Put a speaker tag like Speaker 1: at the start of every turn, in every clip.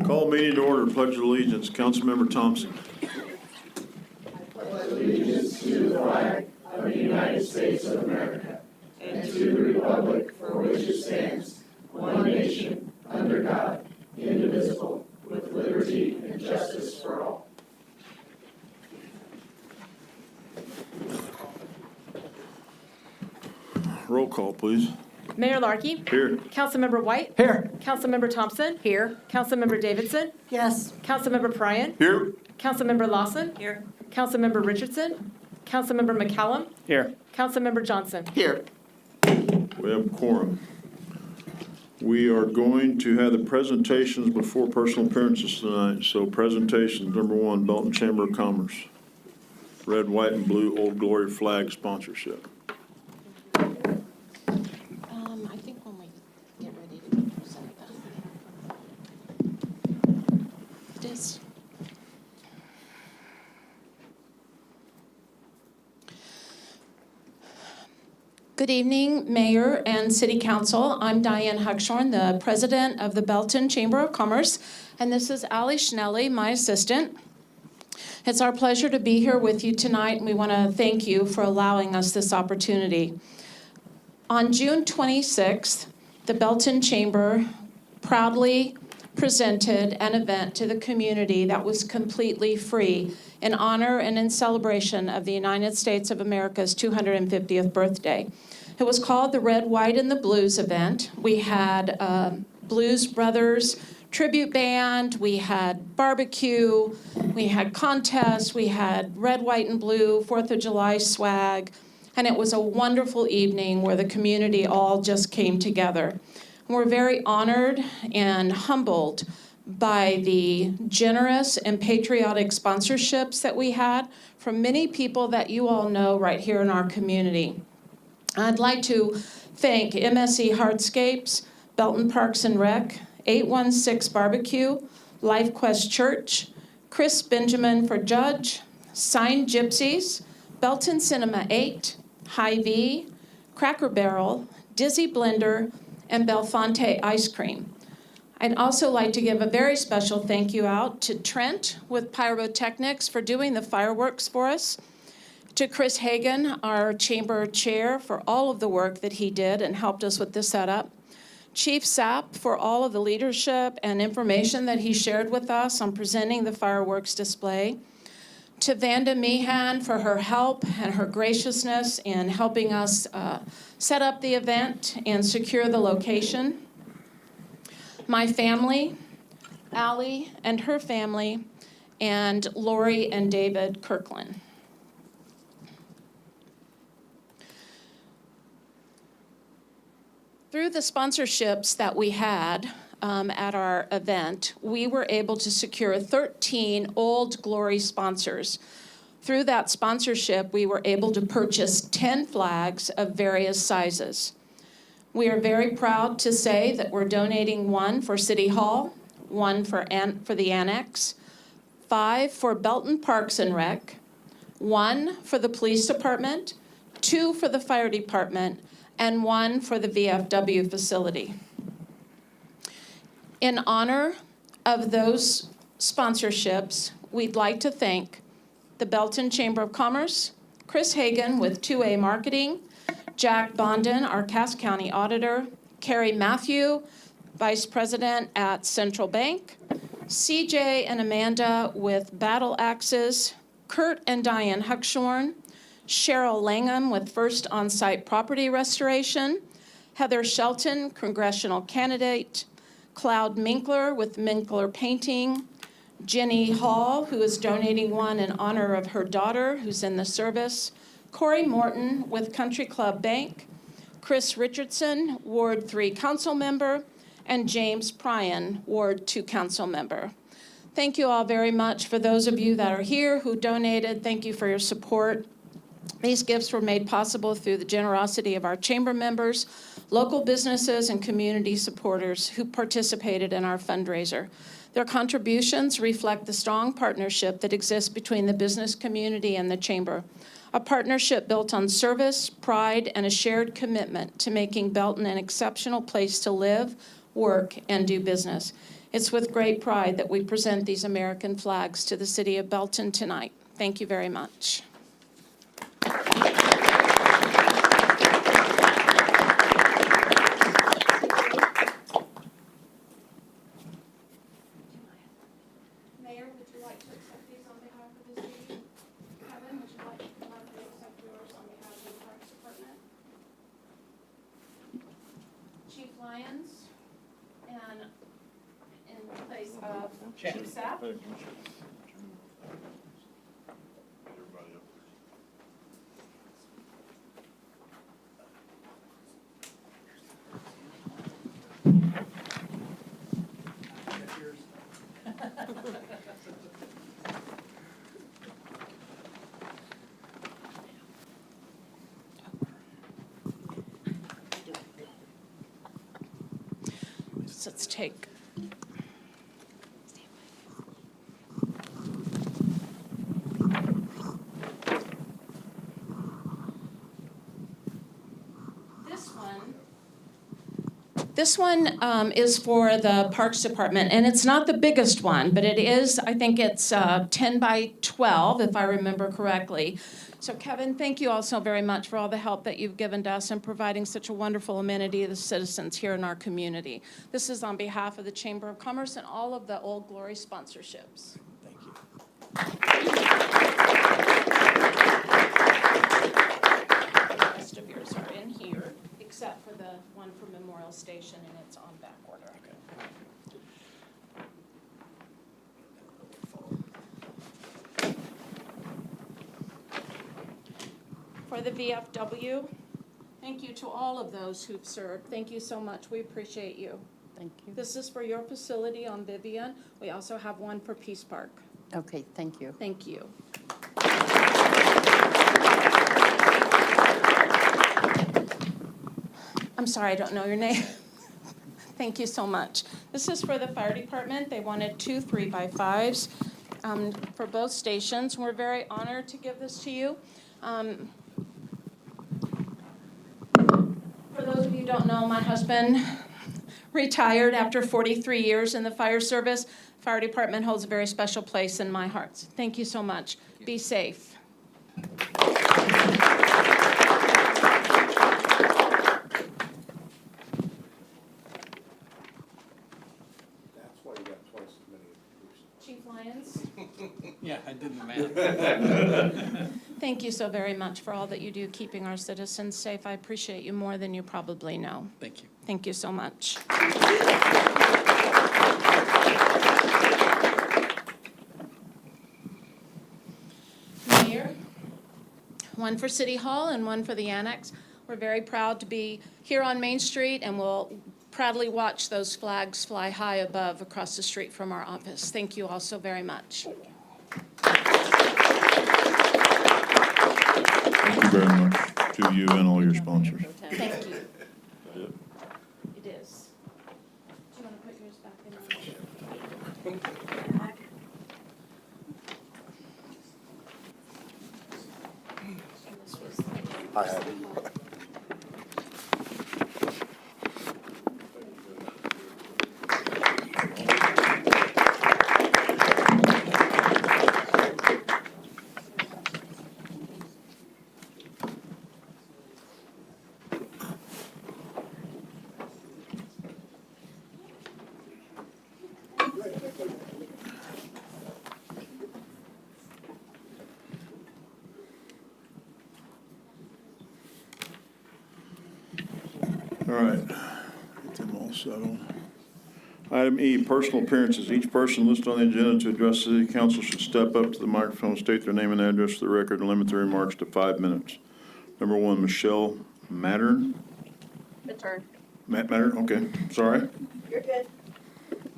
Speaker 1: Call meeting to order. Pledge of allegiance. Councilmember Thompson. Roll call, please.
Speaker 2: Mayor Larkey.
Speaker 1: Here.
Speaker 2: Councilmember White.
Speaker 3: Here.
Speaker 2: Councilmember Thompson. Here. Councilmember Davidson.
Speaker 3: Yes.
Speaker 2: Councilmember Pryan.
Speaker 1: Here.
Speaker 2: Councilmember Lawson. Here. Councilmember Richardson. Councilmember McCallum.
Speaker 3: Here.
Speaker 2: Councilmember Johnson.
Speaker 3: Here.
Speaker 1: We have quorum. We are going to have the presentations before personal appearances tonight. So presentations, number one, Belton Chamber of Commerce. Red, white, and blue Old Glory flag sponsorship.
Speaker 4: I think when we get ready to present that. It is. Good evening, Mayor and City Council. I'm Diane Huckshorn, the President of the Belton Chamber of Commerce, and this is Allie Schnelly, my assistant. It's our pleasure to be here with you tonight, and we want to thank you for allowing us this opportunity. On June 26th, the Belton Chamber proudly presented an event to the community that was completely free in honor and in celebration of the United States of America's 250th birthday. It was called the Red, White, and the Blues event. We had Blues Brothers tribute band, we had barbecue, we had contests, we had red, white, and blue 4th of July swag, and it was a wonderful evening where the community all just came together. We're very honored and humbled by the generous and patriotic sponsorships that we had from many people that you all know right here in our community. I'd like to thank MSE Hardscapes, Belton Parks and Rec, 816 Barbecue, Life Quest Church, Chris Benjamin for Judge, Signed Gypsies, Belton Cinema 8, Hy-Vee, Cracker Barrel, Dizzy Blender, and Belfonte Ice Cream. I'd also like to give a very special thank you out to Trent with Pyrotechnics for doing the fireworks for us, to Chris Hagan, our chamber chair, for all of the work that he did and helped us with the setup, Chief Sapp for all of the leadership and information that he shared with us on presenting the fireworks display, to Vanda Meehan for her help and her graciousness in helping us set up the event and secure the location, my family, Allie and her family, and Lori and David Kirkland. Through the sponsorships that we had at our event, we were able to secure 13 Old Glory sponsors. Through that sponsorship, we were able to purchase 10 flags of various sizes. We are very proud to say that we're donating one for City Hall, one for the Annex, 5 for Belton Parks and Rec, 1 for the Police Department, 2 for the Fire Department, and 1 for the VFW facility. In honor of those sponsorships, we'd like to thank the Belton Chamber of Commerce, Chris Hagan with 2A Marketing, Jack Bondon, our Cass County Auditor, Carrie Matthew, Vice President at Central Bank, CJ and Amanda with Battle Axes, Kurt and Diane Huckshorn, Cheryl Langham with First On-Site Property Restoration, Heather Shelton, Congressional Candidate, Cloud Minkler with Minkler Painting, Jenny Hall, who is donating one in honor of her daughter who's in the service, Corey Morton with Country Club Bank, Chris Richardson, Ward 3 Council Member, and James Pryan, Ward 2 Council Member. Thank you all very much. For those of you that are here who donated, thank you for your support. These gifts were made possible through the generosity of our chamber members, local businesses, and community supporters who participated in our fundraiser. Their contributions reflect the strong partnership that exists between the business community and the chamber, a partnership built on service, pride, and a shared commitment to making Belton an exceptional place to live, work, and do business. It's with great pride that we present these American flags to the city of Belton tonight. Thank you very much. Mayor, would you like to accept these on behalf of the city? Kevin, would you like to accept yours on behalf of the Parks Department? Chief Lyons, and in place of Chief Sapp. So let's take. This one is for the Parks Department, and it's not the biggest one, but it is, I think it's 10 by 12, if I remember correctly. So Kevin, thank you also very much for all the help that you've given to us in providing such a wonderful amenity to the citizens here in our community. This is on behalf of the Chamber of Commerce and all of the Old Glory sponsorships.
Speaker 3: Thank you.
Speaker 4: The rest of yours are in here, except for the one for Memorial Station, and it's on back order. For the VFW, thank you to all of those who've served. Thank you so much. We appreciate you.
Speaker 5: Thank you.
Speaker 4: This is for your facility on Vivian. We also have one for Peace Park.
Speaker 5: Okay, thank you.
Speaker 4: Thank you. I'm sorry, I don't know your name. Thank you so much. This is for the fire department. They wanted 2 3x5s for both stations. We're very honored to give this to you. For those of you who don't know, my husband retired after 43 years in the fire service. Fire department holds a very special place in my heart. Thank you so much. Be safe.
Speaker 3: That's why you got twice as many police.
Speaker 4: Chief Lyons,
Speaker 6: Yeah, I did the math.
Speaker 4: thank you so very much for all that you do keeping our citizens safe. I appreciate you more than you probably know.
Speaker 6: Thank you.
Speaker 4: Thank you so much. Mayor, one for City Hall and one for the Annex. We're very proud to be here on Main Street, and we'll proudly watch those flags fly high above across the street from our office. Thank you all so very much.
Speaker 1: Thank you very much to you and all your sponsors.
Speaker 4: Thank you. It is. Do you want to put yours back in?
Speaker 3: I have it.
Speaker 1: All right, get them all settled. Item E, personal appearances. Each person listed on the agenda to address the city council should step up to the microphone, state their name and address for the record, and limit their remarks to 5 minutes. Number 1, Michelle Mattern.
Speaker 7: Return.
Speaker 1: Mattern, okay, sorry.
Speaker 7: You're good.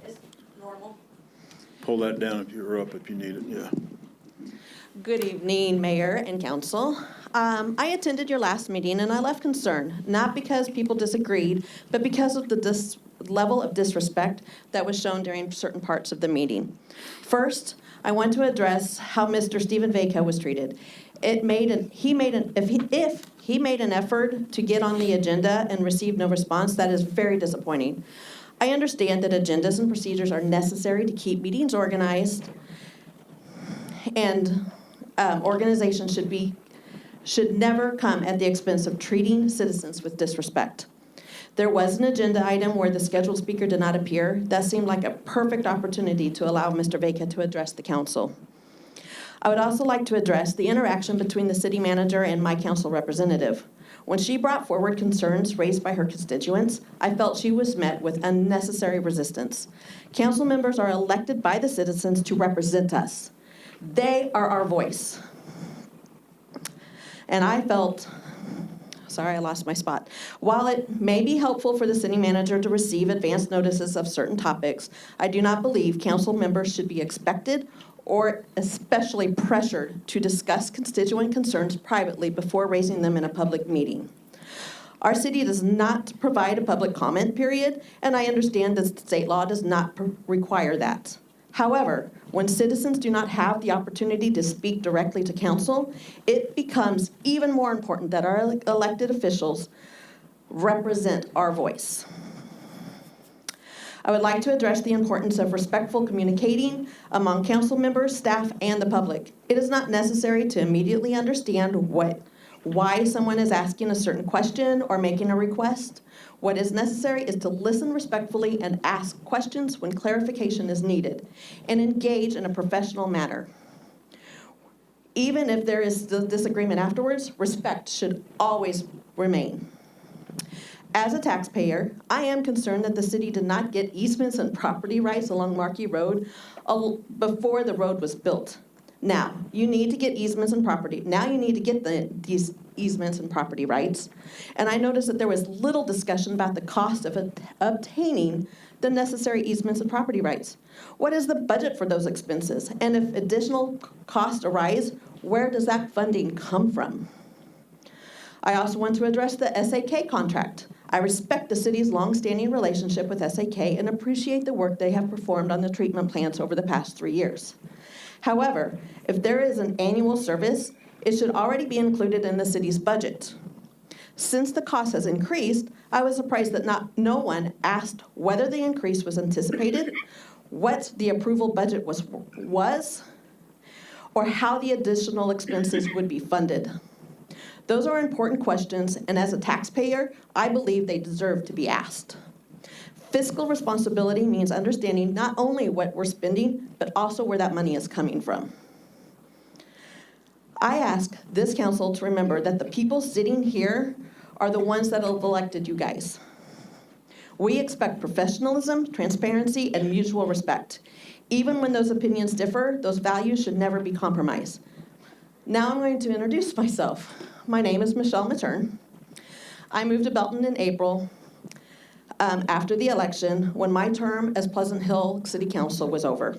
Speaker 7: It's normal.
Speaker 1: Pull that down if you're up, if you need it, yeah.
Speaker 7: Good evening, Mayor and Council. I attended your last meeting and I left concerned, not because people disagreed, but because of the level of disrespect that was shown during certain parts of the meeting. First, I want to address how Mr. Stephen Vaca was treated. If he made an effort to get on the agenda and received no response, that is very disappointing. I understand that agendas and procedures are necessary to keep meetings organized, and organization should never come at the expense of treating citizens with disrespect. There was an agenda item where the scheduled speaker did not appear. That seemed like a perfect opportunity to allow Mr. Vega to address the council. I would also like to address the interaction between the city manager and my council representative. When she brought forward concerns raised by her constituents, I felt she was met with unnecessary resistance. Council members are elected by the citizens to represent us. They are our voice. And I felt, sorry, I lost my spot. While it may be helpful for the city manager to receive advance notices of certain topics, I do not believe council members should be expected or especially pressured to discuss constituent concerns privately before raising them in a public meeting. Our city does not provide a public comment period, and I understand that state law does not require that. However, when citizens do not have the opportunity to speak directly to council, it becomes even more important that our elected officials represent our voice. I would like to address the importance of respectful communicating among council members, staff, and the public. It is not necessary to immediately understand why someone is asking a certain question or making a request. What is necessary is to listen respectfully and ask questions when clarification is needed, and engage in a professional manner. Even if there is disagreement afterwards, respect should always remain. As a taxpayer, I am concerned that the city did not get easements and property rights along Markey Road before the road was built. Now, you need to get easements and property. Now you need to get these easements and property rights. And I noticed that there was little discussion about the cost of obtaining the necessary easements and property rights. What is the budget for those expenses? And if additional costs arise, where does that funding come from? I also want to address the SAK contract. I respect the city's longstanding relationship with SAK and appreciate the work they have performed on the treatment plants over the past 3 years. However, if there is an annual service, it should already be included in the city's budget. Since the cost has increased, I was surprised that no one asked whether the increase was anticipated, what the approval budget was, or how the additional expenses would be funded. Those are important questions, and as a taxpayer, I believe they deserve to be asked. Fiscal responsibility means understanding not only what we're spending, but also where that money is coming from. I ask this council to remember that the people sitting here are the ones that have elected you guys. We expect professionalism, transparency, and mutual respect. Even when those opinions differ, those values should never be compromised. Now I'm going to introduce myself. My name is Michelle Matern. I moved to Belton in April after the election when my term as Pleasant Hill City Council was over.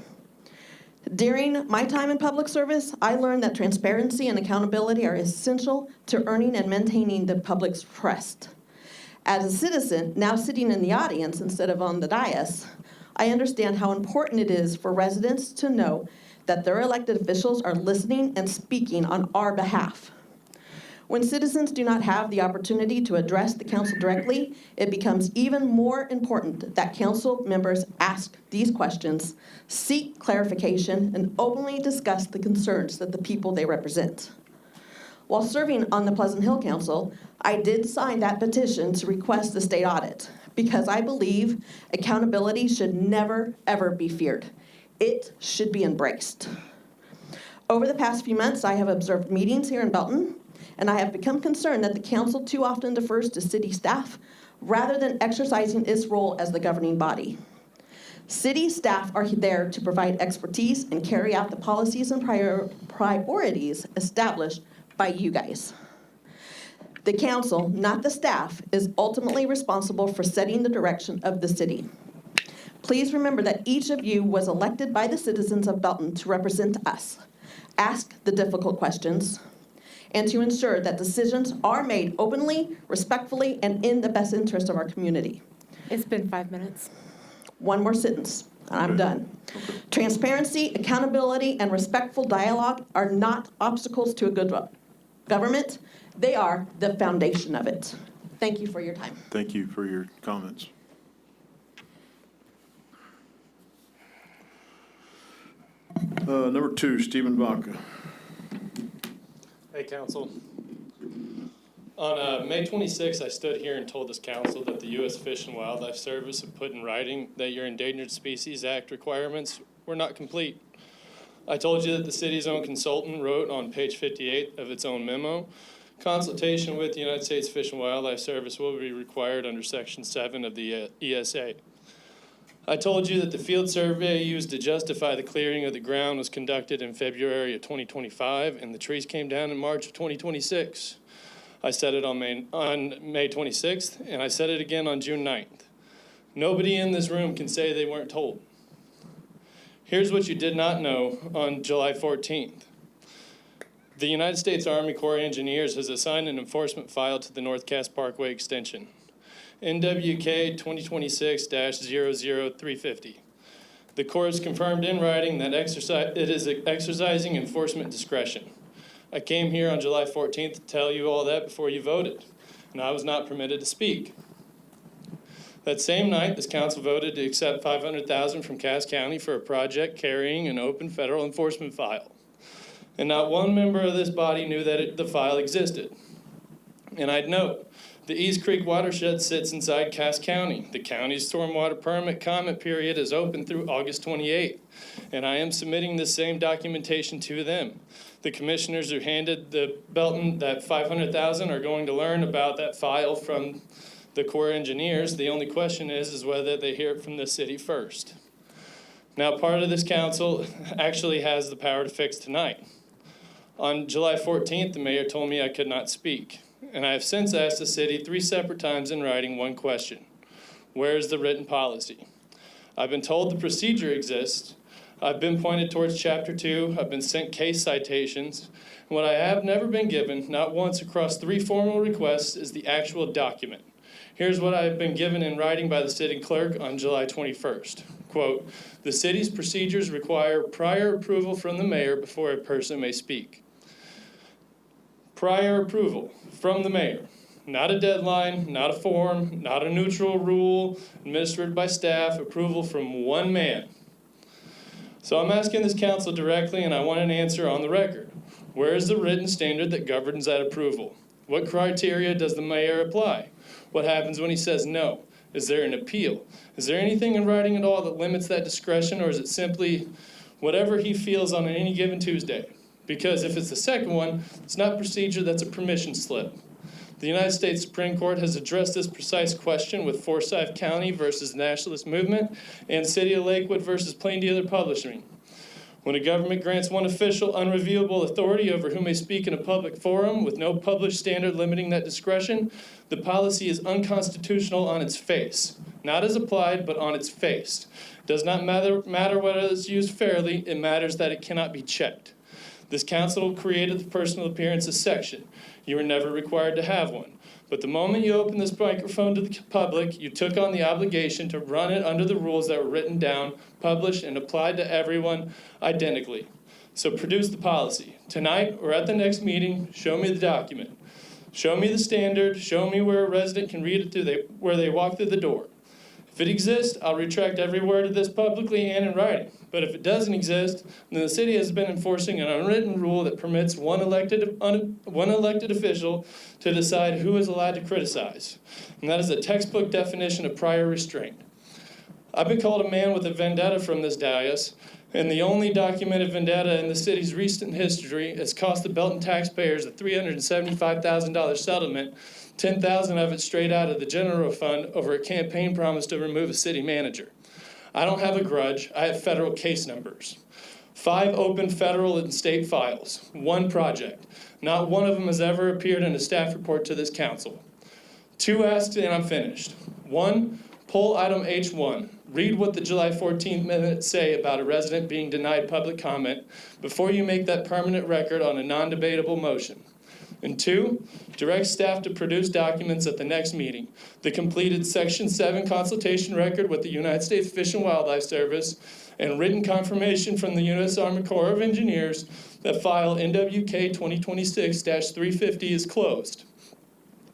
Speaker 7: During my time in public service, I learned that transparency and accountability are essential to earning and maintaining the public's trust. As a citizen, now sitting in the audience instead of on the dais, I understand how important it is for residents to know that their elected officials are listening and speaking on our behalf. When citizens do not have the opportunity to address the council directly, it becomes even more important that council members ask these questions, seek clarification, and openly discuss the concerns that the people they represent. While serving on the Pleasant Hill Council, I did sign that petition to request the state audit because I believe accountability should never, ever be feared. It should be embraced. Over the past few months, I have observed meetings here in Belton, and I have become concerned that the council too often defers to city staff rather than exercising its role as the governing body. City staff are there to provide expertise and carry out the policies and priorities established by you guys. The council, not the staff, is ultimately responsible for setting the direction of the city. Please remember that each of you was elected by the citizens of Belton to represent us, ask the difficult questions, and to ensure that decisions are made openly, respectfully, and in the best interest of our community.
Speaker 2: It's been 5 minutes.
Speaker 7: One more sentence, and I'm done. Transparency, accountability, and respectful dialogue are not obstacles to a good government. They are the foundation of it. Thank you for your time.
Speaker 1: Thank you for your comments. Number 2, Stephen Vaca.
Speaker 5: Hey, council. On May 26th, I stood here and told this council that the U.S. Fish and Wildlife Service had put in writing that your Endangered Species Act requirements were not complete. I told you that the city's own consultant wrote on page 58 of its own memo, consultation with the United States Fish and Wildlife Service will be required under Section 7 of the ESA. I told you that the field survey used to justify the clearing of the ground was conducted in February of 2025, and the trees came down in March of 2026. I said it on May 26th, and I said it again on June 9th. Nobody in this room can say they weren't told. Here's what you did not know on July 14th. The United States Army Corps of Engineers has assigned an enforcement file to the North Cass Parkway extension, NWK 2026-00350. The Corps has confirmed in writing that it is exercising enforcement discretion. I came here on July 14th to tell you all that before you voted, and I was not permitted to speak. That same night, this council voted to accept $500,000 from Cass County for a project carrying an open federal enforcement file. And not one member of this body knew that the file existed. And I'd note, the East Creek watershed sits inside Cass County. The county's stormwater permit comment period is open through August 28th, and I am submitting this same documentation to them. The commissioners who handed the Belton that $500,000 are going to learn about that file from the Corps engineers. The only question is whether they hear it from the city first. Now, part of this council actually has the power to fix tonight. On July 14th, the mayor told me I could not speak, and I have since asked the city 3 separate times in writing one question: where is the written policy? I've been told the procedure exists. I've been pointed towards Chapter 2. I've been sent case citations. And what I have never been given, not once across 3 formal requests, is the actual document. Here's what I have been given in writing by the city clerk on July 21st. Quote, the city's procedures require prior approval from the mayor before a person may speak. Prior approval from the mayor. Not a deadline, not a form, not a neutral rule administered by staff, approval from one man. So I'm asking this council directly, and I want an answer on the record. Where is the written standard that governs that approval? What criteria does the mayor apply? What happens when he says no? Is there an appeal? Is there anything in writing at all that limits that discretion, or is it simply whatever he feels on any given Tuesday? Because if it's the second one, it's not procedure, that's a permission slip. The United States Supreme Court has addressed this precise question with Forsyth County versus Nationalist Movement and City of Lakewood versus Plain Dealer Publishing. When a government grants one official unreviewable authority over who may speak in a public forum with no published standard limiting that discretion, the policy is unconstitutional on its face. Not as applied, but on its face. It does not matter whether it's used fairly, it matters that it cannot be checked. This council created the personal appearances section. You were never required to have one. But the moment you opened this microphone to the public, you took on the obligation to run it under the rules that were written down, published, and applied to everyone identically. So produce the policy. Tonight or at the next meeting, show me the document. Show me the standard. Show me where a resident can read it where they walk through the door. If it exists, I'll retract every word of this publicly and in writing. But if it doesn't exist, then the city has been enforcing an unwritten rule that permits one elected official to decide who is allowed to criticize. And that is a textbook definition of prior restraint. I've been called a man with a vendetta from this dais, and the only documented vendetta in the city's recent history has cost the Belton taxpayers a $375,000 settlement, $10,000 of it straight out of the general fund over a campaign promise to remove a city manager. I don't have a grudge, I have federal case numbers. 5 open federal and state files, 1 project. Not one of them has ever appeared in a staff report to this council. 2 asked and I'm finished. 1, poll item H1. Read what the July 14th minutes say about a resident being denied public comment before you make that permanent record on a non-debatable motion. And 2, direct staff to produce documents at the next meeting. The completed Section 7 consultation record with the United States Fish and Wildlife Service and written confirmation from the U.S. Army Corps of Engineers that file NWK 2026-350 is closed.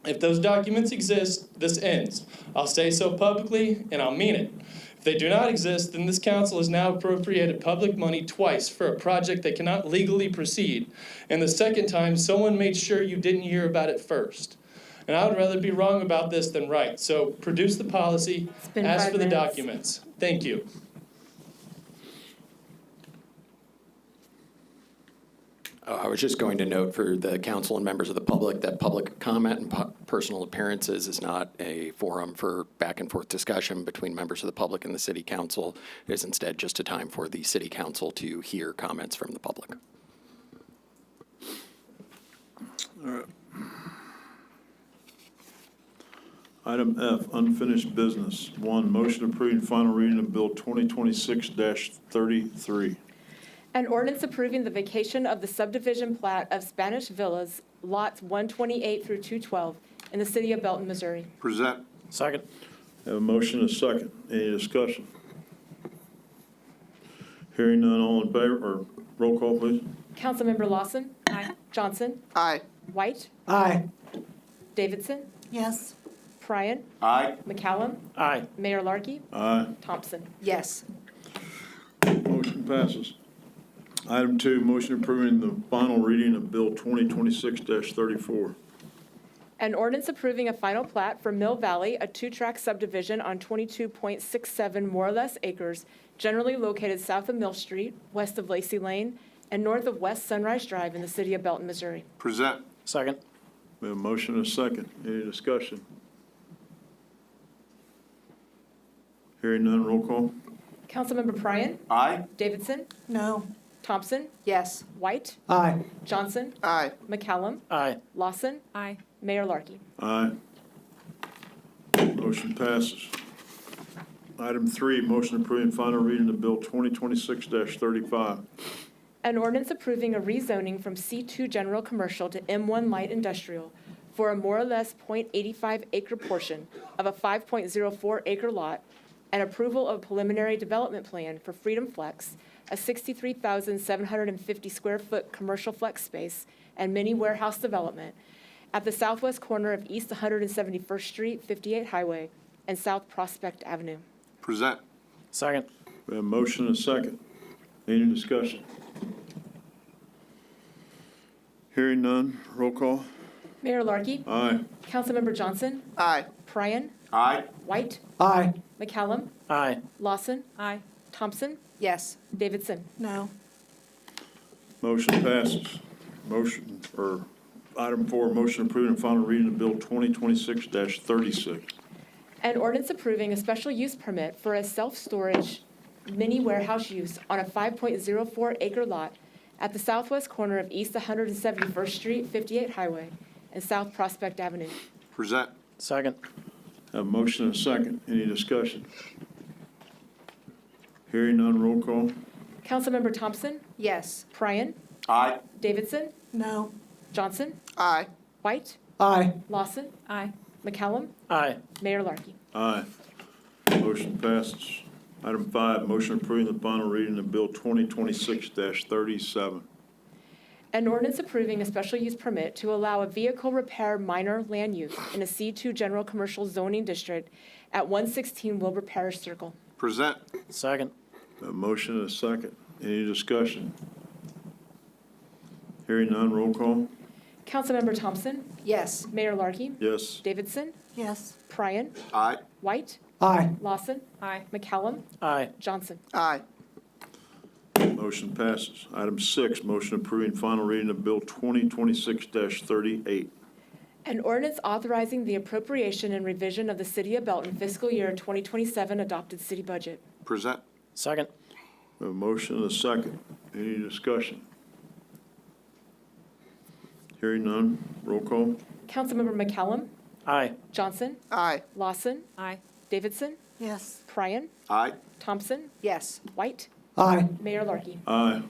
Speaker 5: If those documents exist, this ends. I'll say so publicly, and I'll mean it. If they do not exist, then this council has now appropriated public money twice for a project that cannot legally proceed. And the second time, someone made sure you didn't hear about it first. And I would rather be wrong about this than right. So produce the policy,
Speaker 2: It's been
Speaker 5: ask
Speaker 2: 5
Speaker 5: for the
Speaker 2: minutes.
Speaker 5: documents. Thank you.
Speaker 8: I was just going to note for the council and members of the public that public comment and personal appearances is not a forum for back and forth discussion between members of the public and the city council. It is instead just a time for the city council to hear comments from the public.
Speaker 1: Item F, unfinished business. 1, motion approving final reading of Bill 2026-33.
Speaker 2: An ordinance approving the vacation of the subdivision plat of Spanish Villas, lots 128 through 212, in the city of Belton, Missouri.
Speaker 3: Present.
Speaker 6: Second.
Speaker 1: Have a motion and a second. Any discussion? Hearing none, all in favor, or roll call, please.
Speaker 2: Councilmember Lawson. Aye. Johnson.
Speaker 7: Aye.
Speaker 2: White.
Speaker 6: Aye.
Speaker 2: Davidson.
Speaker 7: Yes.
Speaker 2: Pryan.
Speaker 3: Aye.
Speaker 2: McCallum.
Speaker 6: Aye.
Speaker 2: Mayor Larky.
Speaker 1: Aye.
Speaker 2: Thompson.
Speaker 7: Yes.
Speaker 1: Motion passes. Item 2, motion approving the final reading of Bill 2026-34.
Speaker 2: An ordinance approving a final plat for Mill Valley, a 2-tract subdivision on 22.67 more or less acres, generally located south of Mill Street, west of Lacey Lane, and north of West Sunrise Drive in the city of Belton, Missouri.
Speaker 3: Present.
Speaker 6: Second.
Speaker 1: We have a motion and a second. Any discussion? Hearing none, roll call.
Speaker 2: Councilmember Pryan.
Speaker 3: Aye.
Speaker 2: Davidson.
Speaker 7: No.
Speaker 2: Thompson.
Speaker 7: Yes.
Speaker 2: White.
Speaker 6: Aye.
Speaker 2: Johnson.
Speaker 7: Aye.
Speaker 2: McCallum.
Speaker 6: Aye.
Speaker 2: Lawson.
Speaker 7: Aye.
Speaker 2: Mayor Larky.
Speaker 1: Aye. Motion passes. Item 3, motion approving final reading of Bill 2026-35.
Speaker 2: An ordinance approving a rezoning from C2 General Commercial to M1 Light Industrial for a more or less .85 acre portion of a 5.04 acre lot and approval of preliminary development plan for Freedom Flex, a 63,750 square foot commercial flex space and mini warehouse development at the southwest corner of East 171st Street, 58 Highway, and South Prospect Avenue.
Speaker 3: Present.
Speaker 6: Second.
Speaker 1: We have a motion and a second. Any discussion? Hearing none, roll call.
Speaker 2: Mayor Larky.
Speaker 1: Aye.
Speaker 2: Councilmember Johnson.
Speaker 7: Aye.
Speaker 2: Pryan.
Speaker 3: Aye.
Speaker 2: White.
Speaker 6: Aye.
Speaker 2: McCallum.
Speaker 6: Aye.
Speaker 2: Lawson.
Speaker 7: Aye.
Speaker 2: Thompson.
Speaker 7: Yes.
Speaker 2: Davidson.
Speaker 7: No.
Speaker 1: Motion passes. Motion, or item 4, motion approving final reading of Bill 2026-36.
Speaker 2: An ordinance approving a special use permit for a self-storage mini warehouse use on a 5.04 acre lot at the southwest corner of East 171st Street, 58 Highway, and South Prospect Avenue.
Speaker 3: Present.
Speaker 6: Second.
Speaker 1: Have a motion and a second. Any discussion? Hearing none, roll call.
Speaker 2: Councilmember Thompson.
Speaker 7: Yes.
Speaker 2: Pryan.
Speaker 3: Aye.
Speaker 2: Davidson.
Speaker 7: No.
Speaker 2: Johnson.
Speaker 7: Aye.
Speaker 2: White.
Speaker 6: Aye.
Speaker 2: Lawson.
Speaker 7: Aye.
Speaker 2: McCallum.
Speaker 6: Aye.
Speaker 2: Mayor Larky.
Speaker 1: Aye. Motion passes. Item 5, motion approving the final reading of Bill 2026-37.
Speaker 2: An ordinance approving a special use permit to allow a vehicle repair minor land use in a C2 General Commercial Zoning District at 116 Wilbur Parish Circle.
Speaker 3: Present.
Speaker 6: Second.
Speaker 1: A motion and a second. Any discussion? Hearing none, roll call.
Speaker 2: Councilmember Thompson.
Speaker 7: Yes.
Speaker 2: Mayor Larky.
Speaker 1: Yes.
Speaker 2: Davidson.
Speaker 7: Yes.
Speaker 2: Pryan.
Speaker 3: Aye.
Speaker 2: White.
Speaker 6: Aye.
Speaker 2: Lawson.
Speaker 7: Aye.
Speaker 2: McCallum.
Speaker 6: Aye.
Speaker 2: Johnson.
Speaker 7: Aye.
Speaker 1: Motion passes. Item 6, motion approving final reading of Bill 2026-38.
Speaker 2: An ordinance authorizing the appropriation and revision of the City of Belton fiscal year 2027 adopted city budget.
Speaker 3: Present.
Speaker 6: Second.
Speaker 1: We have a motion and a second. Any discussion? Hearing none, roll call.
Speaker 2: Councilmember McCallum.
Speaker 6: Aye.
Speaker 2: Johnson.
Speaker 7: Aye.
Speaker 2: Lawson.
Speaker 7: Aye.
Speaker 2: Davidson.
Speaker 7: Yes.
Speaker 2: Pryan.
Speaker 3: Aye.
Speaker 2: Thompson.
Speaker 7: Yes.
Speaker 2: White.
Speaker 6: Aye.
Speaker 2: Mayor Larky.
Speaker 1: Aye.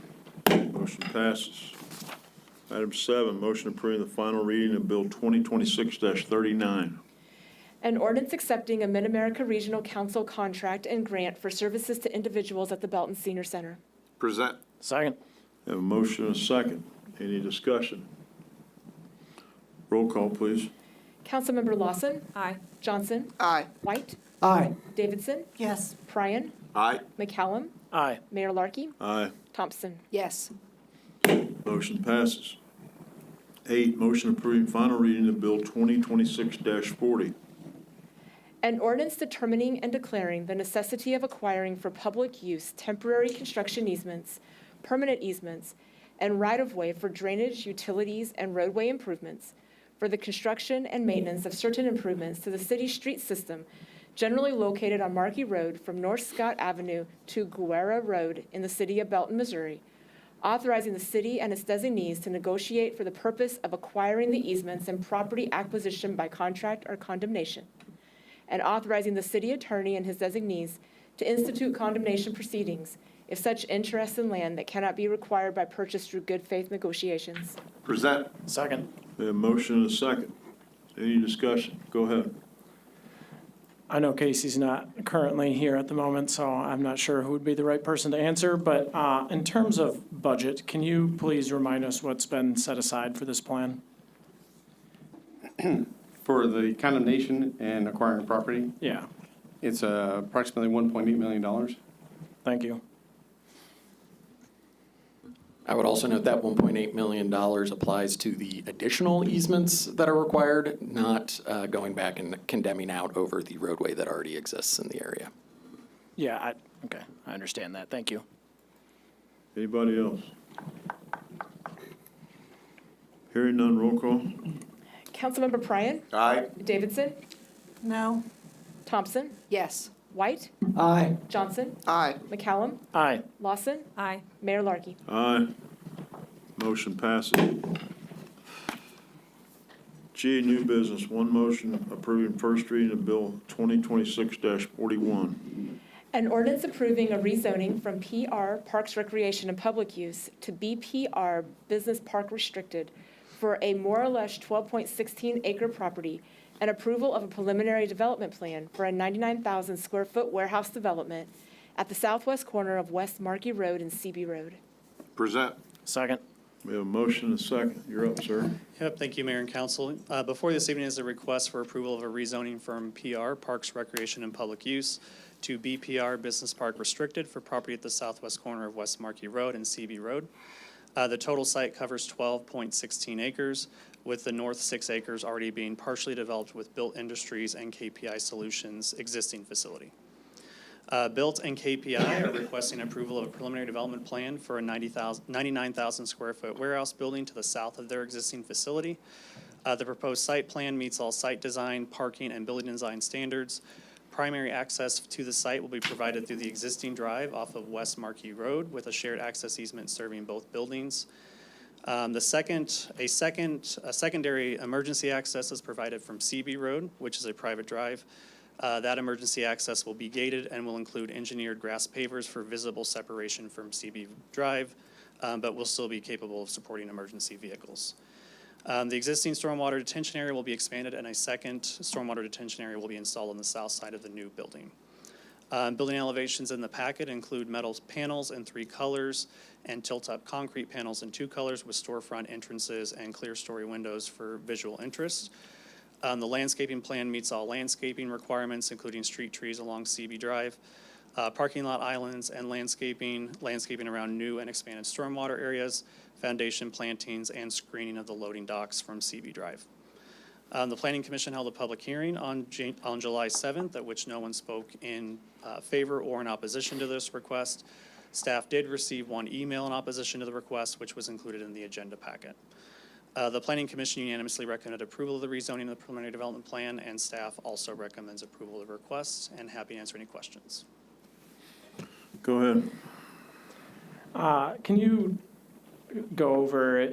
Speaker 1: Motion passes. Item 7, motion approving the final reading of Bill 2026-39.
Speaker 2: An ordinance accepting a Mid-America Regional Council contract and grant for services to individuals at the Belton Senior Center.
Speaker 3: Present.
Speaker 6: Second.
Speaker 1: Have a motion and a second. Any discussion? Roll call, please.
Speaker 2: Councilmember Lawson.
Speaker 7: Aye.
Speaker 2: Johnson.
Speaker 7: Aye.
Speaker 2: White.
Speaker 6: Aye.
Speaker 2: Davidson,
Speaker 6: Yes.
Speaker 2: Pryan,
Speaker 1: Aye.
Speaker 2: McCallum,
Speaker 6: Aye.
Speaker 2: Mayor Larky,
Speaker 1: Aye.
Speaker 2: Thompson.
Speaker 6: Yes.
Speaker 1: Motion passes. 8, motion approving final reading of Bill 2026-40.
Speaker 2: An ordinance determining and declaring the necessity of acquiring for public use temporary construction easements, permanent easements, and right-of-way for drainage, utilities, and roadway improvements for the construction and maintenance of certain improvements to the city's street system generally located on Markey Road from North Scott Avenue to Guerra Road in the city of Belton, Missouri, authorizing the city and its designees to negotiate for the purpose of acquiring the easements and property acquisition by contract or condemnation, and authorizing the city attorney and his designees to institute condemnation proceedings if such interest in land that cannot be required by purchase through good faith negotiations.
Speaker 3: Present.
Speaker 6: Second.
Speaker 1: We have a motion and a second. Any discussion? Go ahead.
Speaker 9: I know Casey's not currently here at the moment, so I'm not sure who would be the right person to answer. But in terms of budget, can you please remind us what's been set aside for this plan?
Speaker 3: For the condemnation and acquiring property,
Speaker 9: Yeah,
Speaker 3: it's approximately $1.8 million.
Speaker 9: thank you.
Speaker 8: I would also note that $1.8 million applies to the additional easements that are required, not going back and condemning out over the roadway that already exists in the area.
Speaker 9: Yeah, okay, I understand that. Thank you.
Speaker 1: Anybody else? Hearing none, roll call.
Speaker 2: Councilmember Pryan,
Speaker 3: Aye.
Speaker 2: Davidson,
Speaker 6: No.
Speaker 2: Thompson,
Speaker 6: Yes.
Speaker 2: White,
Speaker 6: Aye.
Speaker 2: Johnson,
Speaker 3: Aye.
Speaker 2: McCallum,
Speaker 9: Aye.
Speaker 2: Lawson,
Speaker 6: Aye.
Speaker 2: Mayor Larky.
Speaker 1: Aye. Motion passes. G, new business, one motion approving first reading of Bill 2026-41.
Speaker 2: An ordinance approving a rezoning from PR Parks Recreation and Public Use to BPR Business Park Restricted for a more or less 12.16 acre property and approval of a preliminary development plan for a 99,000 square foot warehouse development at the southwest corner of West Markey Road and CB Road.
Speaker 3: Present.
Speaker 9: Second.
Speaker 1: We have a motion and a second. You're up, sir.
Speaker 10: Yep, thank you, Mayor and Council. Before this evening is a request for approval of a rezoning from PR, Parks, Recreation, and Public Use, to BPR Business Park Restricted for property at the southwest corner of West Markey Road and CB Road. The total site covers 12.16 acres, with the north 6 acres already being partially developed with Built Industries and KPI Solutions' existing facility. Built and KPI are requesting approval of a preliminary development plan for a 99,000 square foot warehouse building to the south of their existing facility. The proposed site plan meets all site design, parking, and building design standards. Primary access to the site will be provided through the existing drive off of West Markey Road with a shared access easement serving both buildings. A secondary emergency access is provided from CB Road, which is a private drive. That emergency access will be gated and will include engineered grass pavers for visible separation from CB Drive, but will still be capable of supporting emergency vehicles. The existing stormwater detention area will be expanded, and a second stormwater detention area will be installed on the south side of the new building. Building elevations in the packet include metal panels in 3 colors and tilt-up concrete panels in 2 colors with storefront entrances and clear story windows for visual interest. The landscaping plan meets all landscaping requirements, including street trees along CB Drive, parking lot islands and landscaping around new and expanded stormwater areas, foundation plantings, and screening of the loading docks from CB Drive. The Planning Commission held a public hearing on July 7th, at which no one spoke in favor or in opposition to this request. Staff did receive 1 email in opposition to the request, which was included in the agenda packet. The Planning Commission unanimously recommended approval of the rezoning of the preliminary development plan, and staff also recommends approval of the request, and happy to answer any questions.
Speaker 1: Go ahead.
Speaker 9: Can you go over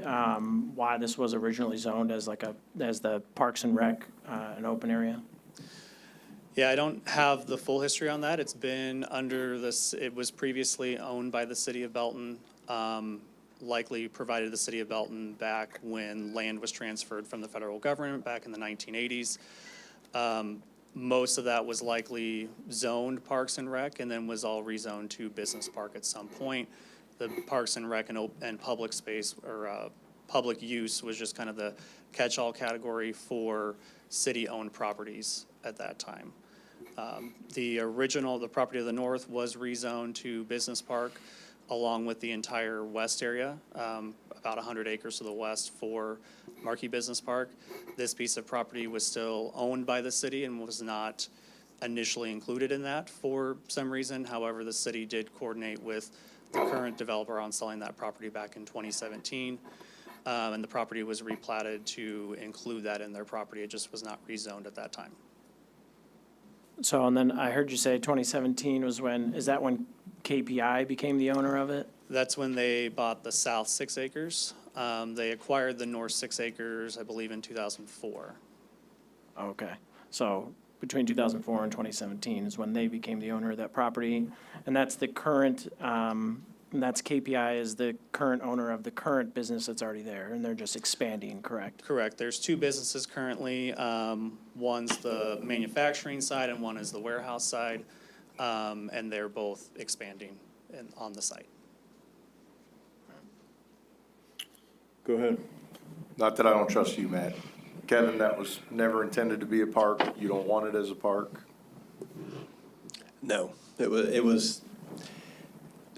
Speaker 9: why this was originally zoned as as the Parks and Rec, an open area?
Speaker 10: Yeah, I don't have the full history on that. It's been under this, it was previously owned by the city of Belton, likely provided the city of Belton back when land was transferred from the federal government back in the 1980s. Most of that was likely zoned Parks and Rec and then was all rezoned to Business Park at some point. The Parks and Rec and public space or public use was just kind of the catch-all category for city-owned properties at that time. The property to the north was rezoned to business park along with the entire west area, about 100 acres to the west for Marquee Business Park. This piece of property was still owned by the city and was not initially included in that for some reason. However, the city did coordinate with the current developer on selling that property back in 2017. And the property was replatted to include that in their property. It just was not rezoned at that time.
Speaker 9: So, and then I heard you say 2017 was is that when KPI became the owner of it?
Speaker 10: That's when they bought the south 6 acres. They acquired the north 6 acres, I believe, in 2004.
Speaker 9: Okay, so between 2004 and 2017 is when they became the owner of that property. And that's the current, that's KPI is the current owner of the current business that's already there, and they're just expanding, correct?
Speaker 10: Correct. There's 2 businesses currently. One's the manufacturing side and one is the warehouse side. And they're both expanding on the site.
Speaker 1: Go ahead.
Speaker 3: Not that I don't trust you, Matt. Kevin, that was never intended to be a park. You don't want it as a park.
Speaker 11: No, it was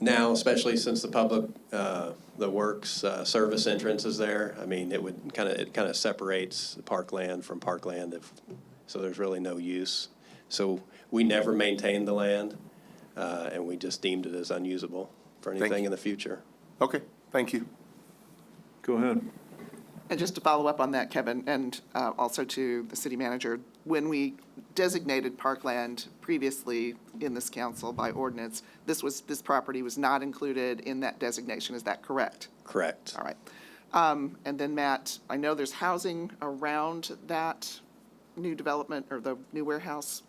Speaker 11: now, especially since the public, the works service entrance is there. I mean, it kind of separates parkland from parkland, so there's really no use. So we never maintained the land, and we just deemed it as unusable for anything in the future.
Speaker 3: Okay, thank you.
Speaker 1: Go ahead.
Speaker 12: And just to follow up on that, Kevin, and also to the city manager, when we designated parkland previously in this council by ordinance, this property was not included in that designation, is that correct?
Speaker 11: Correct.
Speaker 12: All right. And then, Matt, I know there's housing around that new development or the new warehouse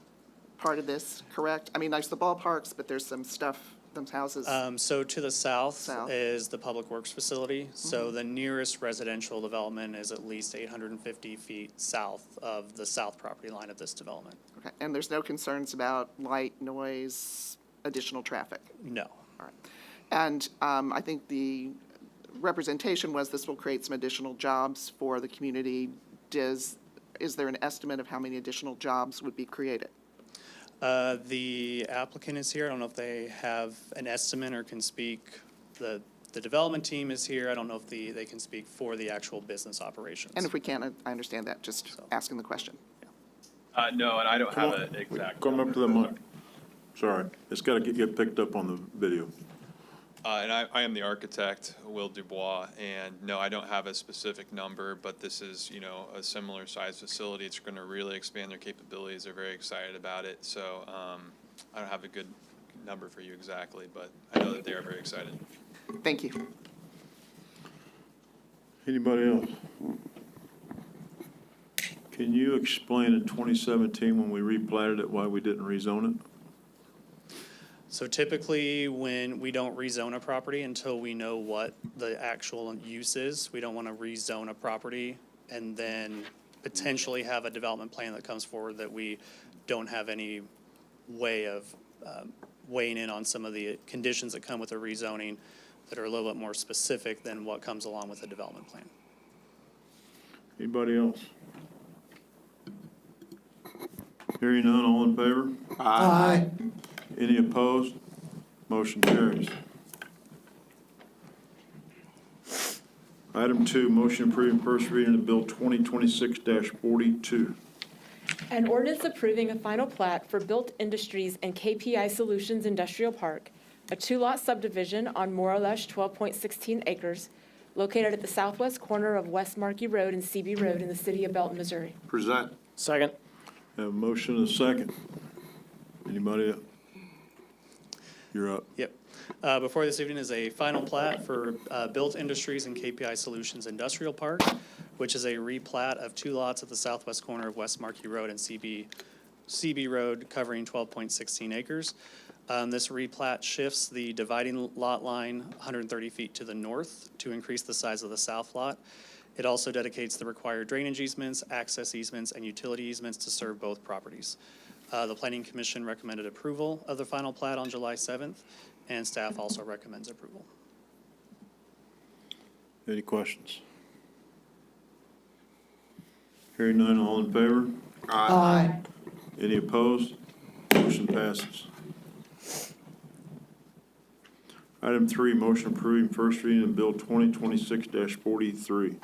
Speaker 12: part of this, correct? I mean, there's the ballparks, but there's some stuff, those houses.
Speaker 10: So to the south
Speaker 12: South.
Speaker 10: is the Public Works facility. So the nearest residential development is at least 850 feet south of the south property line of this development.
Speaker 12: Okay. And there's no concerns about light, noise, additional traffic?
Speaker 10: No.
Speaker 12: All right. And I think the representation was this will create some additional jobs for the community. Is there an estimate of how many additional jobs would be created?
Speaker 10: The applicant is here. I don't know if they have an estimate or can speak. The development team is here. I don't know if they can speak for the actual business operations.
Speaker 12: And if we can, I understand that, just asking the question.
Speaker 13: No, and I don't
Speaker 1: Come
Speaker 13: have
Speaker 1: on.
Speaker 13: an exact.
Speaker 1: Come up to the
Speaker 13: number,
Speaker 1: mic. Sorry, it's got to get picked up on the video.
Speaker 13: And I am the architect, Will Dubois, and no, I don't have a specific number, but this is, a similar size facility. It's going to really expand their capabilities. They're very excited about it. So I don't have a good number for you exactly, but I know that they are very excited.
Speaker 12: Thank you.
Speaker 1: Anybody else? Can you explain in 2017 when we replatted it, why we didn't rezone it?
Speaker 10: So typically, when we don't rezone a property until we know what the actual use is, we don't want to rezone a property and then potentially have a development plan that comes forward that we don't have any way of weighing in on some of the conditions that come with the rezoning that are a little bit more specific than what comes along with the development plan.
Speaker 1: Anybody else? Hearing none, all in favor?
Speaker 12: Aye.
Speaker 1: Any opposed? Motion carries. Item 2, motion approving first reading of Bill 2026-42.
Speaker 2: An ordinance approving a final plat for Built Industries and KPI Solutions Industrial Park, a 2-lot subdivision on more or less 12.16 acres, located at the southwest corner of West Markey Road and CB Road in the city of Belton, Missouri.
Speaker 3: Present.
Speaker 9: Second.
Speaker 1: Have a motion and a second. Anybody? You're up.
Speaker 10: Yep. Before this evening is a final plat for Built Industries and KPI Solutions Industrial Park, which is a replat of 2 lots at the southwest corner of West Markey Road and CB Road, covering 12.16 acres. This replat shifts the dividing lot line 130 feet to the north to increase the size of the south lot. It also dedicates the required drainage easements, access easements, and utility easements to serve both properties. The Planning Commission recommended approval of the final plat on July 7th, and staff also recommends approval.
Speaker 1: Any questions? Hearing none, all in favor?
Speaker 12: Aye.
Speaker 1: Any opposed? passes. Item 3, motion approving first reading of Bill 2026-43.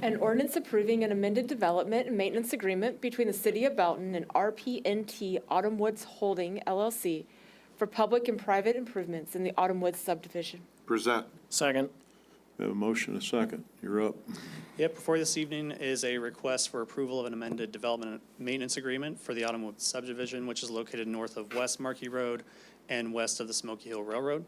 Speaker 2: An ordinance approving an amended development and maintenance agreement between the City of Belton and RPNT Autumn Woods Holding LLC for public and private improvements in the Autumn Woods subdivision.
Speaker 3: Present.
Speaker 9: Second.
Speaker 1: We have a motion and a second. You're up.
Speaker 10: Yep, before this evening is a request for approval of an amended development and maintenance agreement for the Autumn Woods subdivision, which is located north of West Markey Road and west of the Smoky Hill Railroad.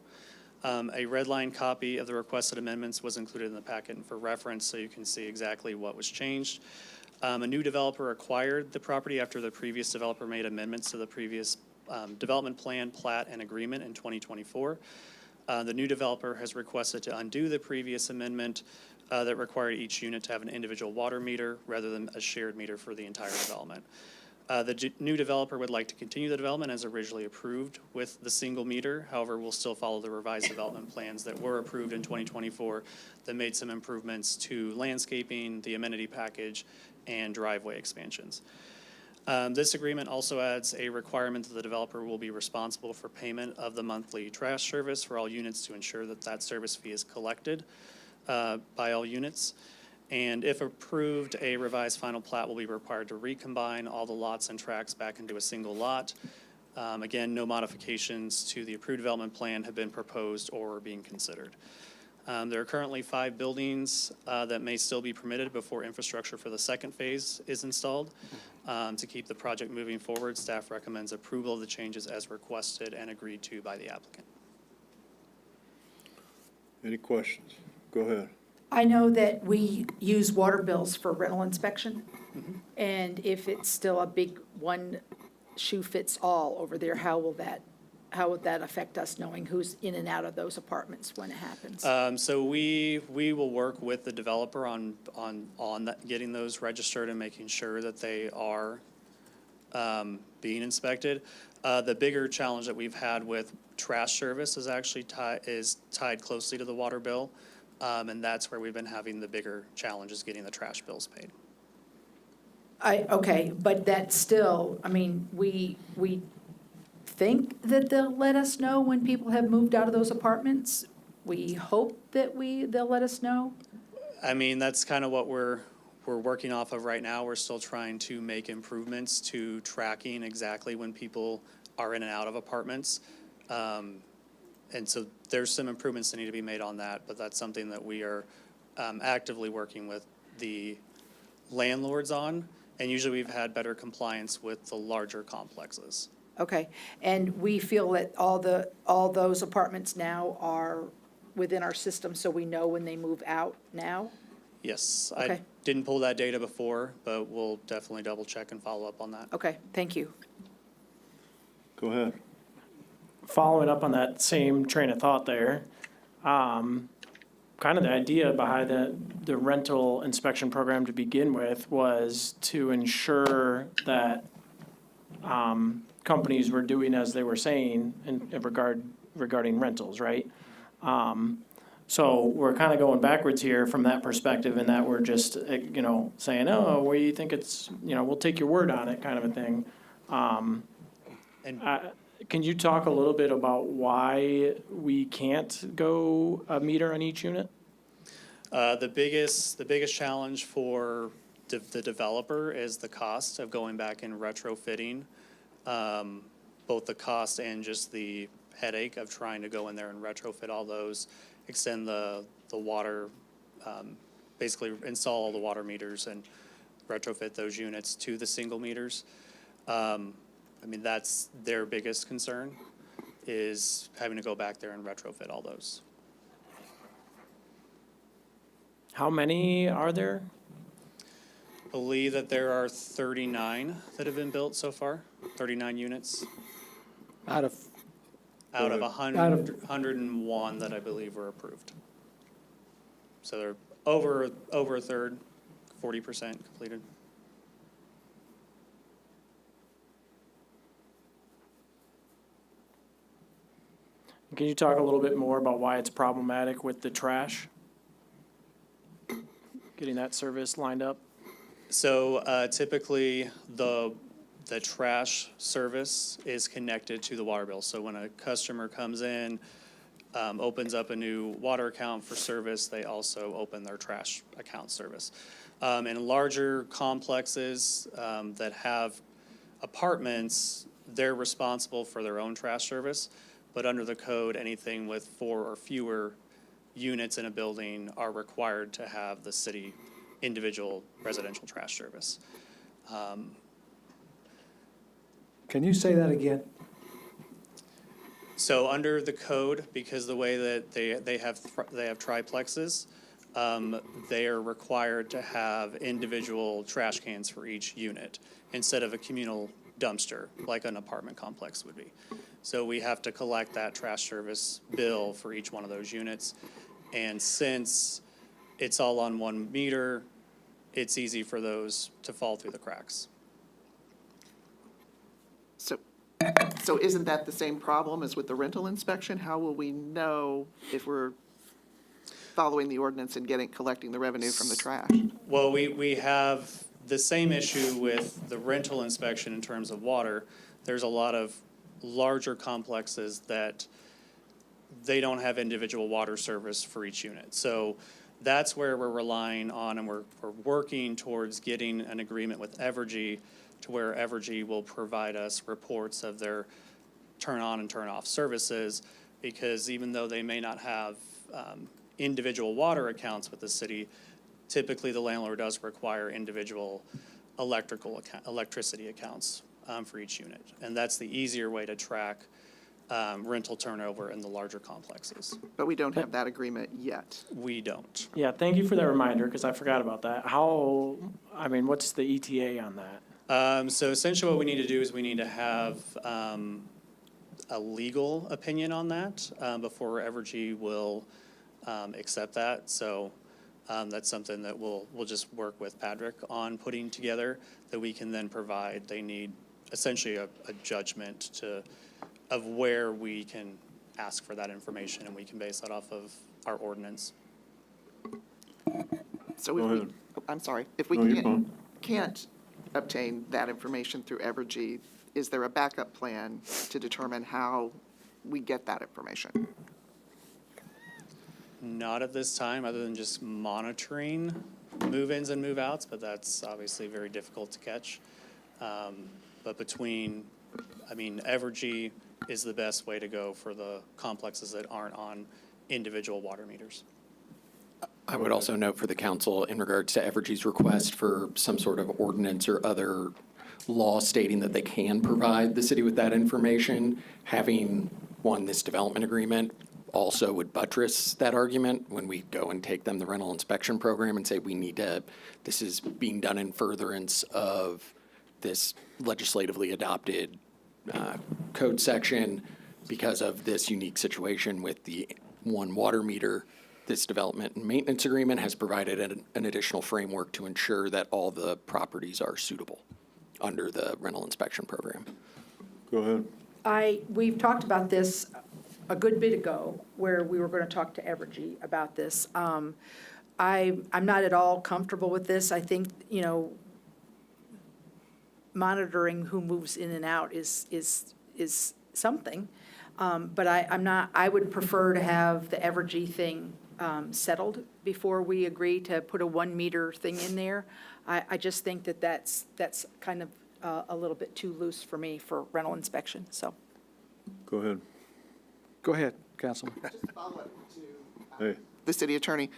Speaker 10: A red line copy of the requested amendments was included in the packet for reference, so you can see exactly what was changed. A new developer acquired the property after the previous developer made amendments to the previous development plan, plat, and agreement in 2024. The new developer has requested to undo the previous amendment that required each unit to have an individual water meter rather than a shared meter for the entire development. The new developer would like to continue the development as originally approved with the single meter. However, we'll still follow the revised development plans that were approved in 2024 that made some improvements to landscaping, the amenity package, and driveway expansions. This agreement also adds a requirement that the developer will be responsible for payment of the monthly trash service for all units to ensure that that service fee is collected by all units. And if approved, a revised final plat will be required to recombine all the lots and tracts back into a single lot. Again, no modifications to the approved development plan have been proposed or are being considered. There are currently 5 buildings that may still be permitted before infrastructure for the second phase is installed. To keep the project moving forward, staff recommends approval of the changes as requested and agreed to by the applicant.
Speaker 1: Any questions? Go ahead.
Speaker 14: I know that we use water bills for rental inspection, and if it's still a big one shoe fits all over there, how would that affect us knowing who's in and out of those apartments when it happens?
Speaker 10: So we will work with the developer on that, getting those registered and making sure that they are being inspected. The bigger challenge that we've had with trash service is actually tied closely to the water bill. And that's where we've been having the bigger challenges getting the trash bills paid.
Speaker 14: Okay, but that's still, I mean, we think that they'll let us know when people have moved out of those apartments. We hope that they'll let us know.
Speaker 10: I mean, that's kind of what we're working off of right now. We're still trying to make improvements to tracking exactly when people are in and out of apartments. And so there's some improvements that need to be made on that, but that's something that we are actively working with the landlords on. And usually we've had better compliance with the larger complexes.
Speaker 14: Okay, and we feel that all those apartments now are within our system, so we know when they move out now?
Speaker 10: Yes,
Speaker 14: Okay.
Speaker 10: I didn't pull that data before, but we'll definitely double check and follow up on that.
Speaker 14: Okay, thank you.
Speaker 1: Go ahead.
Speaker 9: Following up on that same train of thought there, kind of the idea behind the rental inspection program to begin with was to ensure that companies were doing as they were saying in regarding rentals, right? So we're kind of going backwards here from that perspective, in that we're just, saying, oh, we think it's, we'll take your word on it, kind of a thing. Can you talk a little bit about why we can't go a meter on each unit?
Speaker 10: The biggest challenge for the developer is the cost of going back and retrofitting, both the cost and just the headache of trying to go in there and retrofit all those, extend the water, basically install all the water meters and retrofit those units to the single meters. I mean, that's their biggest concern, is having to go back there and retrofit all those.
Speaker 9: How many are there?
Speaker 10: I believe that there are 39 that have been built so far, 39 units.
Speaker 6: Out of
Speaker 10: 101 that I believe were approved. So they're over a third, 40% completed.
Speaker 9: Can you talk a little bit more about why it's problematic with the trash? Getting that service lined up?
Speaker 10: So typically, the the trash service is connected to the water bill. So when a customer comes in, opens up a new water account for service, they also open their trash account service. In larger complexes that have apartments, they're responsible for their own trash service. But under the code, anything with 4 or fewer units in a building are required to have the city individual residential trash service.
Speaker 15: Can you say that again?
Speaker 10: So under the code, because the way that they have triplexes, they are required to have individual trash cans for each unit instead of a communal dumpster like an apartment complex would be. So we have to collect that trash service bill for each one of those units. And since it's all on one meter, it's easy for those to fall through the cracks.
Speaker 12: So isn't that the same problem as with the rental inspection? How will we know if we're following the ordinance and collecting the revenue from the trash?
Speaker 10: Well, we have the same issue with the rental inspection in terms of water. There's a lot of larger complexes that they don't have individual water service for each unit. So that's where we're relying on, and we're working towards getting an agreement with Evergy to where Evergy will provide us reports of their turn on and turn off services, because even though they may not have individual water accounts with the city, typically the landlord does require individual electricity accounts for each unit. And that's the easier way to track rental turnover in the larger complexes.
Speaker 12: But we don't have that agreement yet.
Speaker 10: We don't.
Speaker 9: Yeah, thank you for that reminder, because I forgot about that. What's the ETA on that?
Speaker 10: So essentially what we need to do is we need to have a legal opinion on that before Evergy will accept that. So that's something that we'll just work with Patrick on putting together that we can then provide. They need essentially a judgment of where we can ask for that information, and we can base that off of our ordinance.
Speaker 12: So
Speaker 1: Go
Speaker 12: if we,
Speaker 1: ahead.
Speaker 12: I'm sorry, if we
Speaker 1: No, you're fine.
Speaker 12: can't obtain that information through Evergy, is there a backup plan to determine how we get that information?
Speaker 10: Not at this time, other than just monitoring move-ins and move-outs, but that's obviously very difficult to catch. But Evergy is the best way to go for the complexes that aren't on individual water meters.
Speaker 8: I would also note for the council, in regards to Evergy's request for some sort of ordinance or other law stating that they can provide the city with that information, having, this development agreement also would buttress that argument when we go and take them the rental inspection program and say this is being done in furtherance of this legislatively adopted code section because of this unique situation with the one water meter. This development and maintenance agreement has provided an additional framework to ensure that all the properties are suitable under the rental inspection program.
Speaker 1: Go ahead.
Speaker 14: We've talked about this a good bit ago, where we were going to talk to Evergy about this. I'm not at all comfortable with this. I think, monitoring who moves in and out is something. But I would prefer to have the Evergy thing settled before we agree to put a 1 meter thing in there. I just think that's kind of a little bit too loose for me for rental inspection, so.
Speaker 1: Go ahead.
Speaker 15: Go ahead, Councilman.
Speaker 12: Just to follow up to
Speaker 1: Hey.
Speaker 12: the city attorney,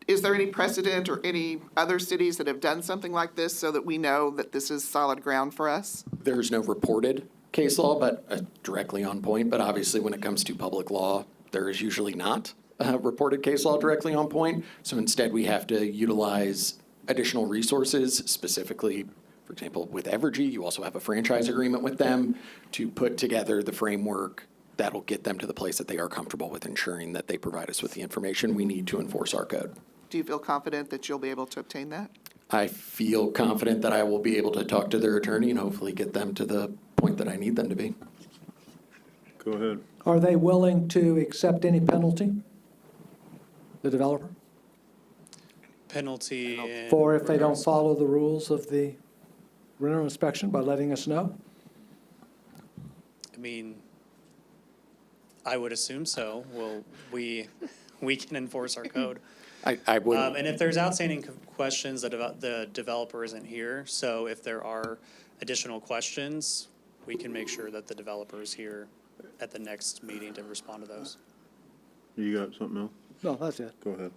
Speaker 12: is there any precedent or any other cities that have done something like this so that we know that this is solid ground for us?
Speaker 8: There's no reported case law, but directly on point. But obviously, when it comes to public law, there is usually not reported case law directly on point. So instead, we have to utilize additional resources, specifically, for example, with Evergy. You also have a franchise agreement with them to put together the framework that'll get them to the place that they are comfortable with ensuring that they provide us with the information we need to enforce our code.
Speaker 12: Do you feel confident that you'll be able to obtain that?
Speaker 8: I feel confident that I will be able to talk to their attorney and hopefully get them to the point that I need them to be.
Speaker 1: Go ahead.
Speaker 15: Are they willing to accept any penalty, the developer,
Speaker 10: Penalty in.
Speaker 15: for if they don't
Speaker 10: regards-
Speaker 15: follow the rules of the rental inspection by letting us know?
Speaker 10: I mean, I would assume so. Well, we can enforce our code.
Speaker 8: I would.
Speaker 10: And if there's outstanding questions, the developer isn't here. So if there are additional questions, we can make sure that the developer is here at the next meeting to respond to those.
Speaker 1: You got something else?
Speaker 15: No, that's it.
Speaker 1: Go ahead.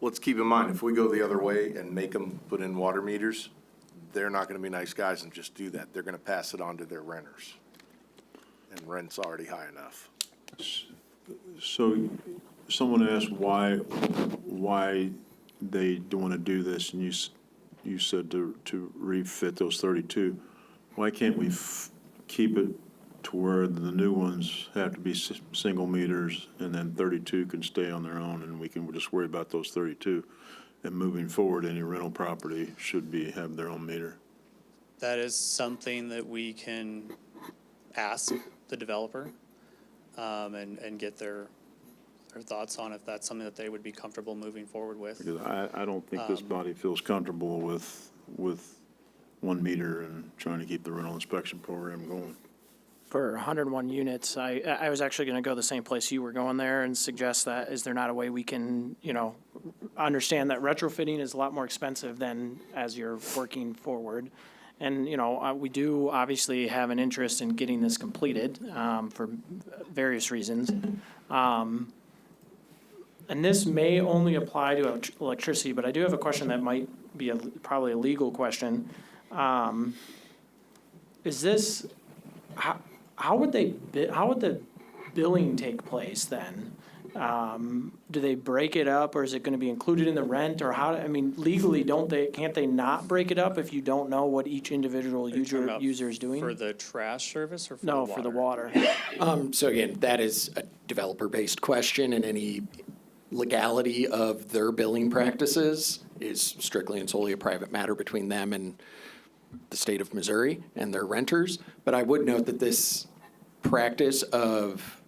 Speaker 3: Let's keep in mind, if we go the other way and make them put in water meters, they're not gonna be nice guys and just do that. They're gonna pass it on to their renters. And rent's already high enough.
Speaker 1: So someone asked why they don't want to do this, and you said to refit those 32. Why can't we keep it to where the new ones have to be single meters, and then 32 can stay on their own, and we can just worry about those 32? And moving forward, any rental property should have their own meter.
Speaker 10: That is something that we can ask the developer, and get their thoughts on if that's something that they would be comfortable moving forward with.
Speaker 1: Because I don't think this body feels comfortable with 1 meter and trying to keep the rental inspection program going.
Speaker 9: For 101 units, I was actually going to go the same place you were going there and suggest that, is there not a way we can, understand that retrofitting is a lot more expensive than as you're working forward. And, we do obviously have an interest in getting this completed for various reasons. And this may only apply to electricity, but I do have a question that might be probably a legal question. Is this, how would the billing take place then? Do they break it up, or is it gonna be included in the rent, or legally, can't they not break it up if you don't know what each individual user is doing?
Speaker 10: For the trash service or for the
Speaker 9: No,
Speaker 10: water?
Speaker 9: for the water.
Speaker 8: So again, that is a developer-based question, and any legality of their billing practices is strictly and solely a private matter between them and the state of Missouri and their renters. But I would note that this practice of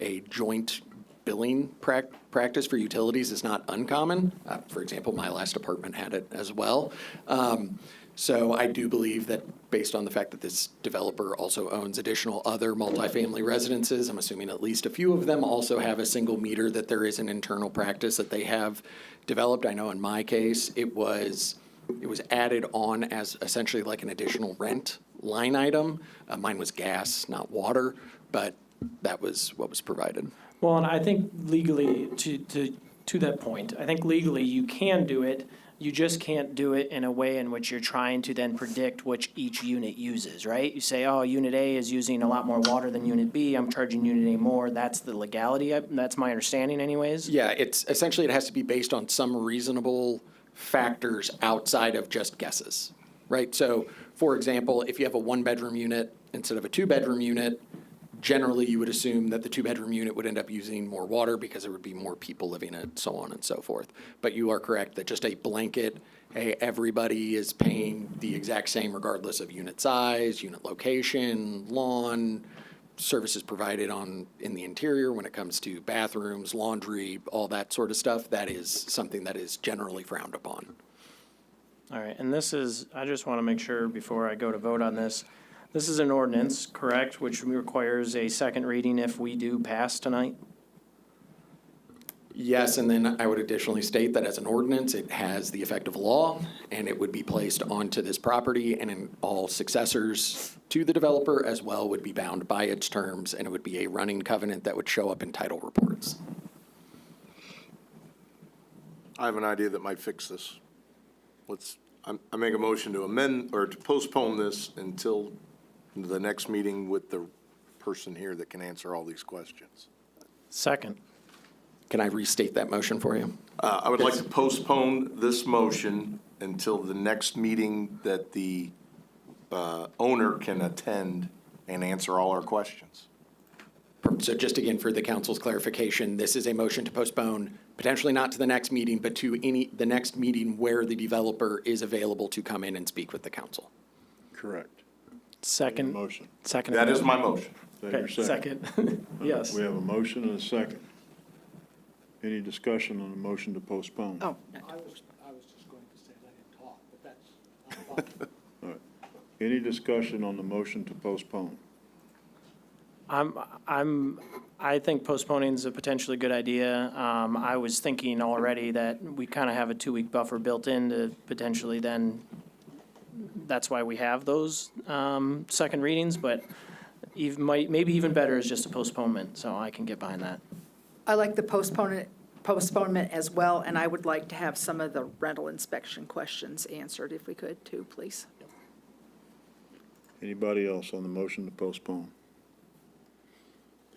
Speaker 8: a joint billing practice for utilities is not uncommon. For example, my last apartment had it as well. So I do believe that based on the fact that this developer also owns additional other multifamily residences, I'm assuming at least a few of them also have a single meter, that there is an internal practice that they have developed. I know in my case, it was added on as essentially like an additional rent line item. Mine was gas, not water, but that was what was provided.
Speaker 9: Well, and I think legally, to that point, I think legally you can do it. You just can't do it in a way in which you're trying to then predict which each unit uses, right? You say, oh, Unit A is using a lot more water than Unit B, I'm charging Unit A more. That's the legality. That's my understanding anyways.
Speaker 8: Yeah, it's essentially, it has to be based on some reasonable factors outside of just guesses, right? So, for example, if you have a 1-bedroom unit instead of a 2-bedroom unit, generally you would assume that the 2-bedroom unit would end up using more water because there would be more people living in it, so on and so forth. But you are correct that just a blanket, hey, everybody is paying the exact same regardless of unit size, unit location, lawn, services provided in the interior when it comes to bathrooms, laundry, all that sort of stuff, that is something that is generally frowned upon.
Speaker 9: All right, and this is, I just want to make sure before I go to vote on this, this is an ordinance, correct, which requires a second reading if we do pass tonight?
Speaker 8: Yes, and then I would additionally state that as an ordinance, it has the effect of law, and it would be placed onto this property, and in all successors to the developer as well would be bound by its terms, and it would be a running covenant that would show up in title reports.
Speaker 3: I have an idea that might fix this. I make a motion to amend, or to postpone this until the next meeting with the person here that can answer all these questions.
Speaker 9: Second.
Speaker 8: Can I restate that motion for you?
Speaker 3: I would like to postpone this motion until the next meeting that the owner can attend and answer all our questions.
Speaker 8: So just again, for the council's clarification, this is a motion to postpone, potentially not to the next meeting, but to the next meeting where the developer is available to come in and speak with the council.
Speaker 1: Correct.
Speaker 9: Second.
Speaker 1: Motion.
Speaker 9: Second.
Speaker 3: That is my motion.
Speaker 1: Is that your
Speaker 9: Okay, second. Yes.
Speaker 1: We have a motion and a second. Any discussion on the motion to postpone?
Speaker 15: Oh. I was just going to say let him talk, but that's.
Speaker 1: All right. Any discussion on the motion to postpone?
Speaker 9: I think postponing is a potentially good idea. I was thinking already that we kind of have a 2-week buffer built in to potentially then, that's why we have those second readings, but maybe even better is just a postponement, so I can get behind that.
Speaker 14: I like the postponement as well, and I would like to have some of the rental inspection questions answered if we could too, please.
Speaker 1: Anybody else on the motion to postpone?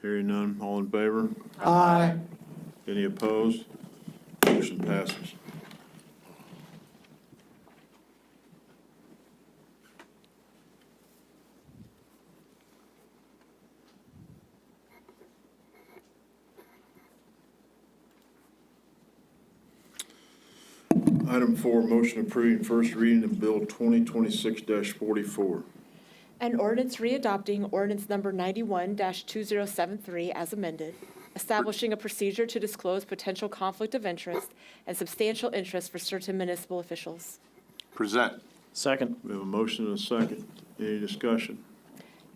Speaker 1: Hearing none, all in favor?
Speaker 15: Aye.
Speaker 1: Any opposed? Motion passes. Item 4, motion approving first reading of Bill 2026-44.
Speaker 2: An ordinance readopting ordinance number 91-2073 as amended, establishing a procedure to disclose potential conflict of interest and substantial interest for certain municipal officials.
Speaker 3: Present.
Speaker 9: Second.
Speaker 1: We have a motion and a second. Any discussion?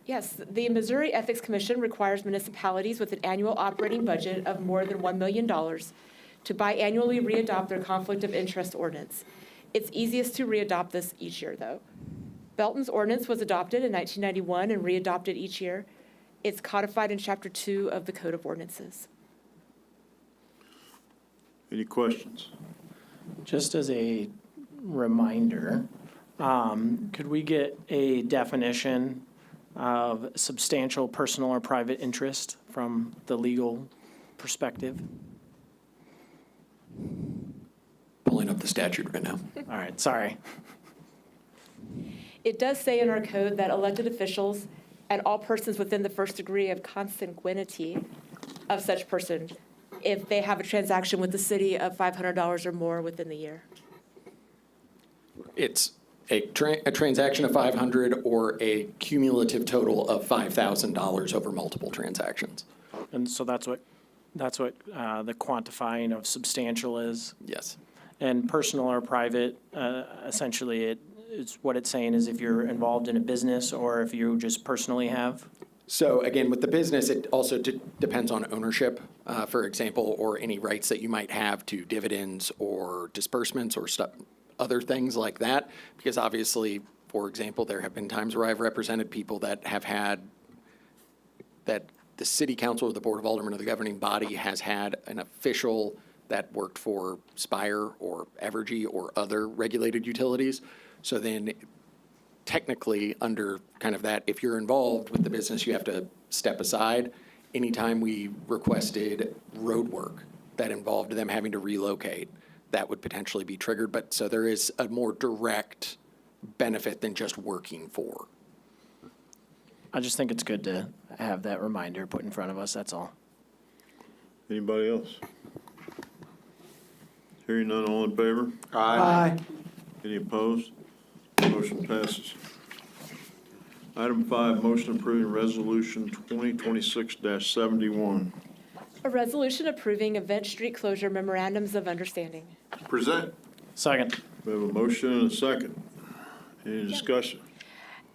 Speaker 2: Yes, the Missouri Ethics Commission requires municipalities with an annual operating budget of more than $1 million to biannually readopt their conflict of interest ordinance. It's easiest to readopt this each year, though. Belton's ordinance was adopted in 1991 and readopted each year. It's codified in Chapter 2 of the Code of Ordinances.
Speaker 1: Any questions?
Speaker 9: Just as a reminder, could we get a definition of substantial personal or private interest from the legal perspective?
Speaker 8: Pulling up the statute right now.
Speaker 9: All right, sorry.
Speaker 2: It does say in our code that elected officials and all persons within the first degree of consanguinity of such person, if they have a transaction with the city of $500 or more within the year.
Speaker 8: It's a transaction of 500 or a cumulative total of $5,000 over multiple transactions.
Speaker 9: And so that's what the quantifying of substantial is.
Speaker 8: Yes.
Speaker 9: And personal or private, essentially it's what it's saying is if you're involved in a business or if you just personally have.
Speaker 8: So again, with the business, it also depends on ownership, for example, or any rights that you might have to dividends or disbursements or other things like that. Because obviously, for example, there have been times where I've represented people that have had, that the city council or the board of aldermen or the governing body has had an official that worked for Spire or Evergy or other regulated utilities. So then technically under kind of that, if you're involved with the business, you have to step aside. Anytime we requested road work that involved them having to relocate, that would potentially be triggered. But so there is a more direct benefit than just working for.
Speaker 9: I just think it's good to have that reminder put in front of us, that's all.
Speaker 1: Anybody else? Hearing none, all in favor?
Speaker 15: Aye.
Speaker 1: Any opposed? Motion passes. Item 5, motion approving resolution 2026-71.
Speaker 2: A resolution approving event street closure memorandums of understanding.
Speaker 3: Present.
Speaker 9: Second.
Speaker 1: We have a motion and a second. Any discussion?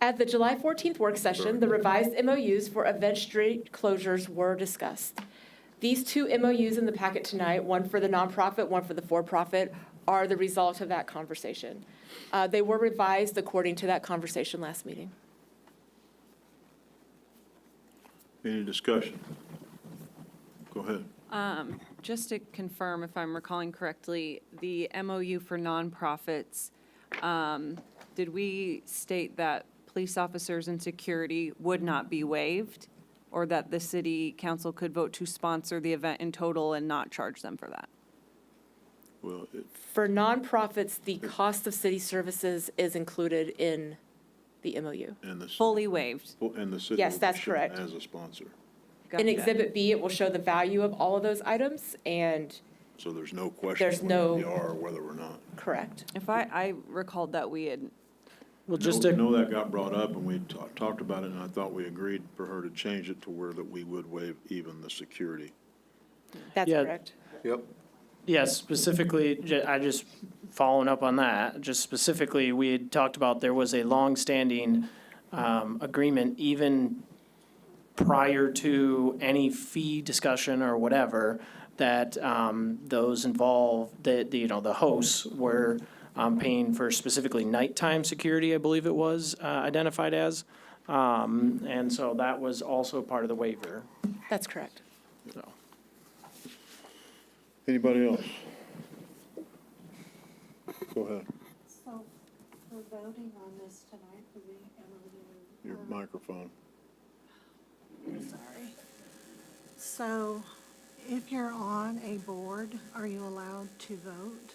Speaker 2: At the July 14th work session, the revised MOUs for event street closures were discussed. These two MOUs in the packet tonight, one for the nonprofit, one for the for-profit, are the result of that conversation. They were revised according to that conversation last meeting.
Speaker 1: Any discussion? Go ahead.
Speaker 16: Just to confirm, if I'm recalling correctly, the MOU for nonprofits, did we state that police officers and security would not be waived, or that the city council could vote to sponsor the event in total and not charge them for that?
Speaker 1: Well,
Speaker 2: For nonprofits, the cost of city services is included in the MOU.
Speaker 1: and the
Speaker 16: Fully waived.
Speaker 1: and the city
Speaker 2: Yes, that's
Speaker 1: should-
Speaker 2: correct.
Speaker 1: as a sponsor.
Speaker 2: In Exhibit B, it will show the value of all of those items, and
Speaker 1: So there's no question
Speaker 2: There's
Speaker 1: whether
Speaker 2: no-
Speaker 1: we are or whether we're not.
Speaker 2: correct.
Speaker 16: If I recalled that we had,
Speaker 9: Well,
Speaker 1: I know that got brought up and we talked about it, and I thought we agreed for her to change it to where that we would waive even the security.
Speaker 2: That's
Speaker 9: Yeah.
Speaker 2: correct.
Speaker 3: Yep.
Speaker 9: Yes, specifically, I just, following up on that, just specifically, we had talked about there was a longstanding agreement even prior to any fee discussion or whatever, that those involved, that, you know, the hosts were paying for specifically nighttime security, I believe it was identified as. And so that was also part of the waiver.
Speaker 2: That's correct.
Speaker 9: So.
Speaker 1: Anybody else? Go ahead,
Speaker 17: So, we're voting on this tonight for the MOU.
Speaker 1: your microphone.
Speaker 17: Sorry. So, if you're on a board, are you allowed to vote?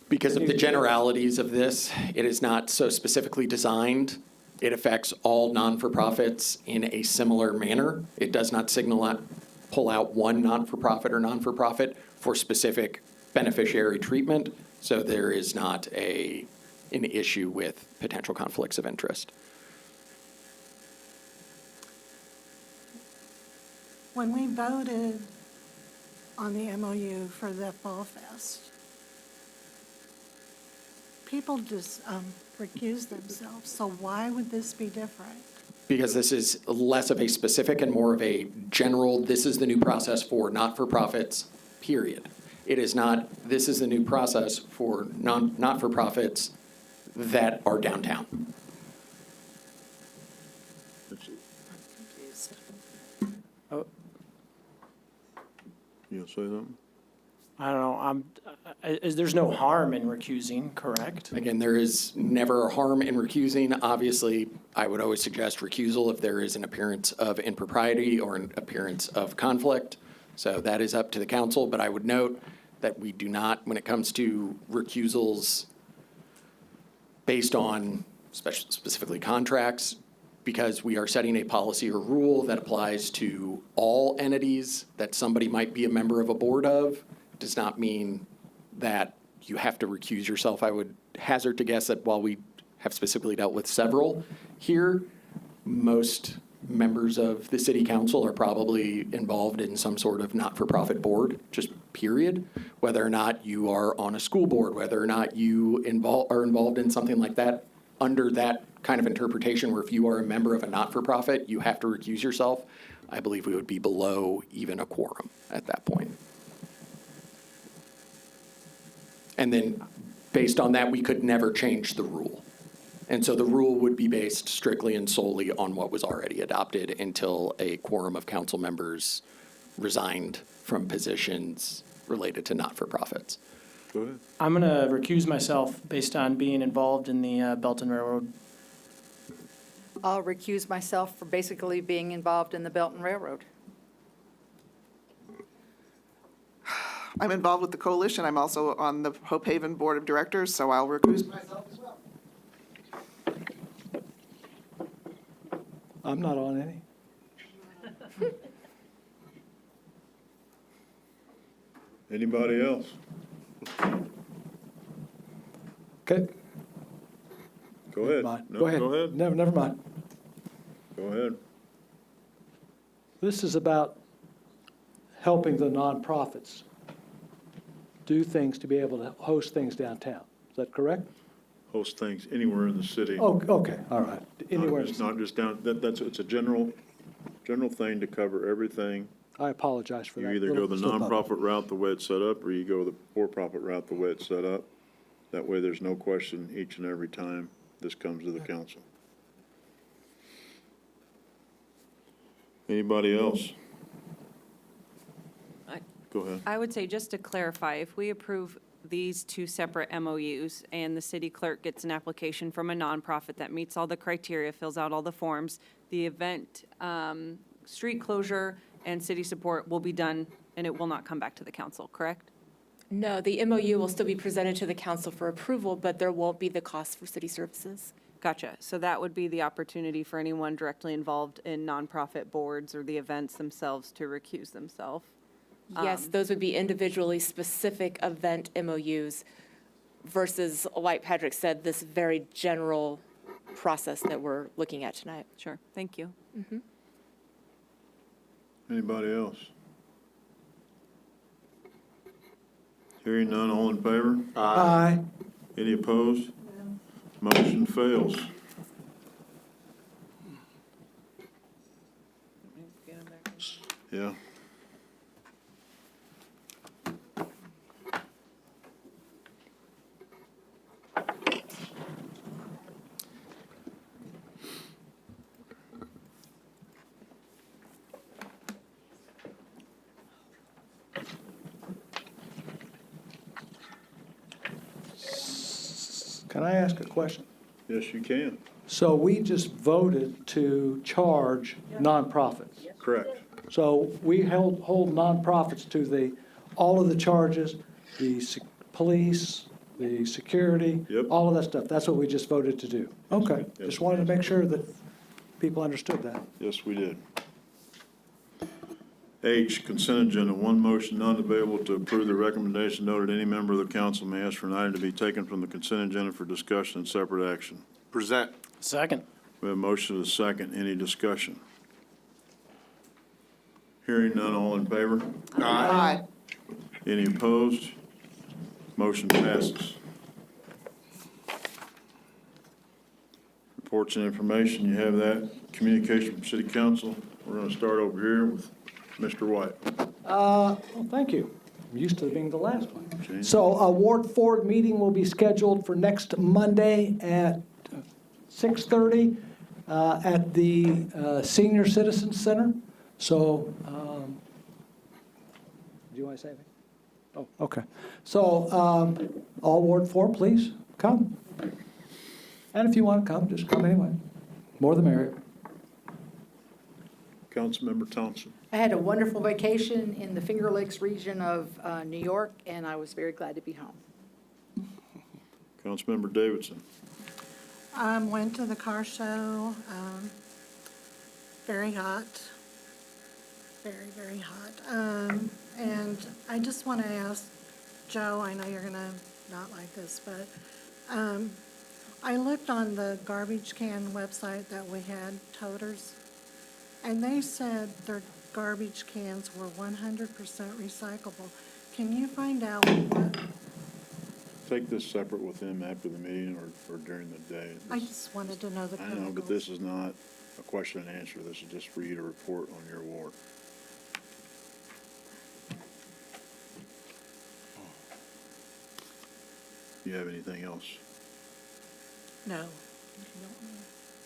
Speaker 8: Because of the generalities of this, it is not so specifically designed. It affects all non-for-profits in a similar manner. It does not pull out one not-for-profit or non-for-profit for specific beneficiary treatment, so there is not an issue with potential conflicts of interest.
Speaker 17: When we voted on the MOU for the Fall Fest, people just recused themselves, so why would this be different?
Speaker 8: Because this is less of a specific and more of a general, this is the new process for not-for-profits, period. It is not, this is the new process for not-for-profits that are downtown.
Speaker 1: You say something?
Speaker 9: I don't know, there's no harm in recusing, correct?
Speaker 8: Again, there is never a harm in recusing. Obviously, I would always suggest recusal if there is an appearance of impropriety or an appearance of conflict. So that is up to the council, but I would note that we do not, when it comes to recusals based on specifically contracts, because we are setting a policy or rule that applies to all entities that somebody might be a member of a board of, does not mean that you have to recuse yourself. I would hazard to guess that while we have specifically dealt with several here, most members of the city council are probably involved in some sort of not-for-profit board, just period. Whether or not you are on a school board, whether or not you are involved in something like that, under that kind of interpretation where if you are a member of a not-for-profit, you have to recuse yourself, I believe we would be below even a quorum at that point. And then based on that, we could never change the rule. And so the rule would be based strictly and solely on what was already adopted until a quorum of council members resigned from positions related to not-for-profits.
Speaker 1: Go ahead.
Speaker 9: I'm going to recuse myself based on being involved in the Belton Railroad.
Speaker 14: I'll recuse myself for basically being involved in the Belton Railroad.
Speaker 12: I'm involved with the coalition. I'm also on the Hope Haven Board of Directors, so I'll recuse myself as well.
Speaker 15: I'm not on any.
Speaker 1: Anybody else?
Speaker 15: Okay.
Speaker 1: Go ahead.
Speaker 15: Go ahead.
Speaker 1: Go ahead.
Speaker 15: Never mind.
Speaker 1: Go ahead.
Speaker 15: This is about helping the nonprofits do things to be able to host things downtown. Is that correct?
Speaker 1: Host things anywhere in the city.
Speaker 15: Oh, okay, all right. Anywhere.
Speaker 1: Not just down, it's a general thing to cover everything.
Speaker 15: I apologize for that.
Speaker 1: You either go the
Speaker 15: Slip up.
Speaker 1: nonprofit route the way it's set up, or you go the for-profit route the way it's set up. That way, there's no question each and every time this comes to the council. Anybody else? Go ahead.
Speaker 16: I would say, just to clarify, if we approve these two separate MOUs and the city clerk gets an application from a nonprofit that meets all the criteria, fills out all the forms, the event, street closure, and city support will be done, and it will not come back to the council, correct?
Speaker 2: No, the MOU will still be presented to the council for approval, but there won't be the cost for city services.
Speaker 16: Gotcha. So that would be the opportunity for anyone directly involved in nonprofit boards or the events themselves to recuse themselves.
Speaker 2: Yes, those would be individually specific event MOUs versus, like Patrick said, this very general process that we're looking at tonight.
Speaker 16: Sure, thank you.
Speaker 1: Anybody else? Hearing none, all in favor?
Speaker 15: Aye.
Speaker 1: Any opposed? Motion fails. Yeah.
Speaker 15: Can I ask a question?
Speaker 1: Yes, you can.
Speaker 15: So we just voted to charge nonprofits.
Speaker 1: Correct.
Speaker 15: So we hold nonprofits to all of the charges, the police, the security,
Speaker 1: Yep.
Speaker 15: all of that stuff. That's what we just voted to do. Okay, just wanted to make sure that people understood that.
Speaker 1: Yes, we did. H, consent agenda. One motion, none available to approve the recommendation noted. Any member of the council may ask for an item to be taken from the consent agenda for discussion and separate action.
Speaker 3: Present.
Speaker 9: Second.
Speaker 1: We have a motion and a second. Any discussion? Hearing none, all in favor?
Speaker 12: Aye.
Speaker 1: Any opposed? Motion passes. Reports and information, you have that. Communication from city council. We're going to start over here with Mr. White.
Speaker 15: Well, thank you. I'm used to being the last one.
Speaker 1: Jane?
Speaker 15: So a Ward 4 meeting will be scheduled for next Monday at 6:30 at the Senior Citizens Center. So, do you want to say anything? Oh, okay. So, all Ward 4, please, come. And if you want to come, just come anyway. More the merrier.
Speaker 1: Councilmember Thompson.
Speaker 14: I had a wonderful vacation in the Finger Lakes region of New York, and I was very glad to be home.
Speaker 1: Councilmember Davidson.
Speaker 17: Went to the car show, very hot, very, very hot. And I just want to ask Joe, I know you're gonna not like this, but, I looked on the garbage can website that we had, Toters, and they said their garbage cans were 100% recyclable. Can you find out what?
Speaker 1: Take this separate with them after the meeting or during the day.
Speaker 17: I just wanted to know the
Speaker 1: I
Speaker 17: chemicals.
Speaker 1: know, but this is not a question and answer. This is just for you to report on your ward. Do you have anything else?
Speaker 17: No.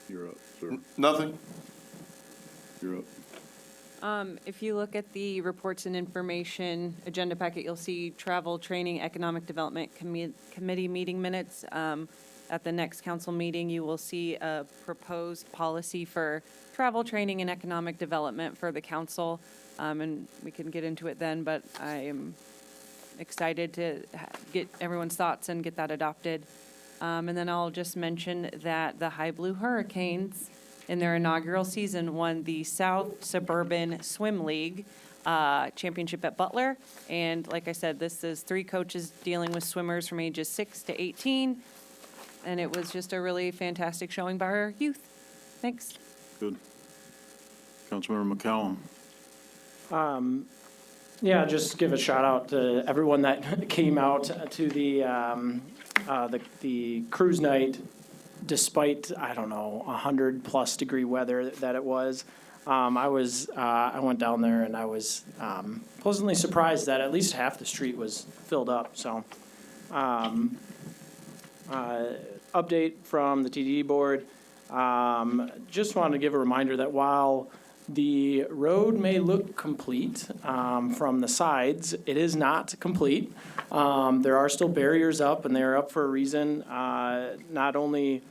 Speaker 1: You're up, sir.
Speaker 3: Nothing?
Speaker 1: You're up.
Speaker 16: If you look at the reports and information agenda packet, you'll see travel, training, economic development committee meeting minutes. At the next council meeting, you will see a proposed policy for travel, training, and economic development for the council. And we can get into it then, but I am excited to get everyone's thoughts and get that adopted. And then I'll just mention that the High Blue Hurricanes, in their inaugural season, won the South Suburban Swim League championship at Butler. And like I said, this is 3 coaches dealing with swimmers from ages 6 to 18. And it was just a really fantastic showing by our youth. Thanks.
Speaker 1: Good. Councilmember McCallum.
Speaker 9: Yeah, just give a shout out to everyone that came out to the cruise night, despite, I don't know, 100+ degree weather that it was. I went down there and I was pleasantly surprised that at least half the street was filled up. So, update from the TDD board. Just wanted to give a reminder that while the road may look complete from the sides, it is not complete. There are still barriers up, and they're up for a reason. Not only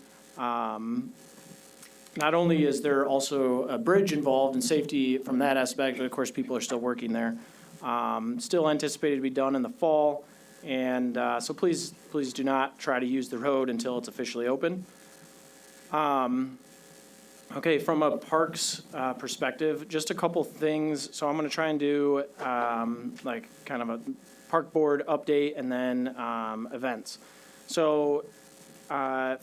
Speaker 9: is there also a bridge involved in safety from that aspect, but of course people are still working there. Still anticipated to be done in the fall, and so please do not try to use the road until it's officially open. Okay, from a parks perspective, just a couple things. So I'm going to try and do like kind of a park board update and then events. So I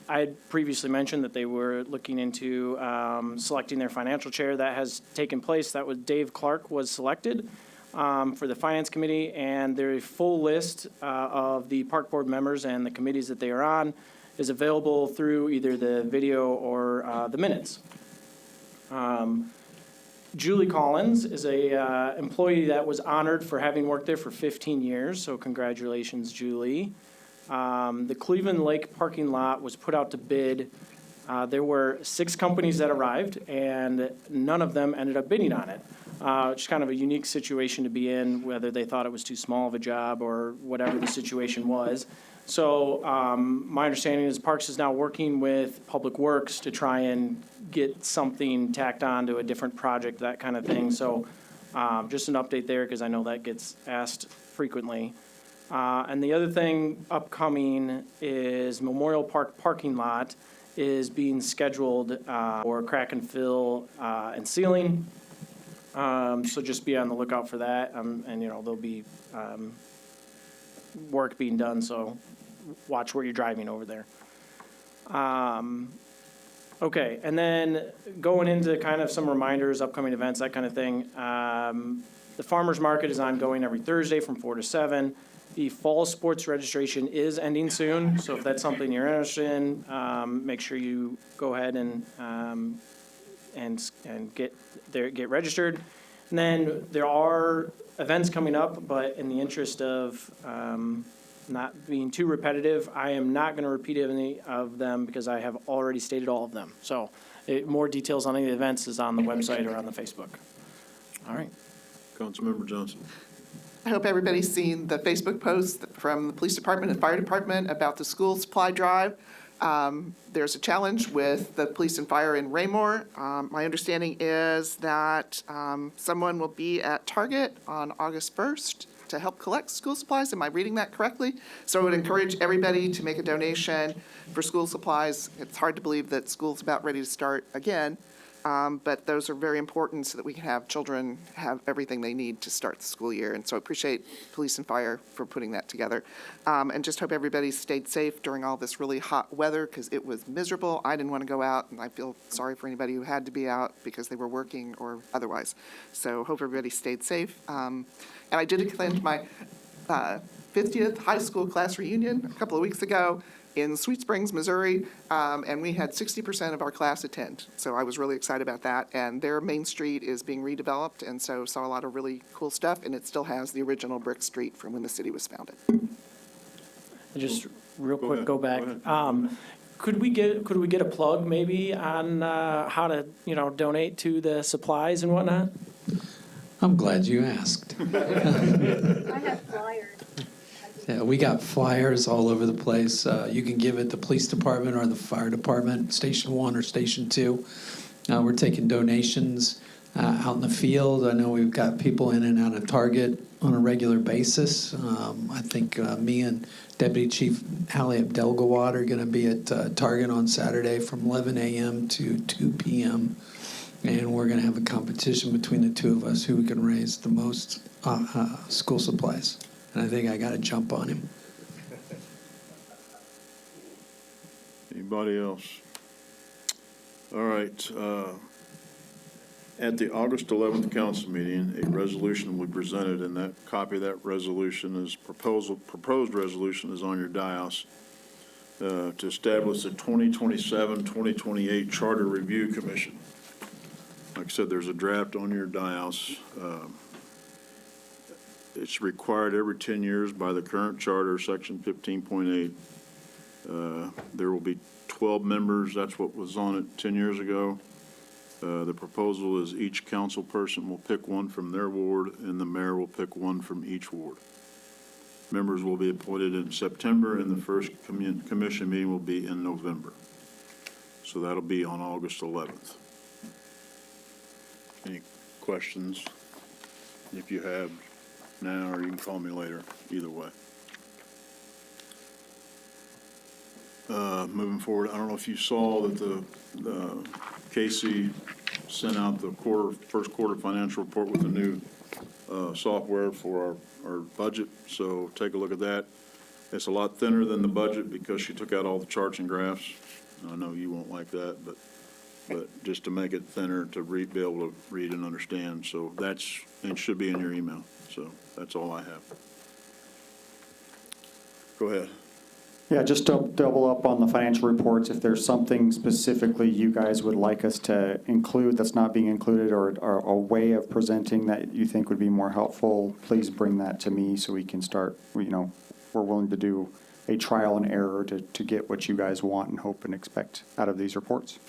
Speaker 9: had previously mentioned that they were looking into selecting their financial chair. That has taken place. That was Dave Clark was selected. for the Finance Committee, and their full list of the Park Board members and the committees that they are on is available through either the video or the minutes. Julie Collins is a employee that was honored for having worked there for 15 years, so congratulations, Julie. The Cleveland Lake parking lot was put out to bid. There were 6 companies that arrived, and none of them ended up bidding on it. It's kind of a unique situation to be in, whether they thought it was too small of a job or whatever the situation was. So my understanding is Parks is now working with Public Works to try and get something tacked on to a different project, that kind of thing. So just an update there, because I know that gets asked frequently. And the other thing upcoming is Memorial Park parking lot is being scheduled for crack and fill and sealing. So just be on the lookout for that. And, there'll be work being done, so watch where you're driving over there. Okay, and then going into kind of some reminders, upcoming events, that kind of thing. The farmer's market is ongoing every Thursday from 4 to 7. The fall sports registration is ending soon, so if that's something you're interested in, make sure you go ahead and get registered. And then there are events coming up, but in the interest of not being too repetitive, I am not going to repeat any of them because I have already stated all of them. So more details on any of the events is on the website or on the Facebook. All right.
Speaker 1: Councilmember Johnson.
Speaker 12: I hope everybody's seen the Facebook post from the police department and fire department about the school supply drive. There's a challenge with the police and fire in Raymore. My understanding is that someone will be at Target on August 1st to help collect school supplies. Am I reading that correctly? So I would encourage everybody to make a donation for school supplies. It's hard to believe that school's about ready to start again, but those are very important so that we can have children have everything they need to start the school year. And so I appreciate police and fire for putting that together. And just hope everybody stayed safe during all this really hot weather because it was miserable. I didn't want to go out, and I feel sorry for anybody who had to be out because they were working or otherwise. So hope everybody stayed safe. And I did attend my 50th high school class reunion a couple of weeks ago in Sweet Springs, Missouri, and we had 60% of our class attend. So I was really excited about that. And their main street is being redeveloped, and so saw a lot of really cool stuff, and it still has the original brick street from when the city was founded.
Speaker 9: Just real quick, go back. Could we get a plug maybe on how to, donate to the supplies and whatnot?
Speaker 6: I'm glad you asked.
Speaker 17: I have flyers.
Speaker 6: Yeah, we got flyers all over the place. You can give it the police department or the fire department, Station 1 or Station 2. We're taking donations out in the field. I know we've got people in and out of Target on a regular basis. I think me and Deputy Chief Ali Abdelgawad are going to be at Target on Saturday from 11 a.m. to 2 p.m. And we're going to have a competition between the two of us who can raise the most school supplies. And I think I got to jump on him.
Speaker 1: Anybody else? All right. At the August 11th council meeting, a resolution will be presented, and that copy of that resolution is proposed resolution is on your dais to establish the 2027-2028 Charter Review Commission. Like I said, there's a draft on your dais. It's required every 10 years by the current charter, section 15.8. There will be 12 members. That's what was on it 10 years ago. The proposal is each council person will pick one from their ward, and the mayor will pick one from each ward. Members will be appointed in September, and the first commission meeting will be in November. So that'll be on August 11th. Any questions? If you have now, or you can call me later, either way. Moving forward, I don't know if you saw that the Casey sent out the first quarter financial report with the new software for our budget, so take a look at that. It's a lot thinner than the budget because she took out all the charts and graphs. I know you won't like that, but but just to make it thinner to read, be able to read and understand. So that's, it should be in your email. So that's all I have. Go ahead.
Speaker 18: Yeah, just to double up on the financial reports, if there's something specifically you guys would like us to include that's not being included, or a way of presenting that you think would be more helpful, please bring that to me so we can start, we're willing to do a trial and error to get what you guys want and hope and expect out of these reports.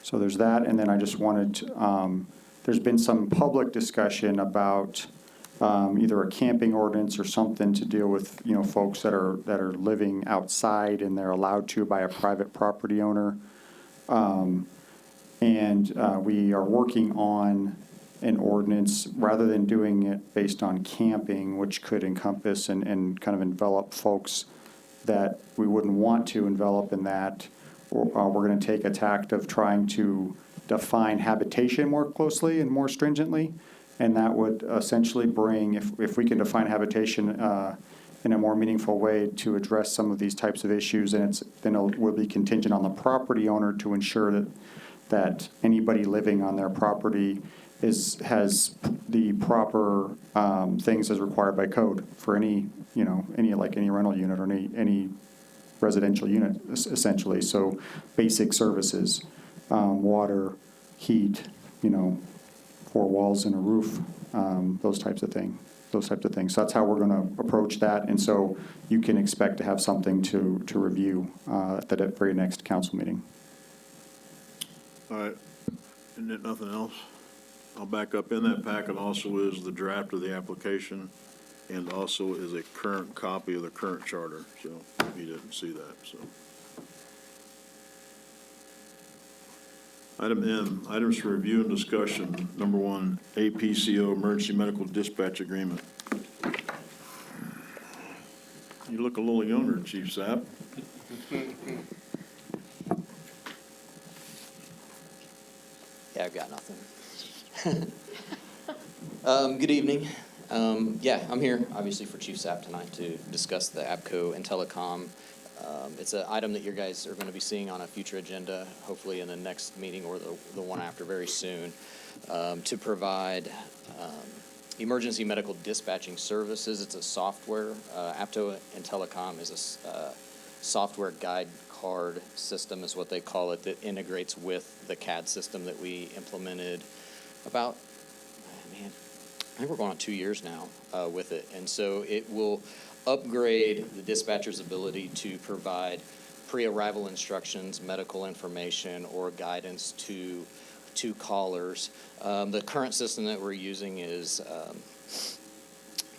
Speaker 18: So there's that, and then I just wanted to, there's been some public discussion about either a camping ordinance or something to deal with, folks that are living outside and they're allowed to by a private property owner. And we are working on an ordinance, rather than doing it based on camping, which could encompass and kind of envelop folks that we wouldn't want to envelop in that. We're going to take a tact of trying to define habitation more closely and more stringently. And that would essentially bring, if we can define habitation in a more meaningful way to address some of these types of issues, and then it will be contingent on the property owner to ensure that anybody living on their property has the proper things as required by code for any rental unit or any residential unit, essentially. So basic services, water, heat, 4 walls and a roof, those types of things. So that's how we're going to approach that. And so you can expect to have something to review at the very next council meeting.
Speaker 1: All right. Isn't it nothing else? I'll back up. In that packet also is the draft of the application, and also is a current copy of the current charter. So you didn't see that, so. Item M, items for review and discussion. Number 1, APCO Emergency Medical Dispatch Agreement. You look a little younger, Chief Sapp.
Speaker 19: Yeah, I've got nothing. Good evening. I'm here, obviously, for Chief Sapp tonight to discuss the APCO and Telecom. It's an item that you guys are going to be seeing on a future agenda, hopefully in the next meeting or the one after very soon, to provide emergency medical dispatching services. It's a software. APCO and Telecom is a software guide card system is what they call it, that integrates with the CAD system that we implemented about, I think we're going on 2 years now with it. And so it will upgrade the dispatcher's ability to provide pre-arrival instructions, medical information, or guidance to callers. The current system that we're using is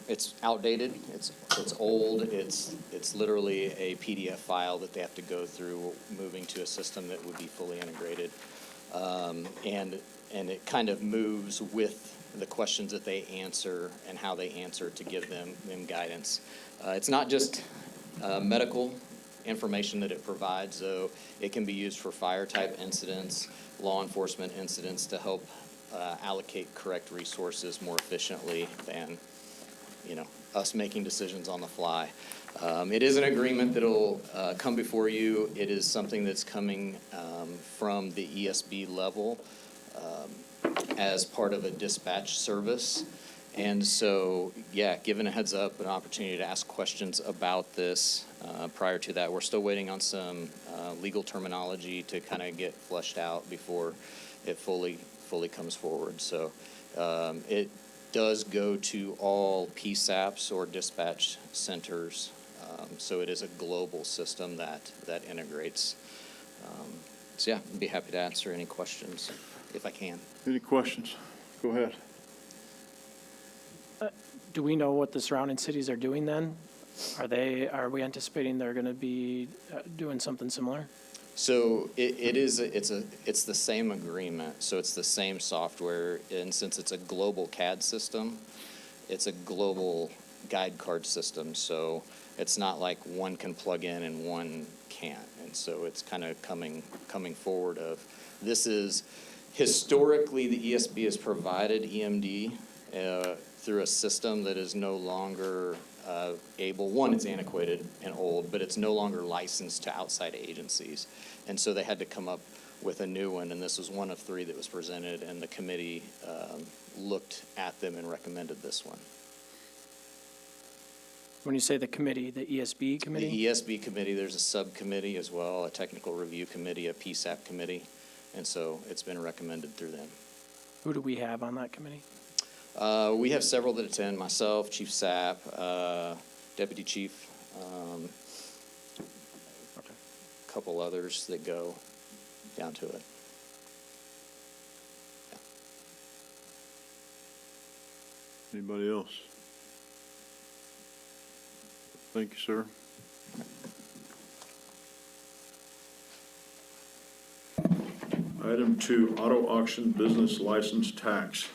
Speaker 19: it's outdated. It's old. It's literally a PDF file that they have to go through, moving to a system that would be fully integrated, and it kind of moves with the questions that they answer and how they answer to give them guidance. It's not just medical information that it provides, though. It can be used for fire-type incidents, law enforcement incidents, to help allocate correct resources more efficiently than, us making decisions on the fly. It is an agreement that'll come before you. It is something that's coming from the ESB level as part of a dispatch service. And so, given a heads up, an opportunity to ask questions about this. Prior to that, we're still waiting on some legal terminology to kind of get fleshed out before it fully comes forward. So it does go to all PSAPs or dispatch centers. So it is a global system that integrates. I'd be happy to answer any questions if I can.
Speaker 1: Any questions? Go ahead.
Speaker 9: Do we know what the surrounding cities are doing then? Are we anticipating they're going to be doing something similar?
Speaker 19: So it's the same agreement. So it's the same software, and since it's a global CAD system, it's a global guide card system. So it's not like one can plug in and one can't. And so it's kind of coming forward of, this is historically the ESB has provided EMD through a system that is no longer it's antiquated and old, but it's no longer licensed to outside agencies. And so they had to come up with a new one, and this was one of 3 that was presented, and the committee looked at them and recommended this one.
Speaker 9: When you say the committee, the ESB committee?
Speaker 19: The ESB committee, there's a subcommittee as well, a technical review committee, a PSAP committee, and so it's been recommended through them.
Speaker 9: Who do we have on that committee?
Speaker 19: We have several that attend, myself, Chief Sapp, Deputy Chief, a couple others that go down to it.
Speaker 1: Anybody else? Thank you, sir. Item 2, auto auction business license tax.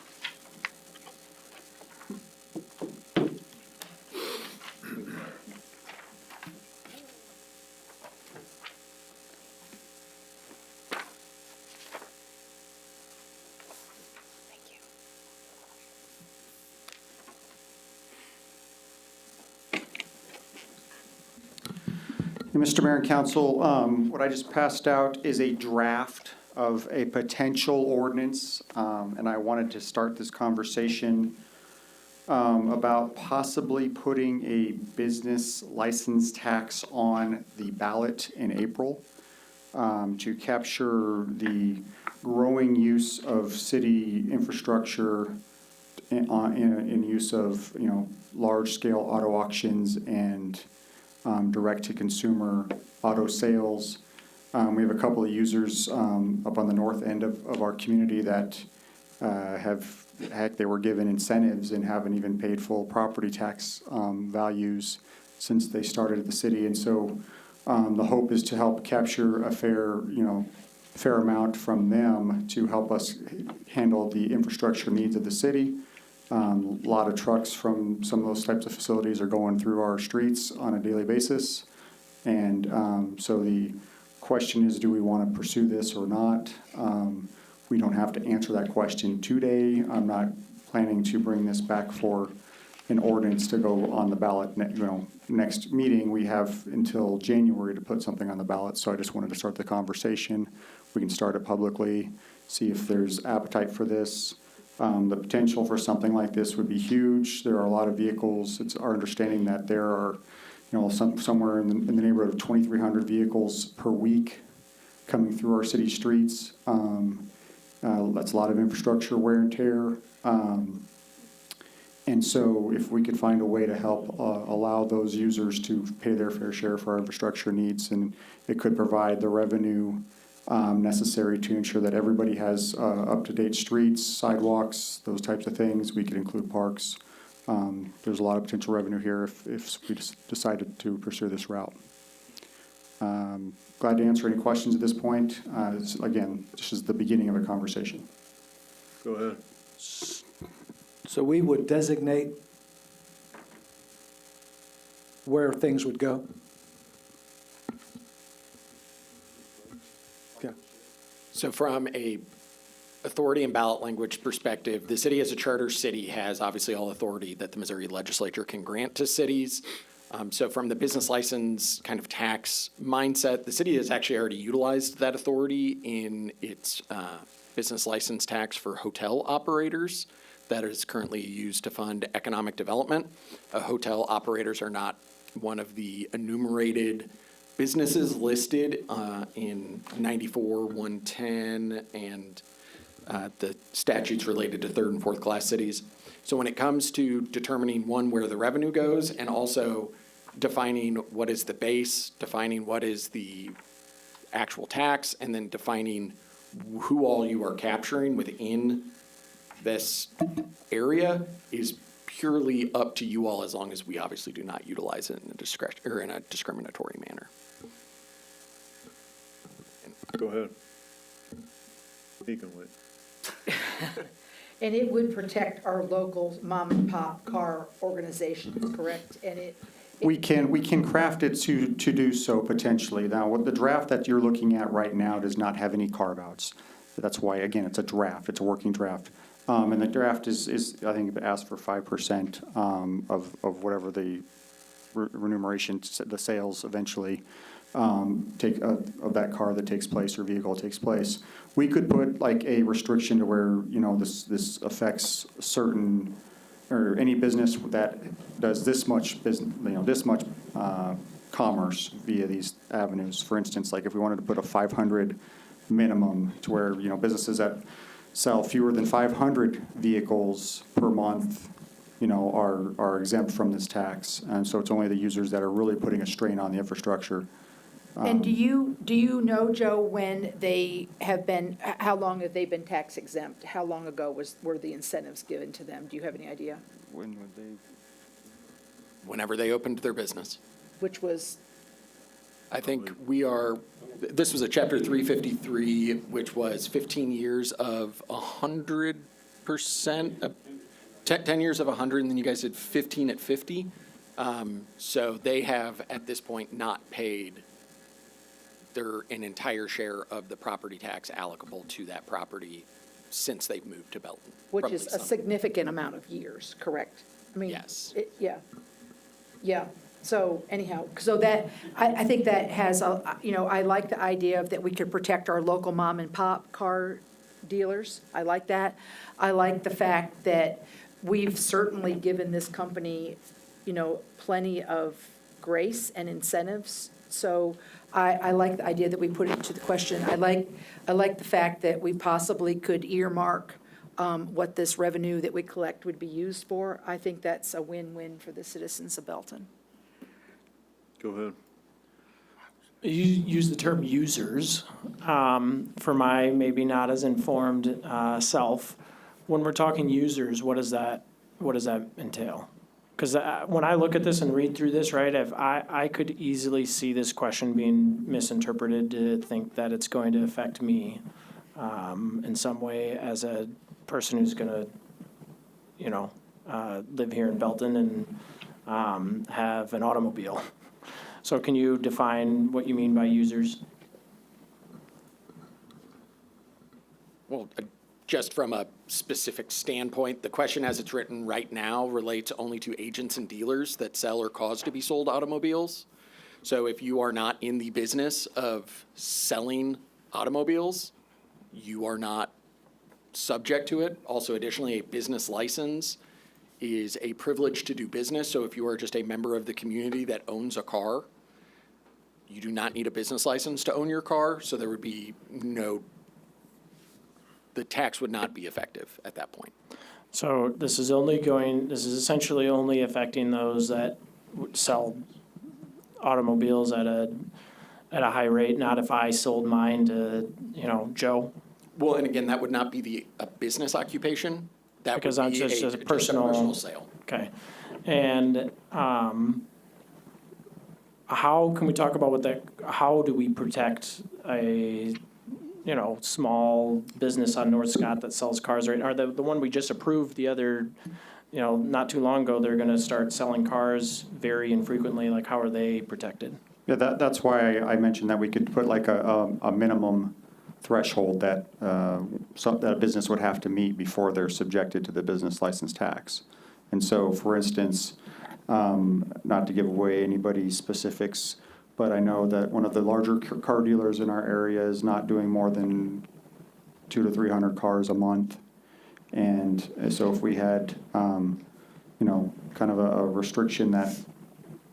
Speaker 18: Mr. Mayor and Council, what I just passed out is a draft of a potential ordinance, and I wanted to start this conversation about possibly putting a business license tax on the ballot in April to capture the growing use of city infrastructure in use of, large-scale auto auctions and direct-to-consumer auto sales. We have a couple of users up on the north end of our community that they were given incentives and haven't even paid full property tax values since they started at the city. And so the hope is to help capture a fair amount from them to help us handle the infrastructure needs of the city. A lot of trucks from some of those types of facilities are going through our streets on a daily basis. And so the question is, do we want to pursue this or not? We don't have to answer that question today. I'm not planning to bring this back for an ordinance to go on the ballot next meeting. We have until January to put something on the ballot, so I just wanted to start the conversation. We can start it publicly, see if there's appetite for this. The potential for something like this would be huge. There are a lot of vehicles. It's our understanding that there are, somewhere in the neighborhood of 2,300 vehicles per week coming through our city streets. That's a lot of infrastructure wear and tear. And so if we could find a way to help allow those users to pay their fair share for our infrastructure needs, and it could provide the revenue necessary to ensure that everybody has up-to-date streets, sidewalks, those types of things. We could include parks. There's a lot of potential revenue here if we decided to pursue this route. Glad to answer any questions at this point. Again, this is the beginning of a conversation.
Speaker 1: Go ahead.
Speaker 15: So we would designate where things would go?
Speaker 8: So from a authority and ballot language perspective, the city as a charter city has obviously all authority that the Missouri legislature can grant to cities. So from the business license kind of tax mindset, the city has actually already utilized that authority in its business license tax for hotel operators that is currently used to fund economic development. Hotel operators are not one of the enumerated businesses listed in 94, 110, and the statutes related to third and fourth class cities. So when it comes to determining, one, where the revenue goes, and also defining what is the base, defining what is the actual tax, and then defining who all you are capturing within this area is purely up to you all, as long as we obviously do not utilize it in a discriminatory manner.
Speaker 1: Go ahead. He can wait.
Speaker 14: And it would protect our local mom and pop car organizations, correct? And
Speaker 18: We can craft it to do so potentially. Now, what the draft that you're looking at right now does not have any carve-outs. That's why, again, it's a draft, it's a working draft. And the draft is I think it asked for 5% of whatever the remuneration, the sales eventually. of that car that takes place or vehicle takes place. We could put like a restriction to where, this affects certain, or any business that does this much business, this much commerce via these avenues. For instance, like if we wanted to put a 500 minimum to where, businesses that sell fewer than 500 vehicles per month, are exempt from this tax. And so it's only the users that are really putting a strain on the infrastructure.
Speaker 14: And do you know, Joe, when they have been, how long have they been tax exempt? How long ago were the incentives given to them? Do you have any idea?
Speaker 18: When would they?
Speaker 8: Whenever they opened their business.
Speaker 14: Which was,
Speaker 8: I think this was a Chapter 353, which was 15 years of 100%, 10 years of 100, and then you guys did 15 at 50. So they have, at this point, not paid an entire share of the property tax allocable to that property since they've moved to Belton.
Speaker 14: which
Speaker 8: from
Speaker 14: is
Speaker 8: Lee
Speaker 14: a
Speaker 8: Summit.
Speaker 14: significant amount of years, correct? I mean,
Speaker 8: Yes.
Speaker 14: Yeah. Yeah. So anyhow, so that, I think that has, I like the idea of that we could protect our local mom and pop car dealers. I like that. I like the fact that we've certainly given this company, plenty of grace and incentives. So I like the idea that we put it to the question. I like the fact that we possibly could earmark what this revenue that we collect would be used for. I think that's a win-win for the citizens of Belton.
Speaker 1: Go ahead.
Speaker 9: You use the term users for my maybe not as informed self. When we're talking users, what does that entail? Because when I look at this and read through this, right, I could easily see this question being misinterpreted to think that it's going to affect me in some way as a person who's going to, live here in Belton and have an automobile. So can you define what you mean by users?
Speaker 8: Well, just from a specific standpoint, the question as it's written right now relates only to agents and dealers that sell or cause to be sold automobiles. So if you are not in the business of selling automobiles, you are not subject to it. Also, additionally, a business license is a privilege to do business. So if you are just a member of the community that owns a car, you do not need a business license to own your car. So there would be the tax would not be effective at that point.
Speaker 9: So this is essentially only affecting those that sell automobiles at a high rate, not if I sold mine to, Joe?
Speaker 8: Well, and again, that would not be a business occupation. That
Speaker 9: Because
Speaker 8: would
Speaker 9: I'm
Speaker 8: be
Speaker 9: just a
Speaker 8: just a
Speaker 9: personal
Speaker 8: personal sale.
Speaker 9: Okay. And how can we talk about how do we protect a, small business on North Scott that sells cars, right? Are the one we just approved the other, not too long ago, they're gonna start selling cars very infrequently, like how are they protected?
Speaker 18: Yeah, that's why I mentioned that we could put like a minimum threshold that that a business would have to meet before they're subjected to the business license tax. And so, for instance, not to give away anybody's specifics, but I know that one of the larger car dealers in our area is not doing more than 200 to 300 cars a month. And so if we had, kind of a restriction that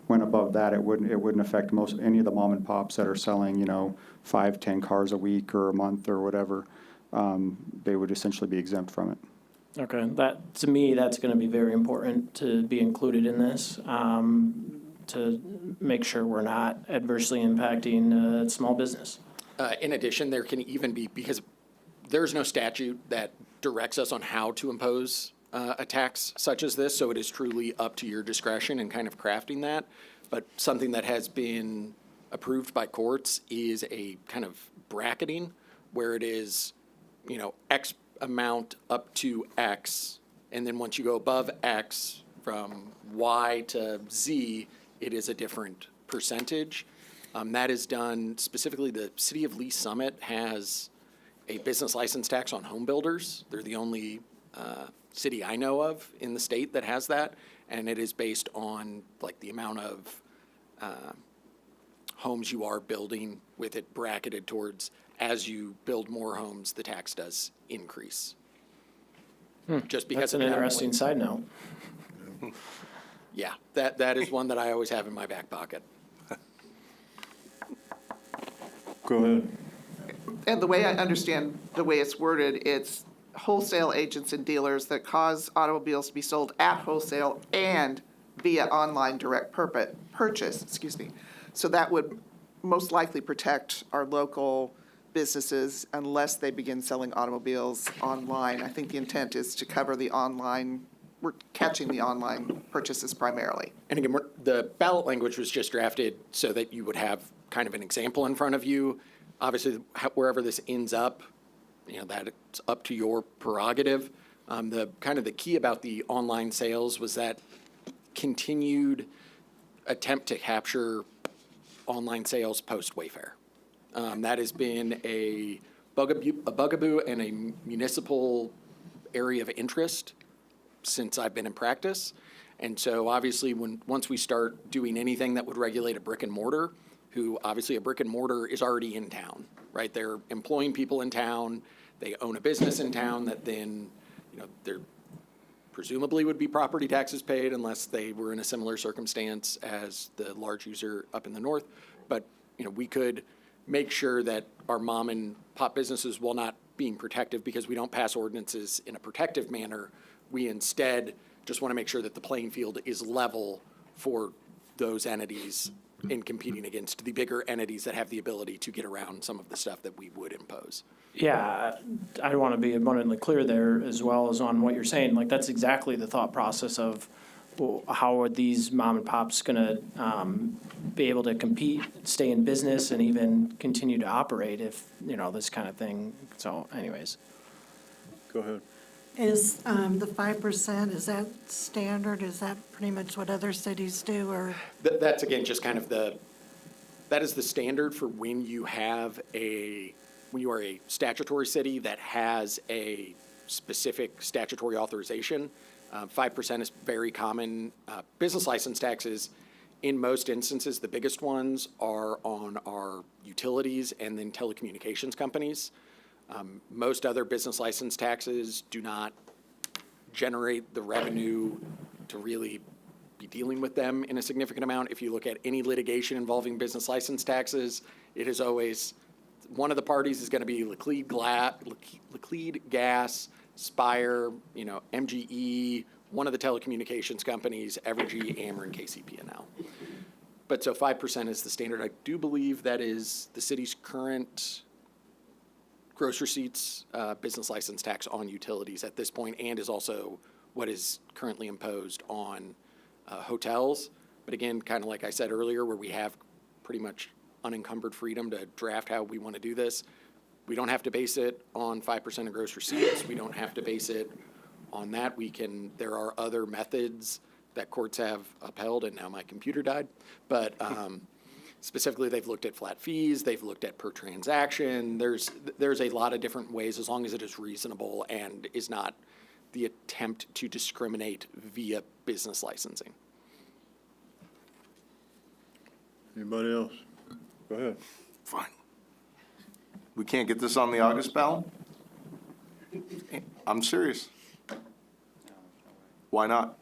Speaker 18: went above that, it wouldn't affect any of the mom and pops that are selling, 5, 10 cars a week or a month or whatever. They would essentially be exempt from it.
Speaker 9: Okay, to me, that's gonna be very important to be included in this, to make sure we're not adversely impacting small business.
Speaker 8: In addition, there can even be, because there's no statute that directs us on how to impose a tax such as this, so it is truly up to your discretion in kind of crafting that. But something that has been approved by courts is a kind of bracketing where it is, X amount up to X, and then once you go above X, from Y to Z, it is a different percentage. That is done specifically, the city of Lee Summit has a business license tax on home builders. They're the only city I know of in the state that has that, and it is based on like the amount of homes you are building, with it bracketed towards as you build more homes, the tax does increase. Just because
Speaker 9: That's an
Speaker 8: of that
Speaker 9: interesting
Speaker 8: point.
Speaker 9: side note.
Speaker 8: Yeah, that is one that I always have in my back pocket.
Speaker 1: Go ahead.
Speaker 12: And the way I understand the way it's worded, it's wholesale agents and dealers that cause automobiles to be sold at wholesale and via online direct purchase, So that would most likely protect our local businesses unless they begin selling automobiles online. I think the intent is to cover the online, we're catching the online purchases primarily.
Speaker 8: And again, the ballot language was just drafted so that you would have kind of an example in front of you. Obviously, wherever this ends up, that's up to your prerogative. The key about the online sales was that continued attempt to capture online sales post Wayfair. That has been a bugaboo and a municipal area of interest since I've been in practice. And so obviously, once we start doing anything that would regulate a brick and mortar, who obviously a brick and mortar is already in town, right? They're employing people in town. They own a business in town that then, there presumably would be property taxes paid unless they were in a similar circumstance as the large user up in the north. But, we could make sure that our mom and pop businesses, while not being protective because we don't pass ordinances in a protective manner, we instead just want to make sure that the playing field is level for those entities in competing against the bigger entities that have the ability to get around some of the stuff that we would impose.
Speaker 9: Yeah, I want to be abundantly clear there as well as on what you're saying. Like, that's exactly the thought process of, well, how are these mom and pops going to be able to compete, stay in business, and even continue to operate if, this kind of thing. So anyways.
Speaker 1: Go ahead.
Speaker 17: Is the 5%, is that standard? Is that pretty much what other cities do, or?
Speaker 8: That's again, just kind of that is the standard for when you are a statutory city that has a specific statutory authorization. 5% is very common. Business license taxes, in most instances, the biggest ones are on our utilities and then telecommunications companies. Most other business license taxes do not generate the revenue to really be dealing with them in a significant amount. If you look at any litigation involving business license taxes, it is always, one of the parties is going to be Laclede Gas, Spire, MGE, one of the telecommunications companies, Evergy, Ameren, KCP&L. But so 5% is the standard. I do believe that is the city's current gross receipts business license tax on utilities at this point, and is also what is currently imposed on hotels. But again, kind of like I said earlier, where we have pretty much unencumbered freedom to draft how we want to do this, we don't have to base it on 5% of gross receipts. We don't have to base it on that. There are other methods that courts have upheld, and now my computer died. But specifically, they've looked at flat fees, they've looked at per transaction. There's a lot of different ways, as long as it is reasonable and is not the attempt to discriminate via business licensing.
Speaker 1: Anybody else? Go ahead.
Speaker 3: Fine. We can't get this on the August ballot? I'm serious. Why not?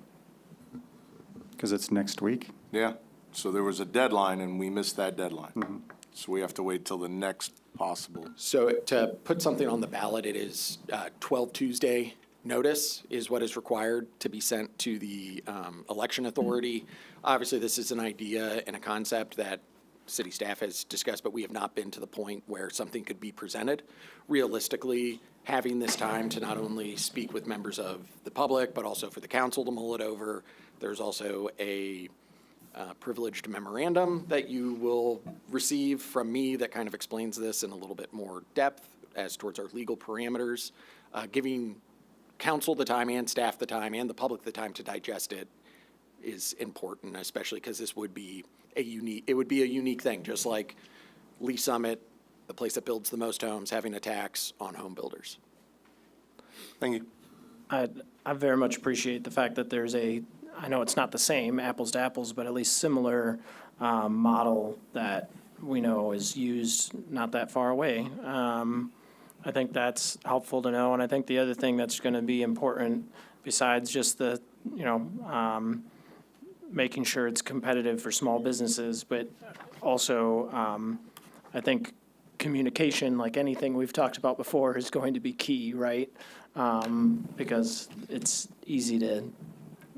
Speaker 18: Because it's next week.
Speaker 3: Yeah, so there was a deadline and we missed that deadline. So we have to wait till the next possible.
Speaker 8: So to put something on the ballot, it is 12 Tuesday notice is what is required to be sent to the election authority. Obviously, this is an idea and a concept that city staff has discussed, but we have not been to the point where something could be presented. Realistically, having this time to not only speak with members of the public, but also for the council to mull it over. There's also a privileged memorandum that you will receive from me that kind of explains this in a little bit more depth as towards our legal parameters. Giving council the time and staff the time and the public the time to digest it is important, especially because this would be a unique thing, just like Lee Summit, the place that builds the most homes, having a tax on home builders.
Speaker 3: Thank you.
Speaker 9: I very much appreciate the fact that there's I know it's not the same, apples to apples, but at least similar model that we know is used not that far away. I think that's helpful to know, and I think the other thing that's going to be important, besides just the, making sure it's competitive for small businesses, but also, I think communication, like anything we've talked about before, is going to be key, right? Because it's easy to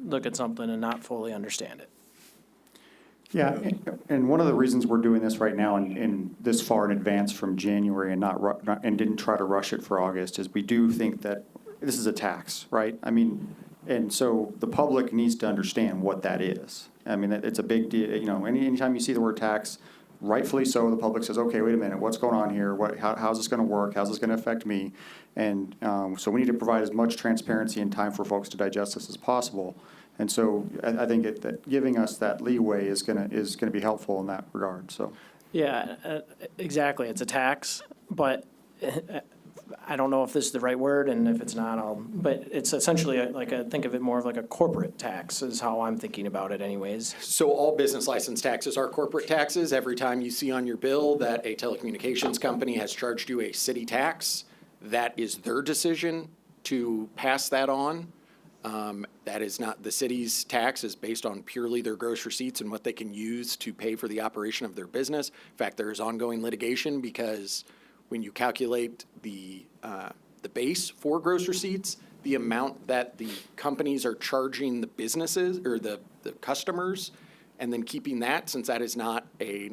Speaker 9: look at something and not fully understand it.
Speaker 18: Yeah, and one of the reasons we're doing this right now and this far in advance from January and and didn't try to rush it for August is we do think that this is a tax, right? I mean, and so the public needs to understand what that is. I mean, it's a big deal, anytime you see the word tax, rightfully so, the public says, okay, wait a minute, what's going on here? How's this gonna work? How's this gonna affect me? And so we need to provide as much transparency and time for folks to digest this as possible. And so I think that giving us that leeway is gonna be helpful in that regard, so.
Speaker 9: Yeah, exactly. It's a tax, but I don't know if this is the right word, and if it's not, but it's essentially think of it more of like a corporate tax is how I'm thinking about it anyways.
Speaker 8: So all business license taxes are corporate taxes. Every time you see on your bill that a telecommunications company has charged you a city tax, that is their decision to pass that on. That is not, the city's tax is based on purely their gross receipts and what they can use to pay for the operation of their business. In fact, there is ongoing litigation because when you calculate the base for gross receipts, the amount that the companies are charging the businesses or the customers, and then keeping that, since that is not a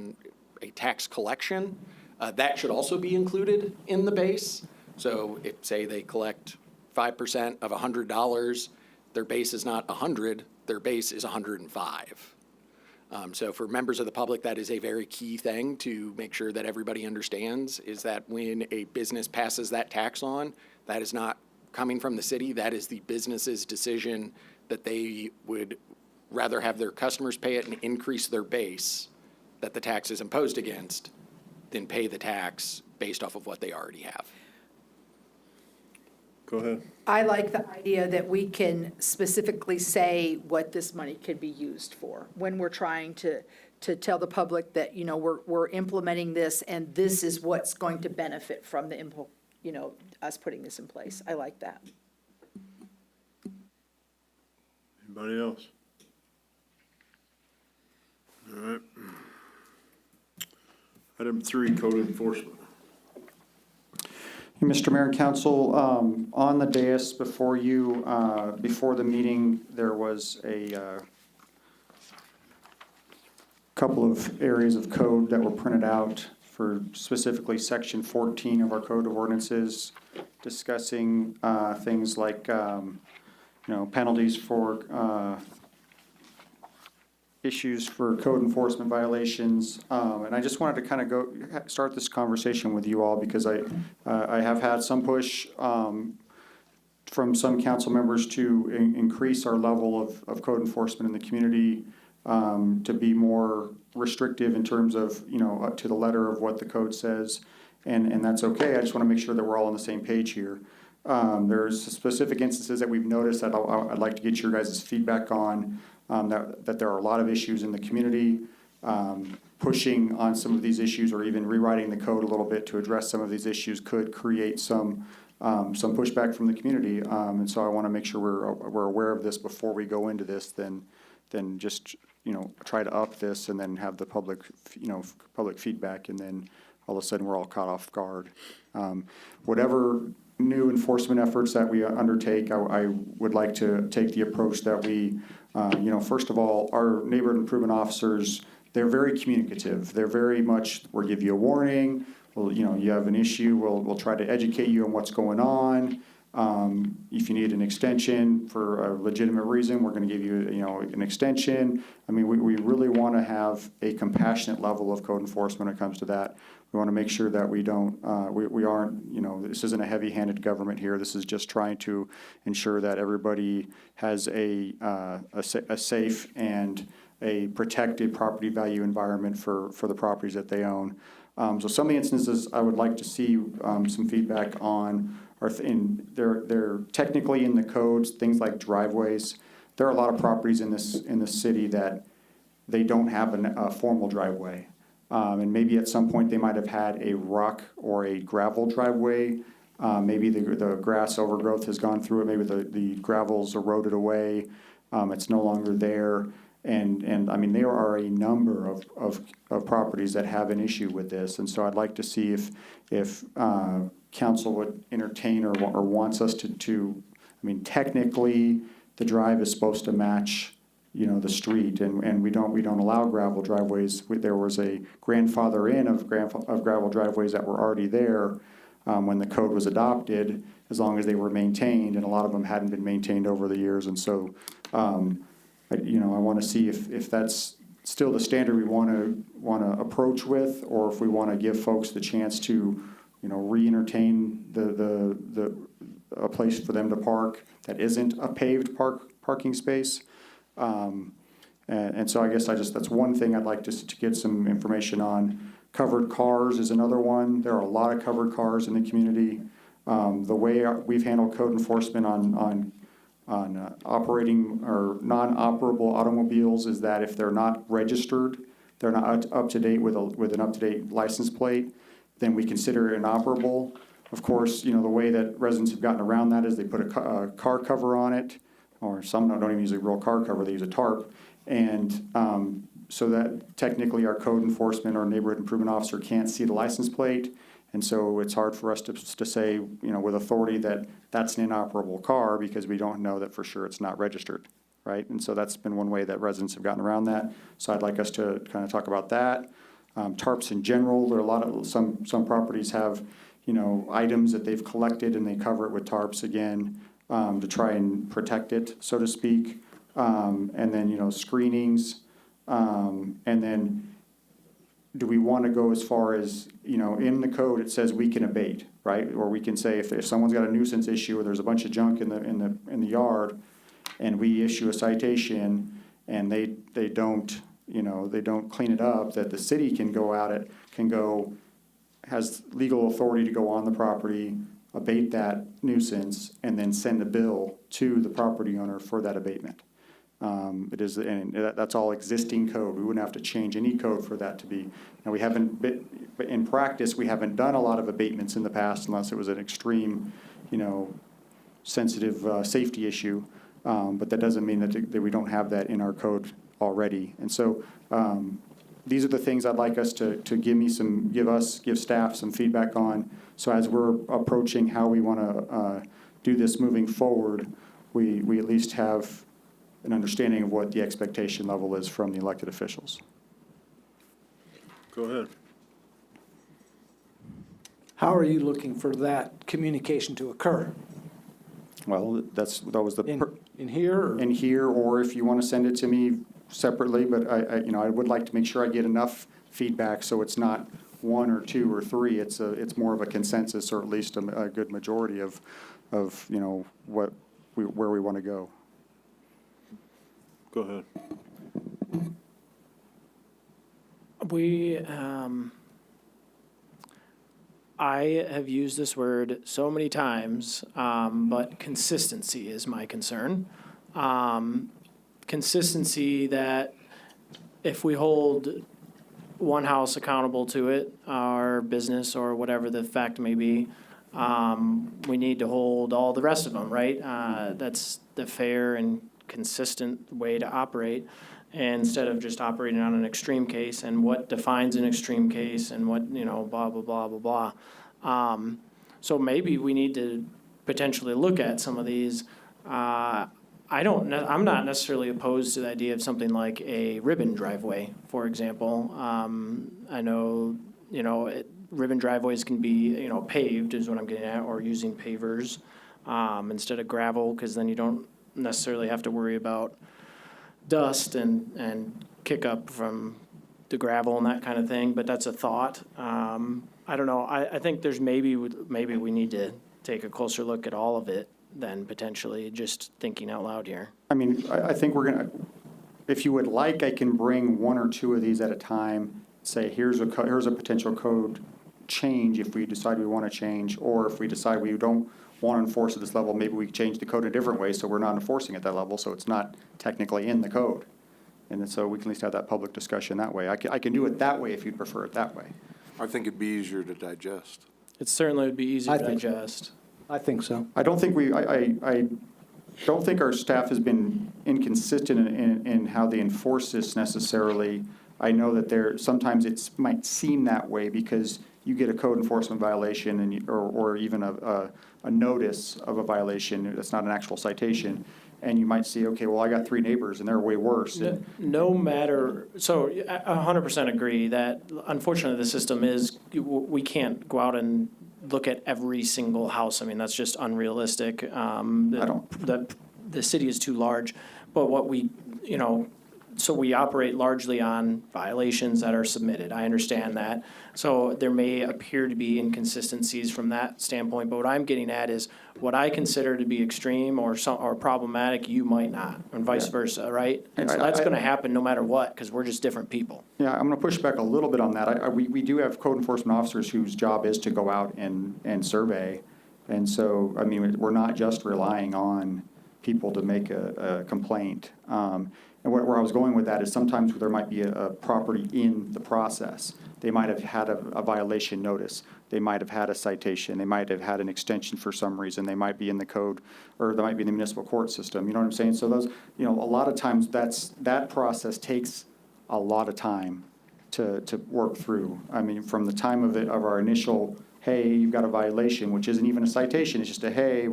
Speaker 8: tax collection, that should also be included in the base. So if, say, they collect 5% of $100, their base is not 100, their base is 105. So for members of the public, that is a very key thing to make sure that everybody understands, is that when a business passes that tax on, that is not coming from the city. That is the business's decision that they would rather have their customers pay it and increase their base that the tax is imposed against than pay the tax based off of what they already have.
Speaker 1: Go ahead.
Speaker 14: I like the idea that we can specifically say what this money could be used for when we're trying to tell the public that, we're implementing this and this is what's going to benefit from the, us putting this in place. I like that.
Speaker 1: Anybody else? All right. Item 3, code enforcement.
Speaker 18: Mr. Mayor and Council, on the dais before you, before the meeting, there was a couple of areas of code that were printed out for specifically Section 14 of our Code of Ordinances, discussing things like, penalties for issues for code enforcement violations. And I just wanted to kind of start this conversation with you all because I have had some push from some council members to increase our level of code enforcement in the community, to be more restrictive in terms of, up to the letter of what the code says. And that's okay. I just want to make sure that we're all on the same page here. There's specific instances that we've noticed that I'd like to get your guys' feedback on. That there are a lot of issues in the community, pushing on some of these issues or even rewriting the code a little bit to address some of these issues could create some pushback from the community. And so I want to make sure we're aware of this before we go into this, then just, try to up this and then have the public, public feedback, and then all of a sudden we're all caught off guard. Whatever new enforcement efforts that we undertake, I would like to take the approach that we, first of all, our neighborhood improvement officers, they're very communicative. They're very much, we'll give you a warning, you have an issue, we'll try to educate you on what's going on. If you need an extension for a legitimate reason, we're going to give you, an extension. I mean, we really want to have a compassionate level of code enforcement when it comes to that. We want to make sure that we don't, we aren't, this isn't a heavy-handed government here. This is just trying to ensure that everybody has a safe and a protected property value environment for the properties that they own. So some of the instances I would like to see some feedback on are they're technically in the codes, things like driveways. There are a lot of properties in this city that they don't have a formal driveway. And maybe at some point, they might have had a rock or a gravel driveway. Maybe the grass overgrowth has gone through it, maybe the gravel's eroded away, it's no longer there. And I mean, there are a number of properties that have an issue with this. And so I'd like to see if council would entertain or wants us to, I mean, technically, the drive is supposed to match, you know, the street, and we don't allow gravel driveways. There was a grandfather in of gravel driveways that were already there when the code was adopted, as long as they were maintained, and a lot of them hadn't been maintained over the years. And so, you know, I want to see if that's still the standard we want to approach with, or if we want to give folks the chance to, you know, re-entertain a place for them to park that isn't a paved parking space. And so I guess that's one thing I'd like to get some information on. Covered cars is another one. There are a lot of covered cars in the community. The way we've handled code enforcement on operating or non-operable automobiles is that if they're not registered, they're not up to date with an up-to-date license plate, then we consider it inoperable. Of course, you know, the way that residents have gotten around that is they put a car cover on it, or some don't even use a real car cover, they use a tarp. And so that technically our code enforcement or neighborhood improvement officer can't see the license plate. And so it's hard for us to say, you know, with authority that that's an inoperable car because we don't know that for sure it's not registered, right? And so that's been one way that residents have gotten around that. So I'd like us to kind of talk about that. Tarps in general, there are some properties have, you know, items that they've collected and they cover it with tarps again to try and protect it, so to speak. And then, you know, screenings. And then do we want to go as far as, you know, in the code it says we can abate, right? Or we can say if someone's got a nuisance issue or there's a bunch of junk in the yard and we issue a citation and they don't, you know, they don't clean it up, that the city can go at it, has legal authority to go on the property, abate that nuisance, and then send a bill to the property owner for that abatement. And that's all existing code. We wouldn't have to change any code for that to be. Now, we haven't, in practice, we haven't done a lot of abatements in the past unless it was an extreme, you know, sensitive safety issue. But that doesn't mean that we don't have that in our code already. And so these are the things I'd like us to give staff some feedback on. So as we're approaching how we want to do this moving forward, we at least have an understanding of what the expectation level is from the elected officials.
Speaker 1: Go ahead.
Speaker 15: How are you looking for that communication to occur?
Speaker 18: Well, that was
Speaker 15: In here? Or?
Speaker 18: In here, or if you want to send it to me separately, but I would like to make sure I get enough feedback so it's not one or two or three. It's more of a consensus, or at least a good majority of you know where we want to go.
Speaker 1: Go ahead.
Speaker 9: I have used this word so many times, but consistency is my concern. Consistency that if we hold one house accountable to it, our business or whatever the fact may be, we need to hold all the rest of them, right? That's the fair and consistent way to operate, instead of just operating on an extreme case and what defines an extreme case and what, you know, blah, blah, blah, blah, blah. So maybe we need to potentially look at some of these. I'm not necessarily opposed to the idea of something like a ribbon driveway, for example. I know, you know, ribbon driveways can be, you know, paved is what I'm getting at, or using pavers instead of gravel, because then you don't necessarily have to worry about dust and kick up from the gravel and that kind of thing, but that's a thought. I don't know. I think there's maybe we need to take a closer look at all of it than potentially just thinking out loud here.
Speaker 18: I mean, I think we're gonna, if you would like, I can bring one or two of these at a time, say here's a potential code change if we decide we want to change, or if we decide we don't want to enforce at this level, maybe we change the code a different way so we're not enforcing at that level, so it's not technically in the code. And then so we can at least have that public discussion that way. I can do it that way if you'd prefer it that way.
Speaker 3: I think it'd be easier to digest.
Speaker 9: It certainly would be easier
Speaker 15: I
Speaker 9: to
Speaker 15: think so.
Speaker 9: digest.
Speaker 15: I think so.
Speaker 18: I don't think I don't think our staff has been inconsistent in how they enforce this necessarily. I know that sometimes it might seem that way because you get a code enforcement violation and or even a notice of a violation that's not an actual citation, and you might see, okay, well, I got 3 neighbors and they're way worse. And
Speaker 9: No matter, so I 100% agree that unfortunately the system is, we can't go out and look at every single house. I mean, that's just unrealistic. The city is too large. But what we, so we operate largely on violations that are submitted. I understand that. So there may appear to be inconsistencies from that standpoint, but what I'm getting at is what I consider to be extreme or problematic, you might not, and vice versa, right? And so that's going to happen no matter what, because we're just different people.
Speaker 18: Yeah, I'm going to push back a little bit on that. We do have code enforcement officers whose job is to go out and survey. And so, I mean, we're not just relying on people to make a complaint. And where I was going with that is sometimes there might be a property in the process. They might have had a violation notice. They might have had a citation. They might have had an extension for some reason. They might be in the code, or they might be in the municipal court system. You know what I'm saying? So those, a lot of times that process takes a lot of time to work through. I mean, from the time of our initial, hey, you've got a violation, which isn't even a citation. It's just a, hey,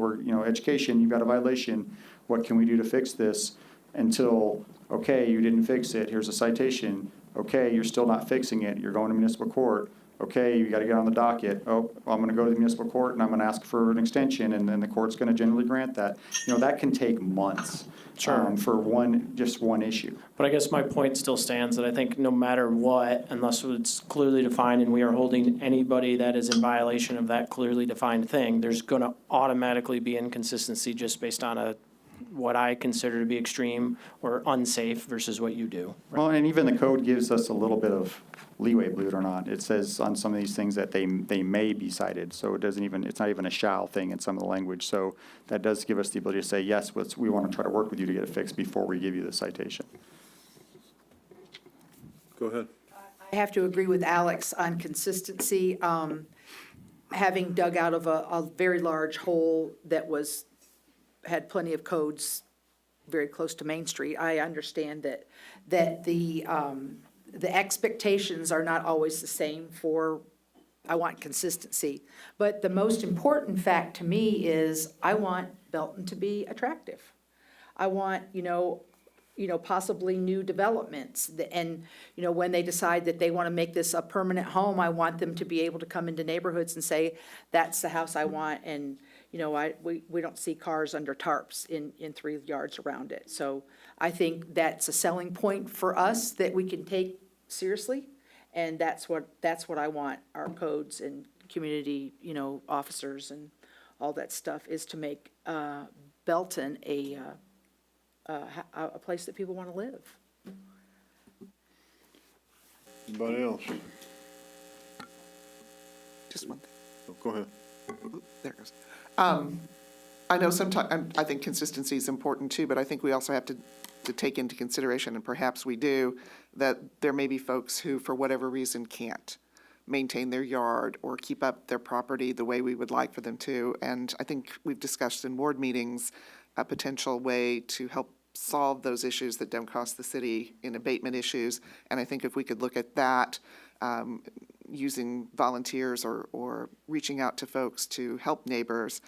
Speaker 18: education, you've got a violation. What can we do to fix this? Until, okay, you didn't fix it, here's a citation. Okay, you're still not fixing it, you're going to municipal court. Okay, you gotta get on the docket. Oh, well, I'm gonna go to the municipal court and I'm gonna ask for an extension, and then the court's gonna generally grant that. That can take months.
Speaker 9: Sure.
Speaker 18: For just one issue.
Speaker 9: But I guess my point still stands that I think no matter what, unless it's clearly defined and we are holding anybody that is in violation of that clearly defined thing, there's going to automatically be inconsistency just based on what I consider to be extreme or unsafe versus what you do.
Speaker 18: Well, and even the code gives us a little bit of leeway, believe it or not. It says on some of these things that they may be cited, so it's not even a shall thing in some of the language. So that does give us the ability to say, yes, we want to try to work with you to get it fixed before we give you the citation.
Speaker 1: Go ahead.
Speaker 14: I have to agree with Alex on consistency. Having dug out of a very large hole that had plenty of codes very close to Main Street, I understand that the expectations are not always the same I want consistency. But the most important fact to me is I want Belton to be attractive. I want, possibly new developments. And, when they decide that they want to make this a permanent home, I want them to be able to come into neighborhoods and say, that's the house I want. And, we don't see cars under tarps in 3 yards around it. So I think that's a selling point for us that we can take seriously. And that's what I want our codes and community, officers and all that stuff is to make Belton a place that people want to live.
Speaker 1: Anybody else?
Speaker 12: Just one.
Speaker 1: Oh, go ahead.
Speaker 12: There it goes. I know sometimes, I think consistency is important too, but I think we also have to take into consideration, and perhaps we do, that there may be folks who, for whatever reason, can't maintain their yard or keep up their property the way we would like for them to. And I think we've discussed in ward meetings a potential way to help solve those issues that don't cost the city in abatement issues. And I think if we could look at that, using volunteers or reaching out to folks to help neighbors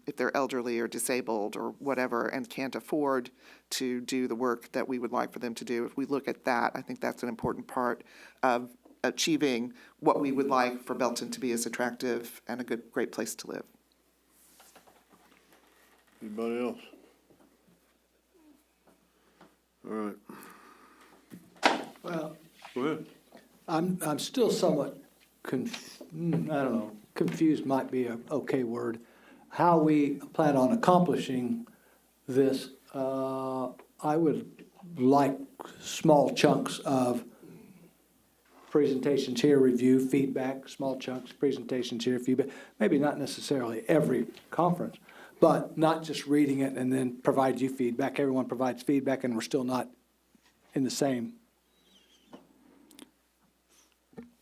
Speaker 12: if they're elderly or disabled or whatever and can't afford to do the work that we would like for them to do. If we look at that, I think that's an important part of achieving what we would like for Belton to be as attractive and a great place to live.
Speaker 1: Anybody else? All right.
Speaker 15: Well,
Speaker 1: Go ahead.
Speaker 15: I'm still somewhat confused might be an okay word, how we plan on accomplishing this. I would like small chunks of presentations here, review, feedback, small chunks, presentations here, feedback. Maybe not necessarily every conference, but not just reading it and then provide you feedback. Everyone provides feedback and we're still not in the same.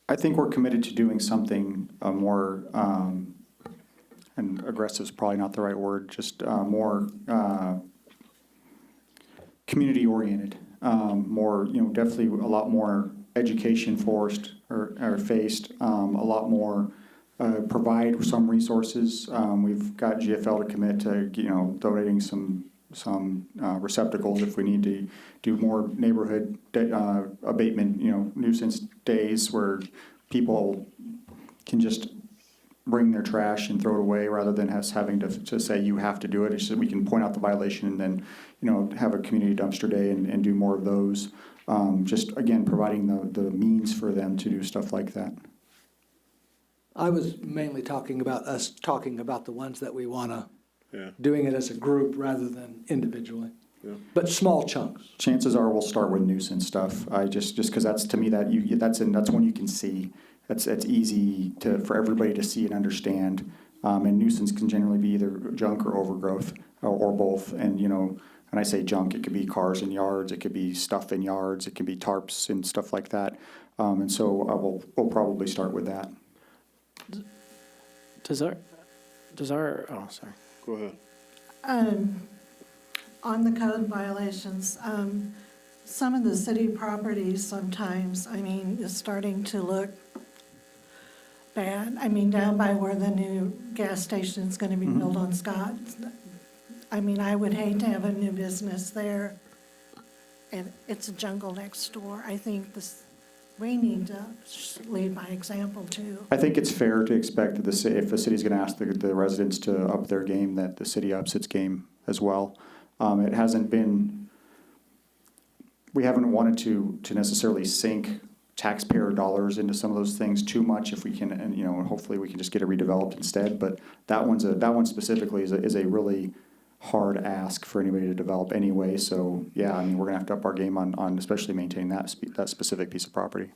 Speaker 18: I think we're committed to doing something more, and aggressive is probably not the right word, just more community-oriented, more, definitely a lot more education forced or faced, a lot more provide some resources. We've got GFL to commit to, donating some receptacles if we need to do more neighborhood abatement, nuisance days where people can just bring their trash and throw it away rather than us having to say you have to do it. It's just that we can point out the violation and then, have a community dumpster day and do more of those. Just again, providing the means for them to do stuff like that.
Speaker 15: I was mainly talking about the ones that we want to,
Speaker 1: Yeah.
Speaker 15: doing it as a group rather than individually. But small chunks.
Speaker 18: Chances are we'll start with nuisance stuff. I just because that's to me that's one you can see. That's easy for everybody to see and understand. And nuisance can generally be either junk or overgrowth or both. And when I say junk, it could be cars in yards, it could be stuff in yards, it can be tarps and stuff like that. And so we'll probably start with that.
Speaker 9: Oh, sorry.
Speaker 1: Go ahead.
Speaker 17: On the code violations, some of the city properties sometimes, is starting to look bad. Down by where the new gas station is gonna be built on Scott. I would hate to have a new business there, and it's a jungle next door. I think we need to lead by example too.
Speaker 18: I think it's fair to expect that if the city's going to ask the residents to up their game, that the city ups its game as well. It hasn't been, we haven't wanted to necessarily sink taxpayer dollars into some of those things too much if we can, and hopefully we can just get it redeveloped instead. But that one specifically is a really hard ask for anybody to develop anyway. So yeah, we're gonna have to up our game on especially maintaining that specific piece of property.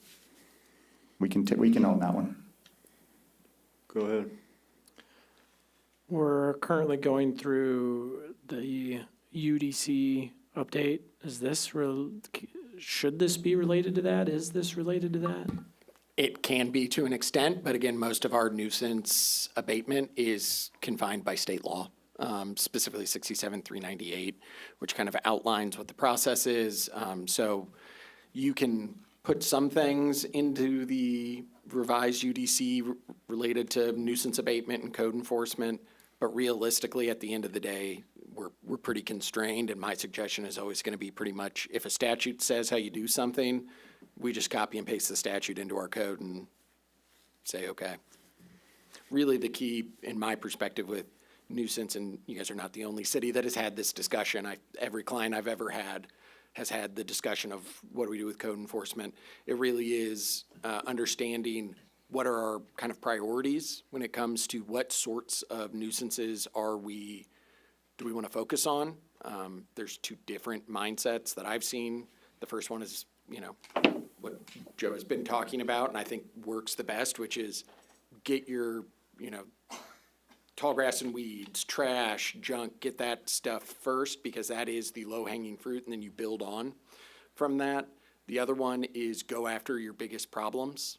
Speaker 18: We can own that one.
Speaker 1: Go ahead.
Speaker 9: We're currently going through the UDC update. Should this be related to that? Is this related to that?
Speaker 8: It can be to an extent, but again, most of our nuisance abatement is confined by state law, specifically 67-398, which kind of outlines what the process is. So you can put some things into the revised UDC related to nuisance abatement and code enforcement, but realistically, at the end of the day, we're pretty constrained, and my suggestion is always going to be pretty much, if a statute says how you do something, we just copy and paste the statute into our code and say, okay. Really the key, in my perspective, with nuisance, and you guys are not the only city that has had this discussion. Every client I've ever had has had the discussion of what do we do with code enforcement. It really is understanding what are our kind of priorities when it comes to what sorts of nuisances do we want to focus on. There's two different mindsets that I've seen. The first one is, what Joe has been talking about, and I think works the best, which is get your, tall grass and weeds, trash, junk, get that stuff first, because that is the low-hanging fruit, and then you build on from that. The other one is go after your biggest problems,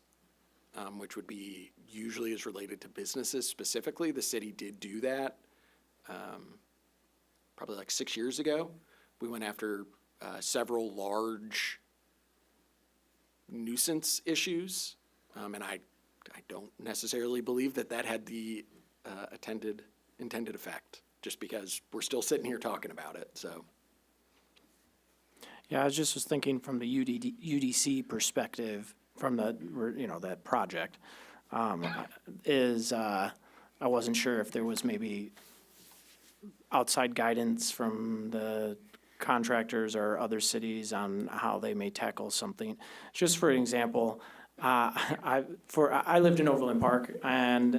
Speaker 8: which would be usually is related to businesses specifically. The city did do that probably like 6 years ago. We went after several large nuisance issues, and I don't necessarily believe that had the intended effect, just because we're still sitting here talking about it, so.
Speaker 9: Yeah, I was thinking from the UDC perspective, from that project, I wasn't sure if there was maybe outside guidance from the contractors or other cities on how they may tackle something. Just for example, I lived in Overland Park, and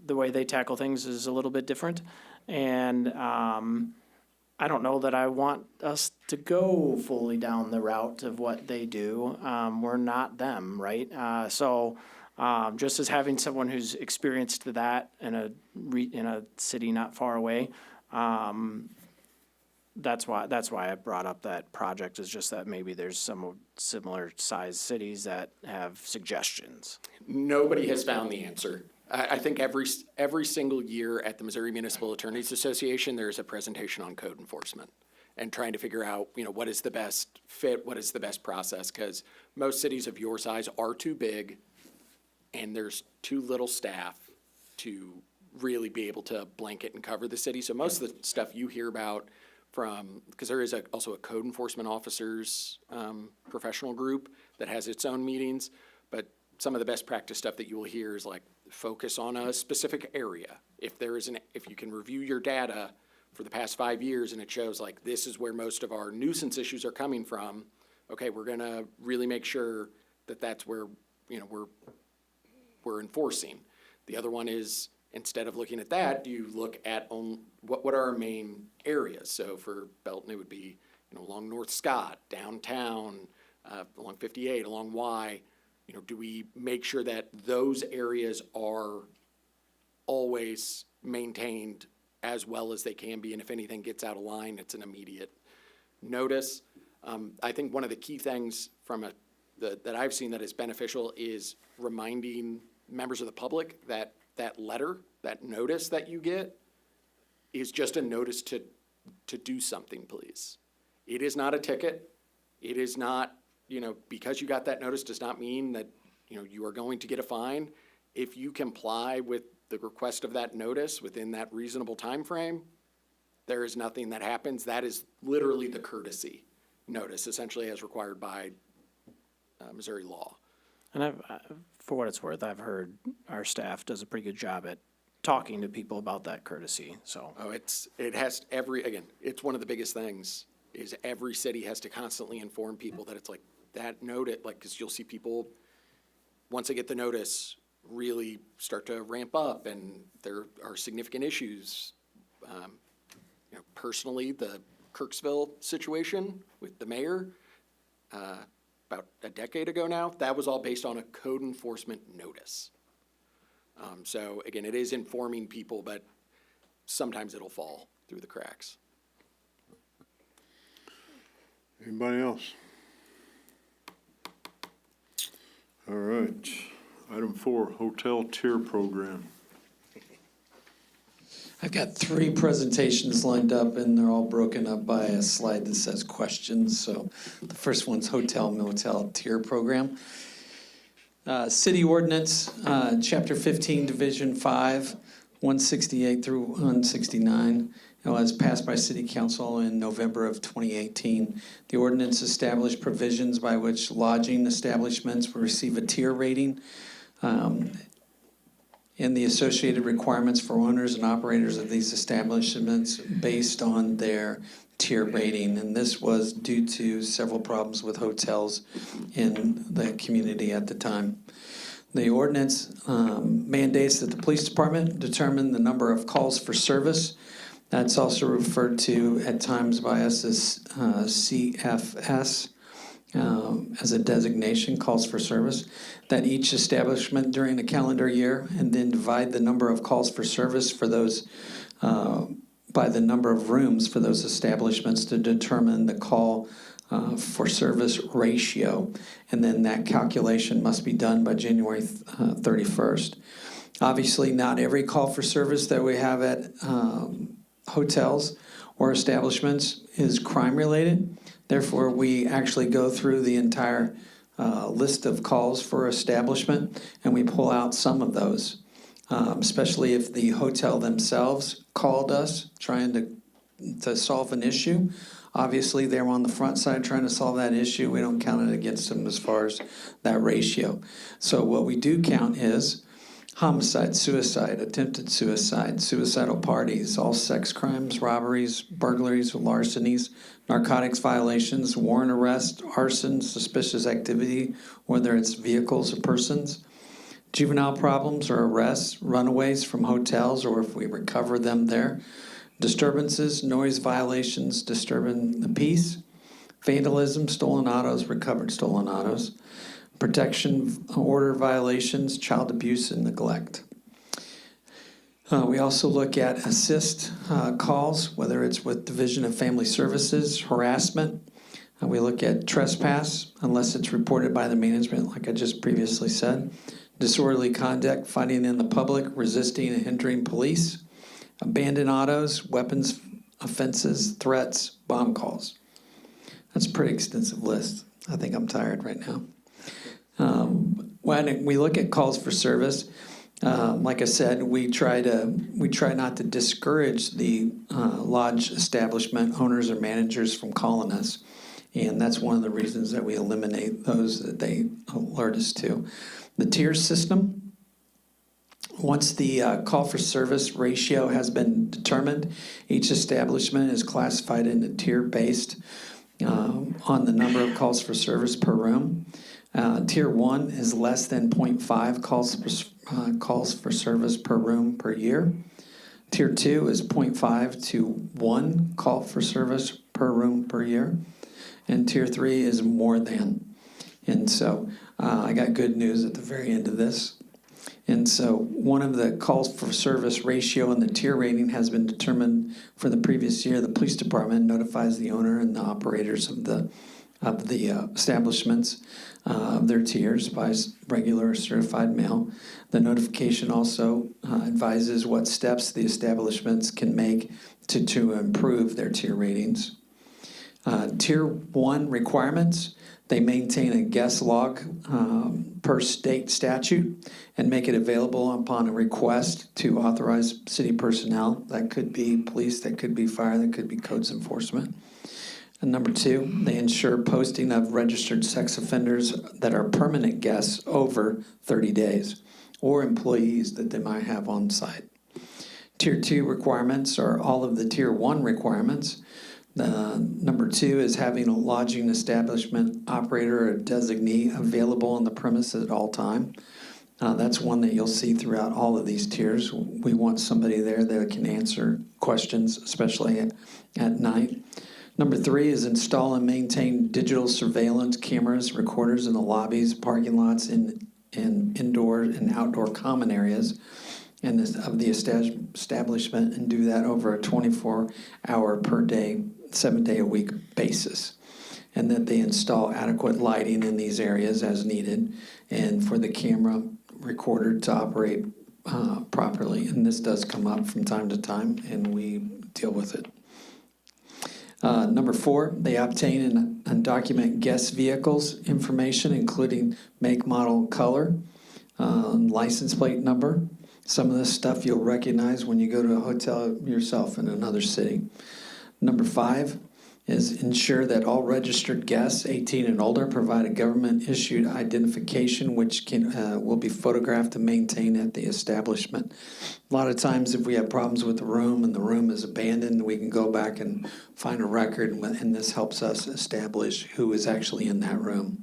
Speaker 9: the way they tackle things is a little bit different. And I don't know that I want us to go fully down the route of what they do. We're not them, right? Just as having someone who's experienced that in a city not far away, that's why I brought up that project, is just that maybe there's some similar sized cities that have suggestions.
Speaker 8: Nobody has found the answer. I think every single year at the Missouri Municipal Attorneys Association, there's a presentation on code enforcement and trying to figure out, what is the best fit, what is the best process, because most cities of your size are too big and there's too little staff to really be able to blanket and cover the city. So most of the stuff you hear about because there is also a code enforcement officers professional group that has its own meetings, but some of the best practice stuff that you will hear is like focus on a specific area. If you can review your data for the past 5 years and it shows like this is where most of our nuisance issues are coming from, okay, we're gonna really make sure that that's where we're enforcing. The other one is, instead of looking at that, do you look at what are our main areas? So for Belton, it would be along North Scott, downtown, along 58, along Y. Do we make sure that those areas are always maintained as well as they can be? And if anything gets out of line, it's an immediate notice. I think one of the key things that I've seen that is beneficial is reminding members of the public that letter, that notice that you get is just a notice to do something, please. It is not a ticket. It is not, because you got that notice does not mean that, you are going to get a fine. If you comply with the request of that notice within that reasonable time frame, there is nothing that happens. That is literally the courtesy notice, essentially as required by Missouri law.
Speaker 9: And for what it's worth, I've heard our staff does a pretty good job at talking to people about that courtesy, so.
Speaker 8: Oh, it's one of the biggest things is every city has to constantly inform people that it's like that notice, because you'll see people, once they get the notice, really start to ramp up and there are significant issues. Personally, the Kirksville situation with the mayor, about a decade ago now, that was all based on a code enforcement notice. So again, it is informing people, but sometimes it'll fall through the cracks.
Speaker 1: Anybody else? All right. Item 4, hotel tier program.
Speaker 6: I've got 3 presentations lined up, and they're all broken up by a slide that says questions. So the first one's hotel motel tier program. City ordinance, chapter 15, division 5, 168 through 169. It was passed by City Council in November of 2018. The ordinance established provisions by which lodging establishments will receive a tier rating, and the associated requirements for owners and operators of these establishments based on their tier rating. And this was due to several problems with hotels in the community at the time. The ordinance mandates that the police department determine the number of calls for service. That's also referred to at times by us as CFS. As a designation, calls for service, that each establishment during a calendar year, and then divide the number of calls for service for those by the number of rooms for those establishments to determine the call for service ratio. And then that calculation must be done by January 31st. Obviously, not every call for service that we have at hotels or establishments is crime-related. Therefore, we actually go through the entire list of calls for establishment, and we pull out some of those, especially if the hotel themselves called us trying to solve an issue. Obviously, they're on the front side trying to solve that issue. We don't count it against them as far as that ratio. So what we do count is homicide, suicide, attempted suicide, suicidal parties, all sex crimes, robberies, burglaries, larcenies, narcotics violations, warrant arrest, arson, suspicious activity, whether it's vehicles or persons, juvenile problems or arrests, runaways from hotels or if we recover them there, disturbances, noise violations, disturbing the peace, vandalism, stolen autos, recovered stolen autos, protection order violations, child abuse, and neglect. We also look at assist calls, whether it's with Division of Family Services, harassment. We look at trespass, unless it's reported by the management, like I just previously said. Disorderly conduct, fighting in the public, resisting and hindering police. Abandoned autos, weapons offenses, threats, bomb calls. That's a pretty extensive list. I think I'm tired right now. When we look at calls for service, like I said, we try not to discourage the lodge establishment owners or managers from calling us, and that's one of the reasons that we eliminate those that they alert us to. The tier system. Once the call for service ratio has been determined, each establishment is classified in a tier based on the number of calls for service per room. Tier 1 is less than 0.5 calls for service per room per year. Tier 2 is 0.5 to 1 call for service per room per year. And Tier 3 is more than. And so I got good news at the very end of this. And so one of the calls for service ratio and the tier rating has been determined for the previous year. The police department notifies the owner and the operators of the establishments of their tiers by regular certified mail. The notification also advises what steps the establishments can make to improve their tier ratings. Tier 1 requirements. They maintain a guest log per state statute and make it available upon a request to authorized city personnel. That could be police, that could be fire, that could be codes enforcement. And number 2, they ensure posting of registered sex offenders that are permanent guests over 30 days or employees that they might have on site. Tier 2 requirements are all of the Tier 1 requirements. Number 2 is having a lodging establishment operator or designee available on the premise at all time. That's one that you'll see throughout all of these tiers. We want somebody there that can answer questions, especially at night. Number 3 is install and maintain digital surveillance cameras, recorders in the lobbies, parking lots, and indoor and outdoor common areas of the establishment, and do that over a 24-hour per day, 7-day-a-week basis. And that they install adequate lighting in these areas as needed, and for the camera recorder to operate properly. And this does come up from time to time, and we deal with it. Number 4, they obtain and document guest vehicles information, including make, model, color, license plate number. Some of this stuff you'll recognize when you go to a hotel yourself in another city. Number 5 is ensure that all registered guests 18 and older provide a government-issued identification which will be photographed and maintained at the establishment. A lot of times if we have problems with the room and the room is abandoned, we can go back and find a record, and this helps us establish who is actually in that room.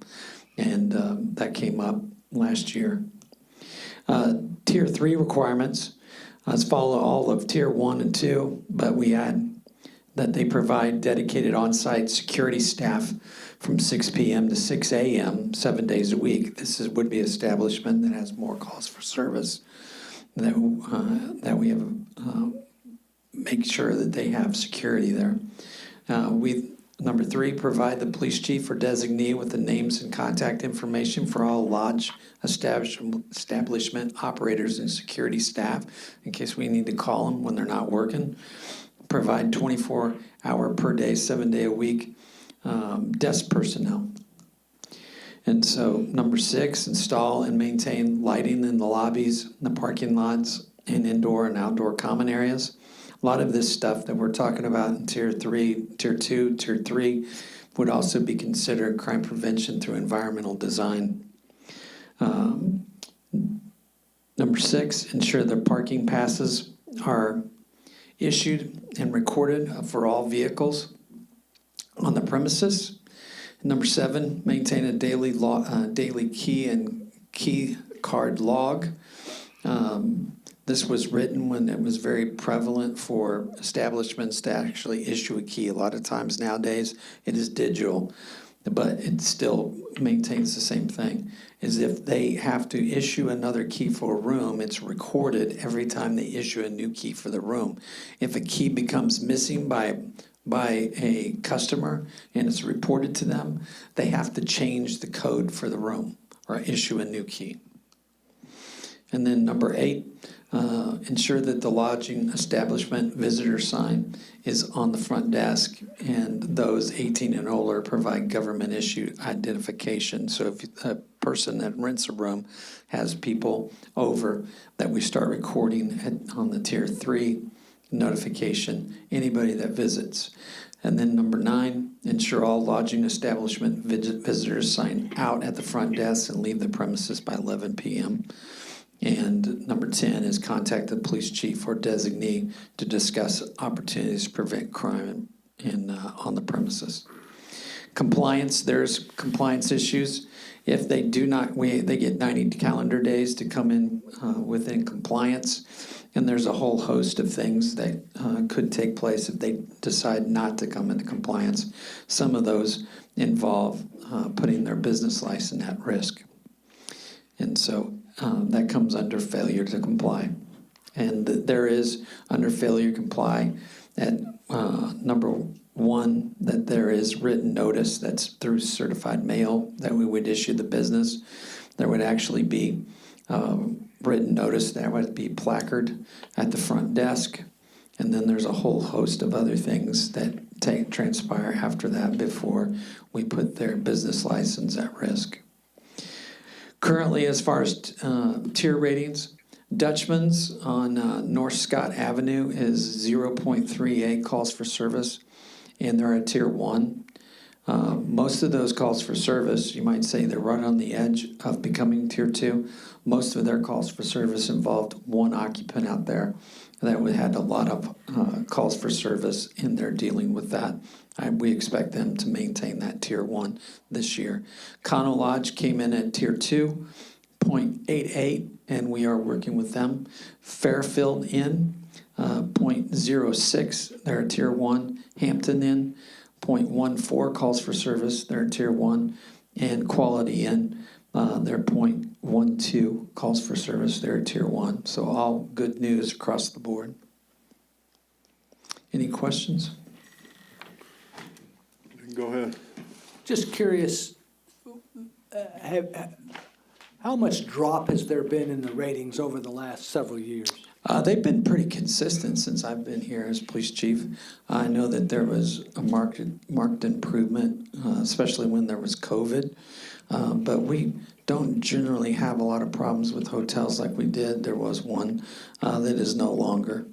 Speaker 6: And that came up last year. Tier 3 requirements follow all of Tier 1 and 2, but we add that they provide dedicated on-site security staff from 6 p.m. to 6 a.m., 7 days a week. This would be an establishment that has more calls for service, that we have make sure that they have security there. Number 3, provide the police chief or designee with the names and contact information for all lodge establishment operators and security staff in case we need to call them when they're not working. Provide 24-hour per day, 7-day-a-week desk personnel. And so number 6, install and maintain lighting in the lobbies, the parking lots, and indoor and outdoor common areas. A lot of this stuff that we're talking about in Tier 3, Tier 2, Tier 3 would also be considered crime prevention through environmental design. Number 6, ensure the parking passes are issued and recorded for all vehicles on the premises. Number 7, maintain a daily key and key card log. This was written when it was very prevalent for establishments to actually issue a key. A lot of times nowadays it is digital. but it still maintains the same thing, is if they have to issue another key for a room, it's recorded every time they issue a new key for the room. If a key becomes missing by a customer and it's reported to them, they have to change the code for the room or issue a new key. And then number 8, ensure that the lodging establishment visitor sign is on the front desk, and those 18 and older provide government-issued identification. So if a person that rents a room has people over, that we start recording on the Tier 3 notification, anybody that visits. And then number 9, ensure all lodging establishment visitors sign out at the front desk and leave the premises by 11 p.m. And number 10 is contact the police chief or designee to discuss opportunities to prevent crime on the premises. Compliance, there's compliance issues. If they do not, they get 90 calendar days to come in within compliance. And there's a whole host of things that could take place if they decide not to come into compliance. Some of those involve putting their business license at risk. And so that comes under failure to comply. And there is, under failure to comply, at number 1, that there is written notice that's through certified mail that we would issue the business. There would actually be written notice that would be placard at the front desk. And then there's a whole host of other things that transpire after that before we put their business license at risk. Currently, as far as tier ratings, Dutchman's on North Scott Avenue is 0.38 calls for service, and they're at Tier 1. Most of those calls for service, you might say they're right on the edge of becoming Tier 2. Most of their calls for service involved one occupant out there that had a lot of calls for service in their dealing with that. We expect them to maintain that Tier 1 this year. Conno Lodge came in at Tier 2, 0.88, and we are working with them. Fairfield Inn, 0.06, they're at Tier 1. Hampton Inn, 0.14 calls for service, they're at Tier 1. And Quality Inn, they're 0.12 calls for service, they're at Tier 1. So all good news across the board. Any questions?
Speaker 1: Go ahead.
Speaker 15: Just curious, how much drop has there been in the ratings over the last several years?
Speaker 6: They've been pretty consistent since I've been here as police chief. I know that there was a marked improvement, especially when there was COVID. But we don't generally have a lot of problems with hotels like we did. There was one that is no longer.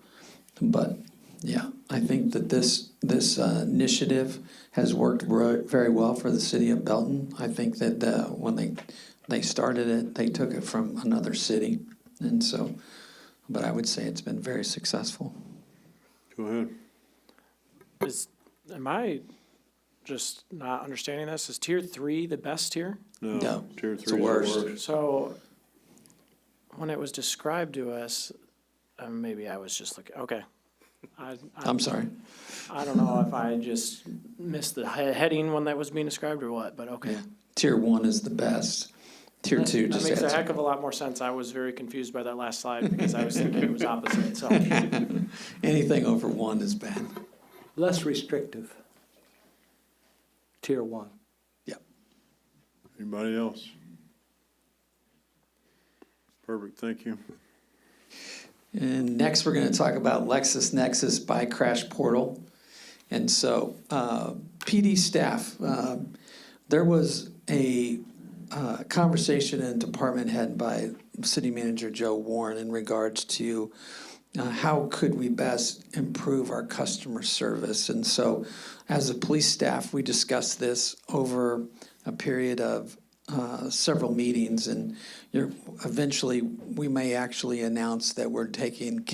Speaker 6: But yeah, I think that this initiative has worked very well for the city of Belton. I think that when they started it, they took it from another city, and so. But I would say it's been very successful.
Speaker 1: Go ahead.
Speaker 9: Am I just not understanding this? Is Tier 3 the best tier?
Speaker 1: No. Tier 3
Speaker 6: it's the worst.
Speaker 9: So when it was described to us, maybe I was just looking, okay.
Speaker 6: I'm sorry.
Speaker 9: I don't know if I just missed the heading when that was being described or what, but okay.
Speaker 6: Yeah. Tier 1 is the best. Tier 2 just
Speaker 9: That makes
Speaker 6: adds
Speaker 9: a heck of a lot more sense. I was very confused by that last slide because I was thinking it was opposite, so.
Speaker 6: Anything over 1 is bad.
Speaker 15: Less restrictive. Tier 1.
Speaker 6: Yep.
Speaker 1: Anybody else? Perfect, thank you.
Speaker 6: And next, we're going to talk about LexisNexis Buy Crash Portal. And so, PD staff, there was a conversation in department head by City Manager Joe Warren in regards to how could we best improve our customer service. And so, as a police staff, we discussed this over a period of several meetings, and eventually we may actually announce that we're taking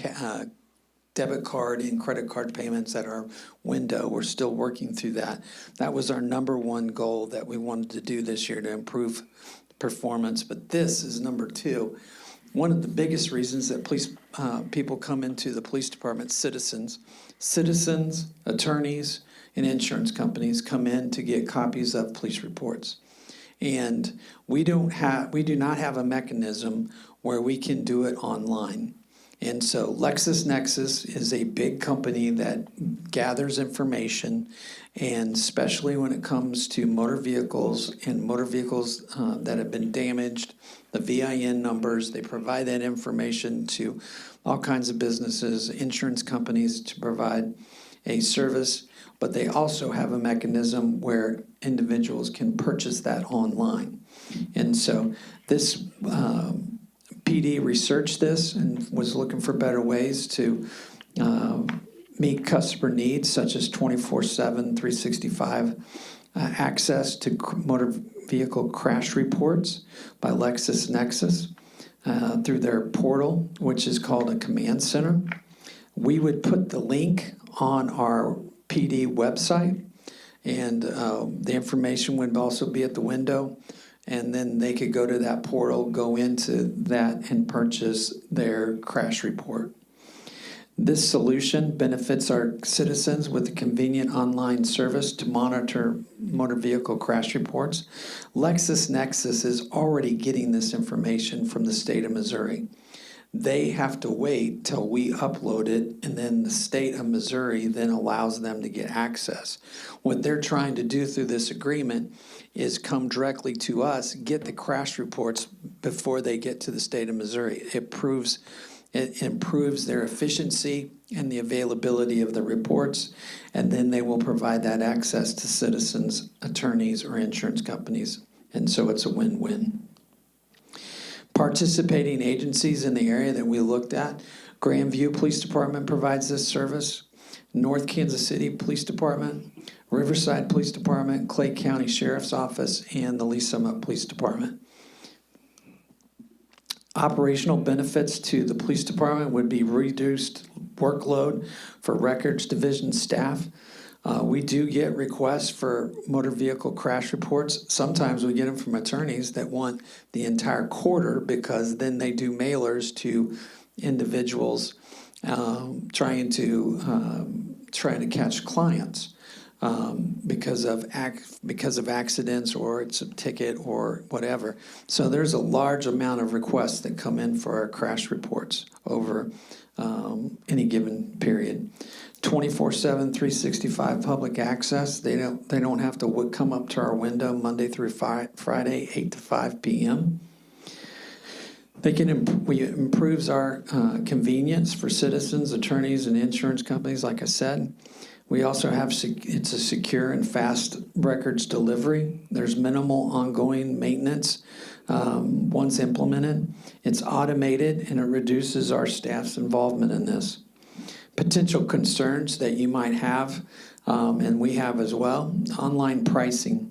Speaker 6: debit card and credit card payments at our window. We're still working through that. That was our number one goal that we wanted to do this year to improve performance, but this is number 2. one of the biggest reasons that people come into the police department, citizens, attorneys, and insurance companies come in to get copies of police reports. And we do not have a mechanism where we can do it online. And so LexisNexis is a big company that gathers information, and especially when it comes to motor vehicles and motor vehicles that have been damaged, the VIN numbers, they provide that information to all kinds of businesses, insurance companies to provide a service, but they also have a mechanism where individuals can purchase that online. And so this PD researched this and was looking for better ways to meet customer needs, such as 24/7, 365 access to motor vehicle crash reports by LexisNexis through their portal, which is called a command center. We would put the link on our PD website, and the information would also be at the window. And then they could go to that portal, go into that, and purchase their crash report. This solution benefits our citizens with a convenient online service to monitor motor vehicle crash reports. LexisNexis is already getting this information from the state of Missouri. They have to wait till we upload it, and then the state of Missouri then allows them to get access. What they're trying to do through this agreement is come directly to us, get the crash reports before they get to the state of Missouri. It improves their efficiency and the availability of the reports, and then they will provide that access to citizens, attorneys, or insurance companies. And so it's a win-win. Participating agencies in the area that we looked at, Grandview Police Department provides this service, North Kansas City Police Department, Riverside Police Department, Clay County Sheriff's Office, and the Lee Summit Police Department. Operational benefits to the police department would be reduced workload for records division staff. We do get requests for motor vehicle crash reports. Sometimes we get them from attorneys that want the entire quarter, because then they do mailers to individuals trying to catch clients because of accidents, or it's a ticket or whatever. So there's a large amount of requests that come in for our crash reports over any given period. 24/7, 365 public access. They don't have to come up to our window Monday through Friday, 8 to 5 p.m. We improves our convenience for citizens, attorneys, and insurance companies, like I said. We also have, it's a secure and fast records delivery. There's minimal ongoing maintenance once implemented. It's automated, and it reduces our staff's involvement in this. Potential concerns that you might have, and we have as well, online pricing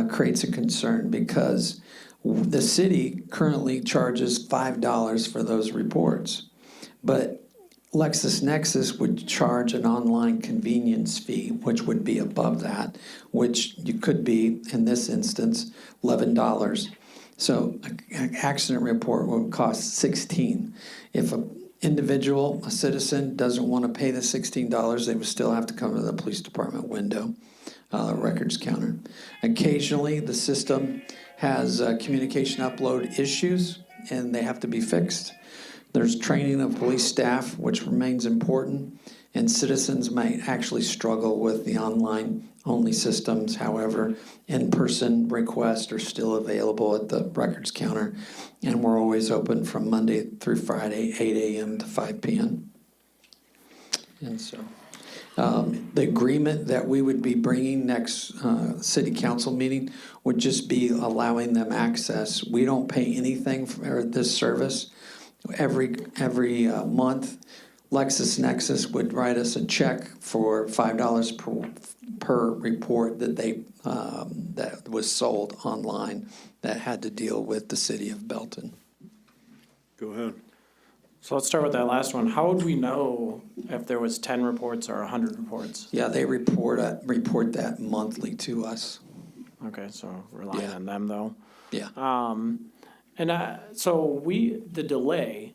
Speaker 6: creates a concern, because the city currently charges $5 for those reports, but LexisNexis would charge an online convenience fee, which would be above that, which you could be, in this instance, $11. So an accident report would cost $16. If an individual, a citizen, doesn't want to pay the $16, they would still have to come to the police department window, records counter. Occasionally, the system has communication upload issues, and they have to be fixed. There's training of police staff, which remains important, and citizens might actually struggle with the online-only systems. However, in-person requests are still available at the records counter, and we're always open from Monday through Friday, 8 a.m. to 5 p.m. And so the agreement that we would be bringing next city council meeting would just be allowing them access. We don't pay anything for this service. Every month, LexisNexis would write us a check for $5 per report that that was sold online that had to deal with the city of Belton.
Speaker 1: Go ahead.
Speaker 9: So let's start with that last one. How would we know if there was 10 reports or 100 reports?
Speaker 6: Yeah, they report that monthly to us.
Speaker 9: Okay, so relying on them though.
Speaker 6: Yeah.
Speaker 9: So the delay,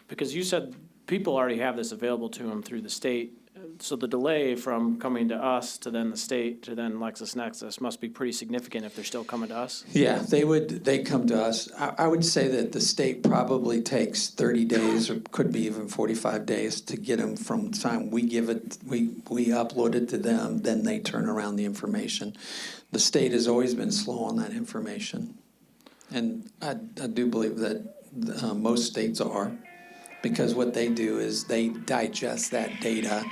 Speaker 9: because you said people already have this available to them through the state. So the delay from coming to us to then the state to then LexisNexis must be pretty significant if they're still coming to us.
Speaker 6: Yeah, they come to us. I would say that the state probably takes 30 days or could be even 45 days to get them from the time we give it, we upload it to them, then they turn around the information. The state has always been slow on that information. And I do believe that most states are, because what they do is they digest that data,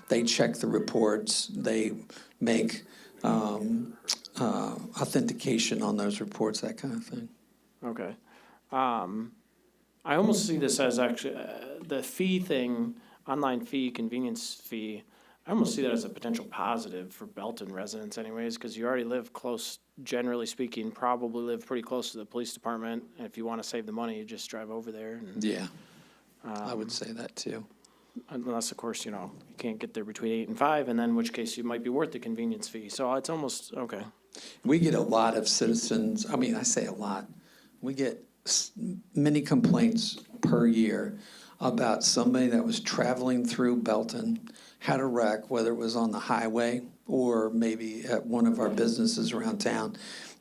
Speaker 6: they check the reports, they make authentication on those reports, that kind of thing.
Speaker 9: Okay. I almost see this as actually the fee thing, online fee, convenience fee. I almost see that as a potential positive for Belton residents anyways, because you already live close, generally speaking, probably live pretty close to the police department. And if you want to save the money, you just drive over there. And,
Speaker 6: Yeah, I would say that too.
Speaker 9: unless, of course, you can't get there between 8 and 5, and then in which case you might be worth the convenience fee. So it's almost, okay.
Speaker 6: We get a lot of citizens, I mean, I say a lot, we get many complaints per year about somebody that was traveling through Belton, had a wreck, whether it was on the highway or maybe at one of our businesses around town,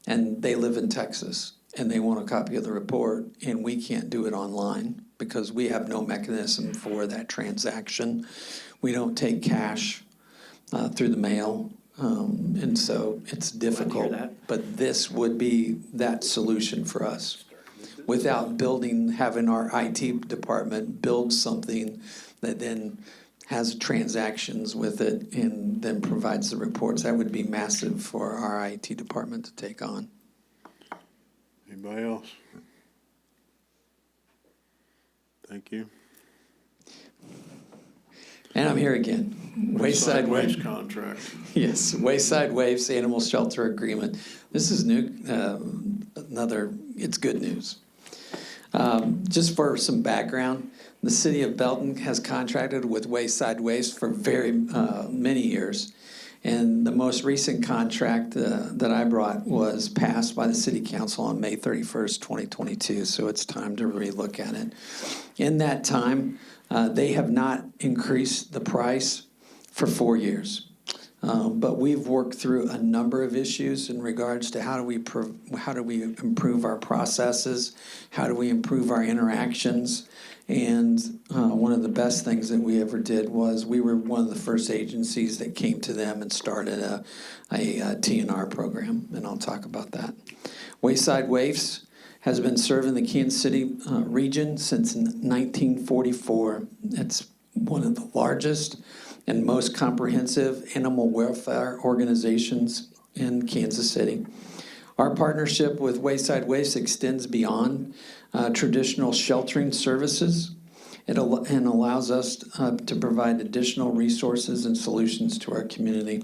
Speaker 6: and they live in Texas, and they want a copy of the report, and we can't do it online because we have no mechanism for that transaction. We don't take cash through the mail. And so it's difficult, but this would be that solution for us. Without having our IT department build something that then has transactions with it and then provides the reports, that would be massive for our IT department to take on.
Speaker 1: Anybody else? Thank you.
Speaker 6: And I'm here again. Wayside
Speaker 1: Waste contract.
Speaker 6: Yes, Wayside Waifs Animal Shelter Agreement. This is new, it's good news. Just for some background, the city of Belton has contracted with Wayside Waifs for very many years. And the most recent contract that I brought was passed by the city council on May 31st, 2022. So it's time to relook at it. In that time, they have not increased the price for 4 years. But we've worked through a number of issues in regards to how do we improve our processes, how do we improve our interactions. And one of the best things that we ever did was we were one of the first agencies that came to them and started a TNR program, and I'll talk about that. Wayside Waifs has been serving the Kansas City region since 1944. It's one of the largest and most comprehensive animal welfare organizations in Kansas City. Our partnership with Wayside Waifs extends beyond traditional sheltering services and allows us to provide additional resources and solutions to our community.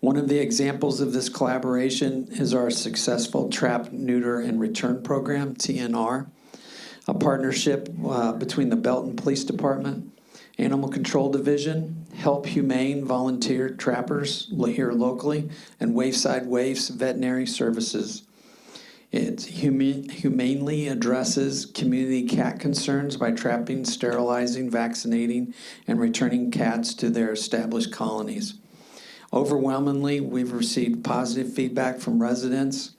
Speaker 6: One of the examples of this collaboration is our successful Trap, Neuter, and Return program, TNR, a partnership between the Belton Police Department, Animal Control Division, Help Humane Volunteer Trappers here locally, and Wayside Waifs Veterinary Services. It humanely addresses community cat concerns by trapping, sterilizing, vaccinating, and returning cats to their established colonies. Overwhelmingly, we've received positive feedback from residents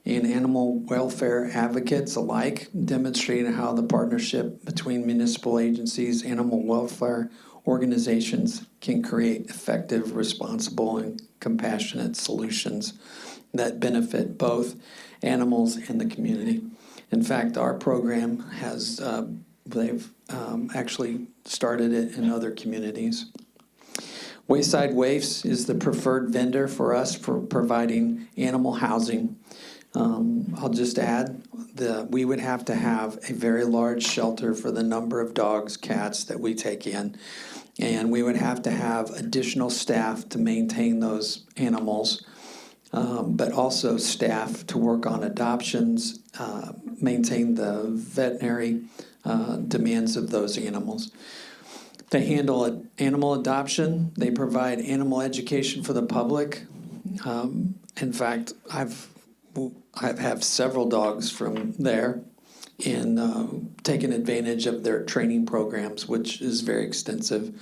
Speaker 6: and animal welfare advocates alike, demonstrating how the partnership between municipal agencies, animal welfare organizations can create effective, responsible, and compassionate solutions that benefit both animals and the community. In fact, our program has, they've actually started it in other communities. Wayside Waifs is the preferred vendor for us for providing animal housing. I'll just add that we would have to have a very large shelter for the number of dogs, cats that we take in. And we would have to have additional staff to maintain those animals, but also staff to work on adoptions, maintain the veterinary demands of those animals. They handle animal adoption. They provide animal education for the public. In fact, I have several dogs from there, taken advantage of their training programs, which is very extensive.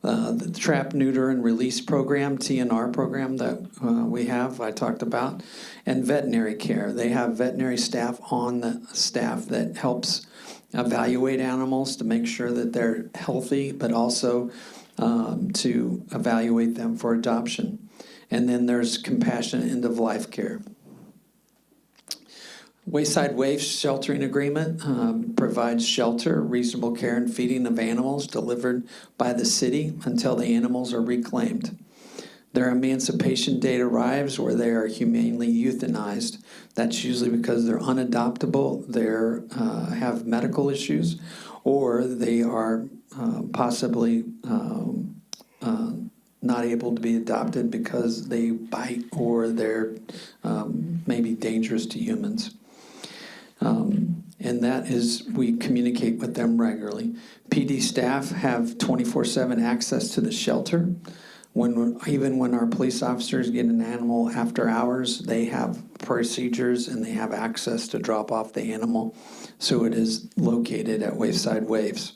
Speaker 6: The trap, neuter, and release program, TNR program that we have, I talked about, and veterinary care. They have veterinary staff on the staff that helps evaluate animals to make sure that they're healthy, but also to evaluate them for adoption. And then there's compassionate end-of-life care. Wayside Waifs Sheltering Agreement provides shelter, reasonable care, and feeding of animals delivered by the city until the animals are reclaimed. Their emancipation date arrives where they are humanely euthanized. That's usually because they're unadoptable, they have medical issues, or they are possibly not able to be adopted because they bite or they're maybe dangerous to humans. And that is, we communicate with them regularly. PD staff have 24/7 access to the shelter. Even when our police officers get an animal after hours, they have procedures and they have access to drop off the animal. So it is located at Wayside Waifs.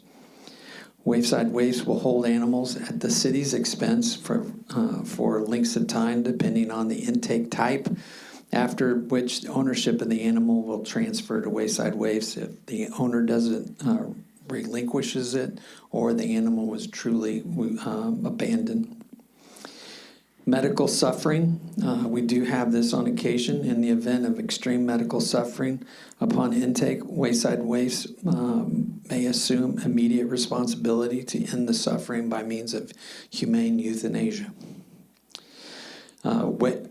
Speaker 6: Wayside Waifs will hold animals at the city's expense for lengths of time, depending on the intake type, after which the ownership of the animal will transfer to Wayside Waifs if the owner doesn't relinquishes it or the animal was truly abandoned. Medical suffering, we do have this on occasion. In the event of extreme medical suffering upon intake, Wayside Waifs may assume immediate responsibility to end the suffering by means of humane euthanasia.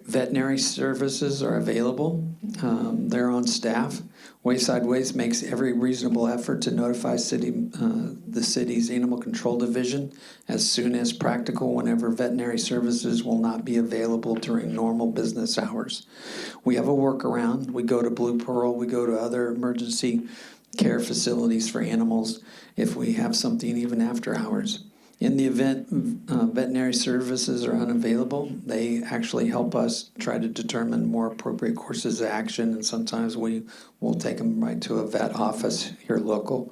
Speaker 6: Veterinary services are available. They're on staff. Wayside Waifs makes every reasonable effort to notify the city's Animal Control Division as soon as practical whenever veterinary services will not be available during normal business hours. We have a workaround. We go to Blue Pearl. We go to other emergency care facilities for animals if we have something even after hours. In the event veterinary services are unavailable, they actually help us try to determine more appropriate courses of action, and sometimes we will take them right to a vet office here local.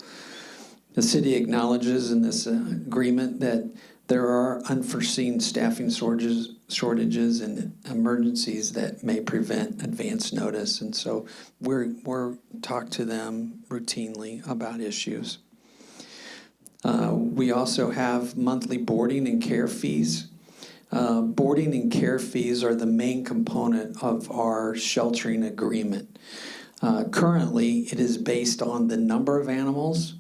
Speaker 6: The city acknowledges in this agreement that there are unforeseen staffing shortages and emergencies that may prevent advance notice, and so we're talk to them routinely about issues. We also have monthly boarding and care fees. Boarding and care fees are the main component of our sheltering agreement. Currently, it is based on the number of animals,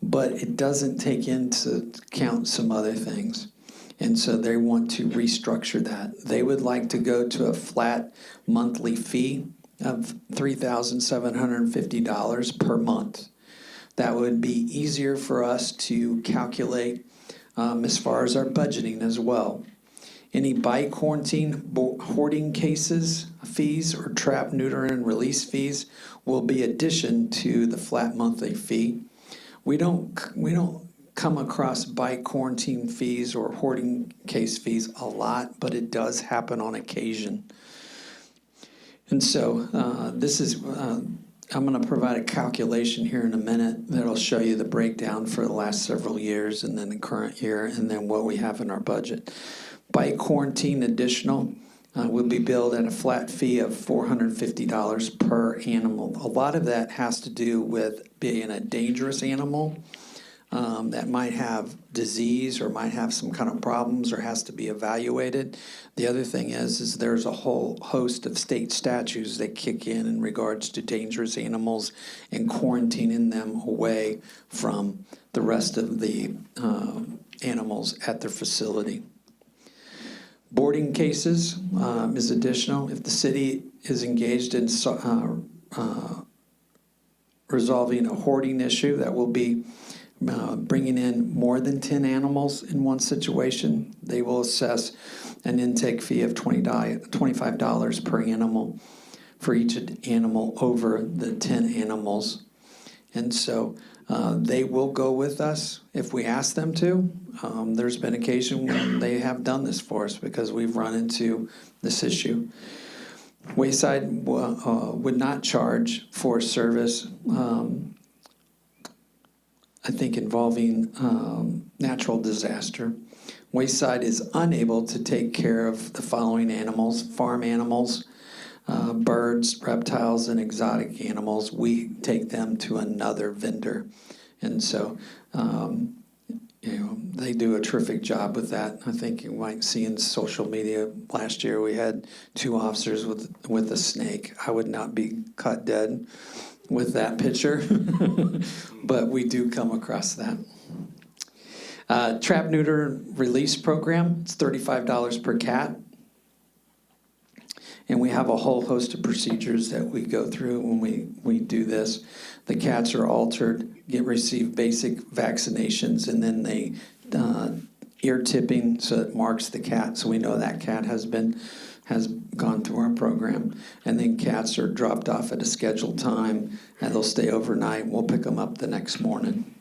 Speaker 6: but it doesn't take into account some other things. And so they want to restructure that. They would like to go to a flat monthly fee of $3,750 per month. That would be easier for us to calculate as far as our budgeting as well. Any bite quarantine, hoarding cases, fees, or trap, neuter, and release fees will be addition to the flat monthly fee. We don't come across bite quarantine fees or hoarding case fees a lot, but it does happen on occasion. And so this is... I'm going to provide a calculation here in a minute that'll show you the breakdown for the last several years and then the current year and then what we have in our budget. Bite quarantine additional will be billed at a flat fee of $450 per animal. A lot of that has to do with being a dangerous animal that might have disease or might have some kind of problems or has to be evaluated. The other thing is there's a whole host of state statutes that kick in regards to dangerous animals and quarantining them away from the rest of the animals at their facility. Boarding cases is additional. If the city is engaged in resolving a hoarding issue, that will be bringing in more than 10 animals in one situation, they will assess an intake fee of $25 per animal for each animal over the 10 animals. And so they will go with us if we ask them to. There's been occasion when they have done this for us because we've run into this issue. Wayside would not charge for service, I think involving natural disaster. Wayside is unable to take care of the following animals: farm animals, birds, reptiles, and exotic animals. We take them to another vendor. And so, they do a terrific job with that. I think you might see in social media, last year we had 2 officers with a snake. I would not be caught dead with that picture, but we do come across that. Trap neuter release program, it's $35 per cat. And we have a whole host of procedures that we go through when we do this. The cats are altered, receive basic vaccinations, and then they ear tipping, so it marks the cat, so we know that cat has gone through our program. And then cats are dropped off at a scheduled time, and they'll stay overnight. We'll pick them up the next morning.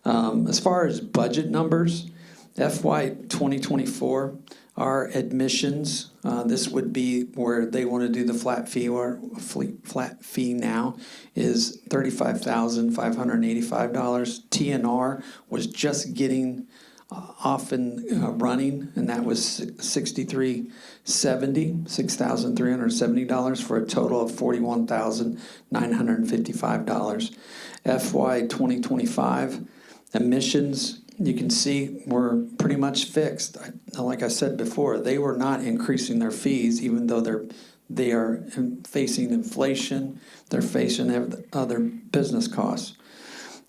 Speaker 6: As far as budget numbers, FY 2024, our admissions, this would be where they want to do the flat fee or flat fee now, is $35,585. TNR was just getting off and running, and that was $6,370 for a total of $41,955. FY 2025 admissions, you can see we're pretty much fixed. Like I said before, they were not increasing their fees, even though they are facing inflation. They're facing other business costs.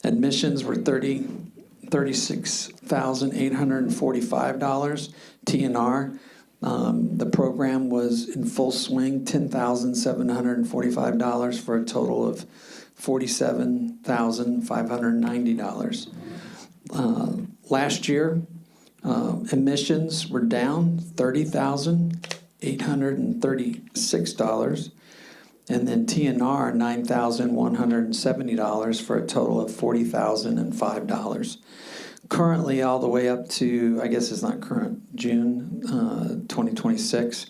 Speaker 6: Admissions were $36,845. TNR, the program was in full swing, $10,745 for a total of $47,590. Last year, admissions were down $30,836, and then TNR $9,170 for a total of $40,005. Currently, all the way up to, I guess it's not current, June 2026,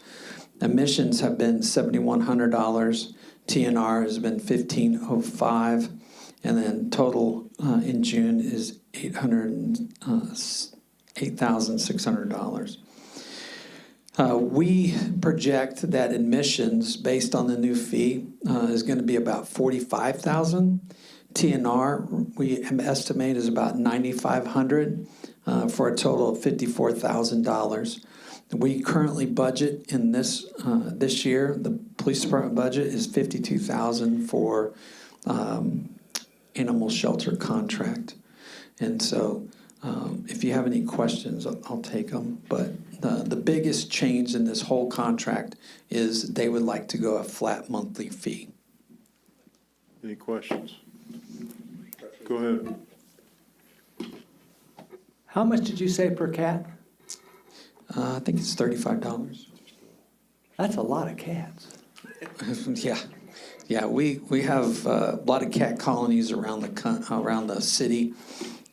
Speaker 6: admissions have been $7,100. TNR has been $1,505. And then total in June is $8,600. We project that admissions, based on the new fee, is going to be about $45,000. TNR, we estimate, is about $9,500 for a total of $54,000. We currently budget in this year, the police department budget is $52,000 for animal shelter contract. And so if you have any questions, I'll take them. But the biggest change in this whole contract is they would like to go a flat monthly fee.
Speaker 1: Any questions? Go ahead.
Speaker 15: How much did you say per cat?
Speaker 6: I think it's $35.
Speaker 15: That's a lot of cats.
Speaker 6: Yeah, we have a lot of cat colonies around the city,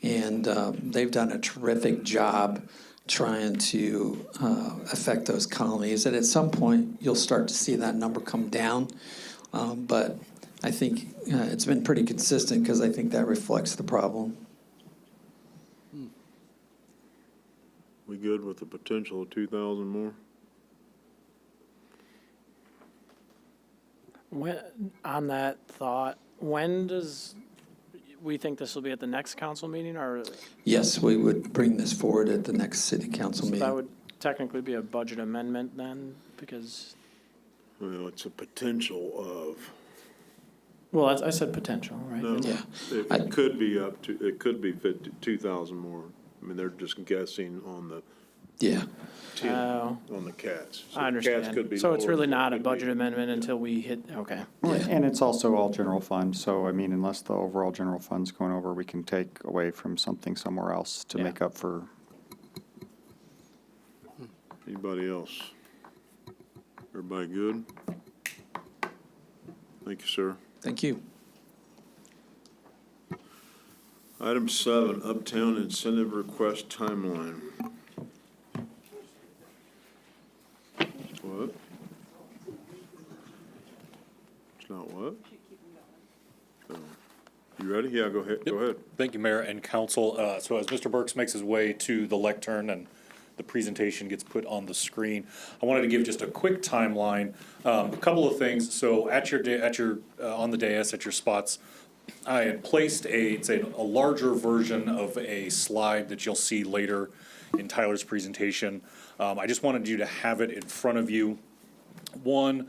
Speaker 6: and they've done a terrific job trying to affect those colonies. And at some point, you'll start to see that number come down. But I think it's been pretty consistent because I think that reflects the problem.
Speaker 1: We good with the potential of 2,000 more?
Speaker 9: On that thought, when does we think this will be at the next council meeting, or?
Speaker 6: Yes, we would bring this forward at the next city council
Speaker 9: So
Speaker 6: meeting.
Speaker 9: that would technically be a budget amendment then, because,
Speaker 1: Well, it's a potential of.
Speaker 9: well, I said potential, right?
Speaker 1: No,
Speaker 6: Yeah.
Speaker 1: it could be up to, it could be 2,000 more. I mean, they're just guessing on the.
Speaker 6: Yeah.
Speaker 1: On the cats. So
Speaker 9: I
Speaker 1: cats
Speaker 9: understand.
Speaker 1: could be
Speaker 9: So it's
Speaker 1: lower,
Speaker 9: really not a
Speaker 1: could be-
Speaker 9: budget amendment until we hit, okay.
Speaker 18: And it's also all general fund, so I mean, unless the overall general fund's going over, we can take away from something somewhere else to
Speaker 9: Yeah.
Speaker 18: make up for.
Speaker 1: Anybody else? Everybody good? Thank you, sir.
Speaker 6: Thank you.
Speaker 1: Item 7, Uptown Incentive Request Timeline. Go You ready? Yeah, go ahead.
Speaker 20: Thank you, Mayor and Council. So as Mr. Burks makes his way to the lectern and the presentation gets put on the screen, I wanted to give just a quick timeline. A couple of things. So on the dais at your spots, I had placed a larger version of a slide that you'll see later in Tyler's presentation. I just wanted you to have it in front of you. One,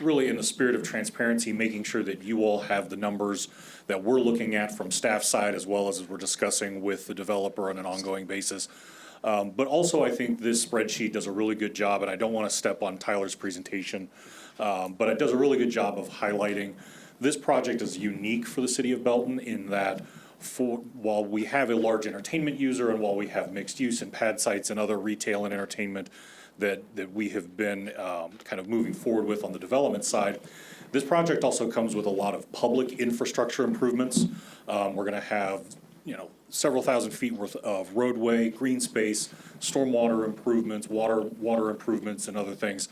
Speaker 20: really in the spirit of transparency, making sure that you all have the numbers that we're looking at from staff side as well as we're discussing with the developer on an ongoing basis. But also I think this spreadsheet does a really good job, and I don't want to step on Tyler's presentation, but it does a really good job of highlighting this project is unique for the city of Belton in that while we have a large entertainment user and while we have mixed use and pad sites and other retail and entertainment that we have been kind of moving forward with on the development side, this project also comes with a lot of public infrastructure improvements. We're going to have, several thousand feet worth of roadway, green space, stormwater improvements, water improvements, and other things.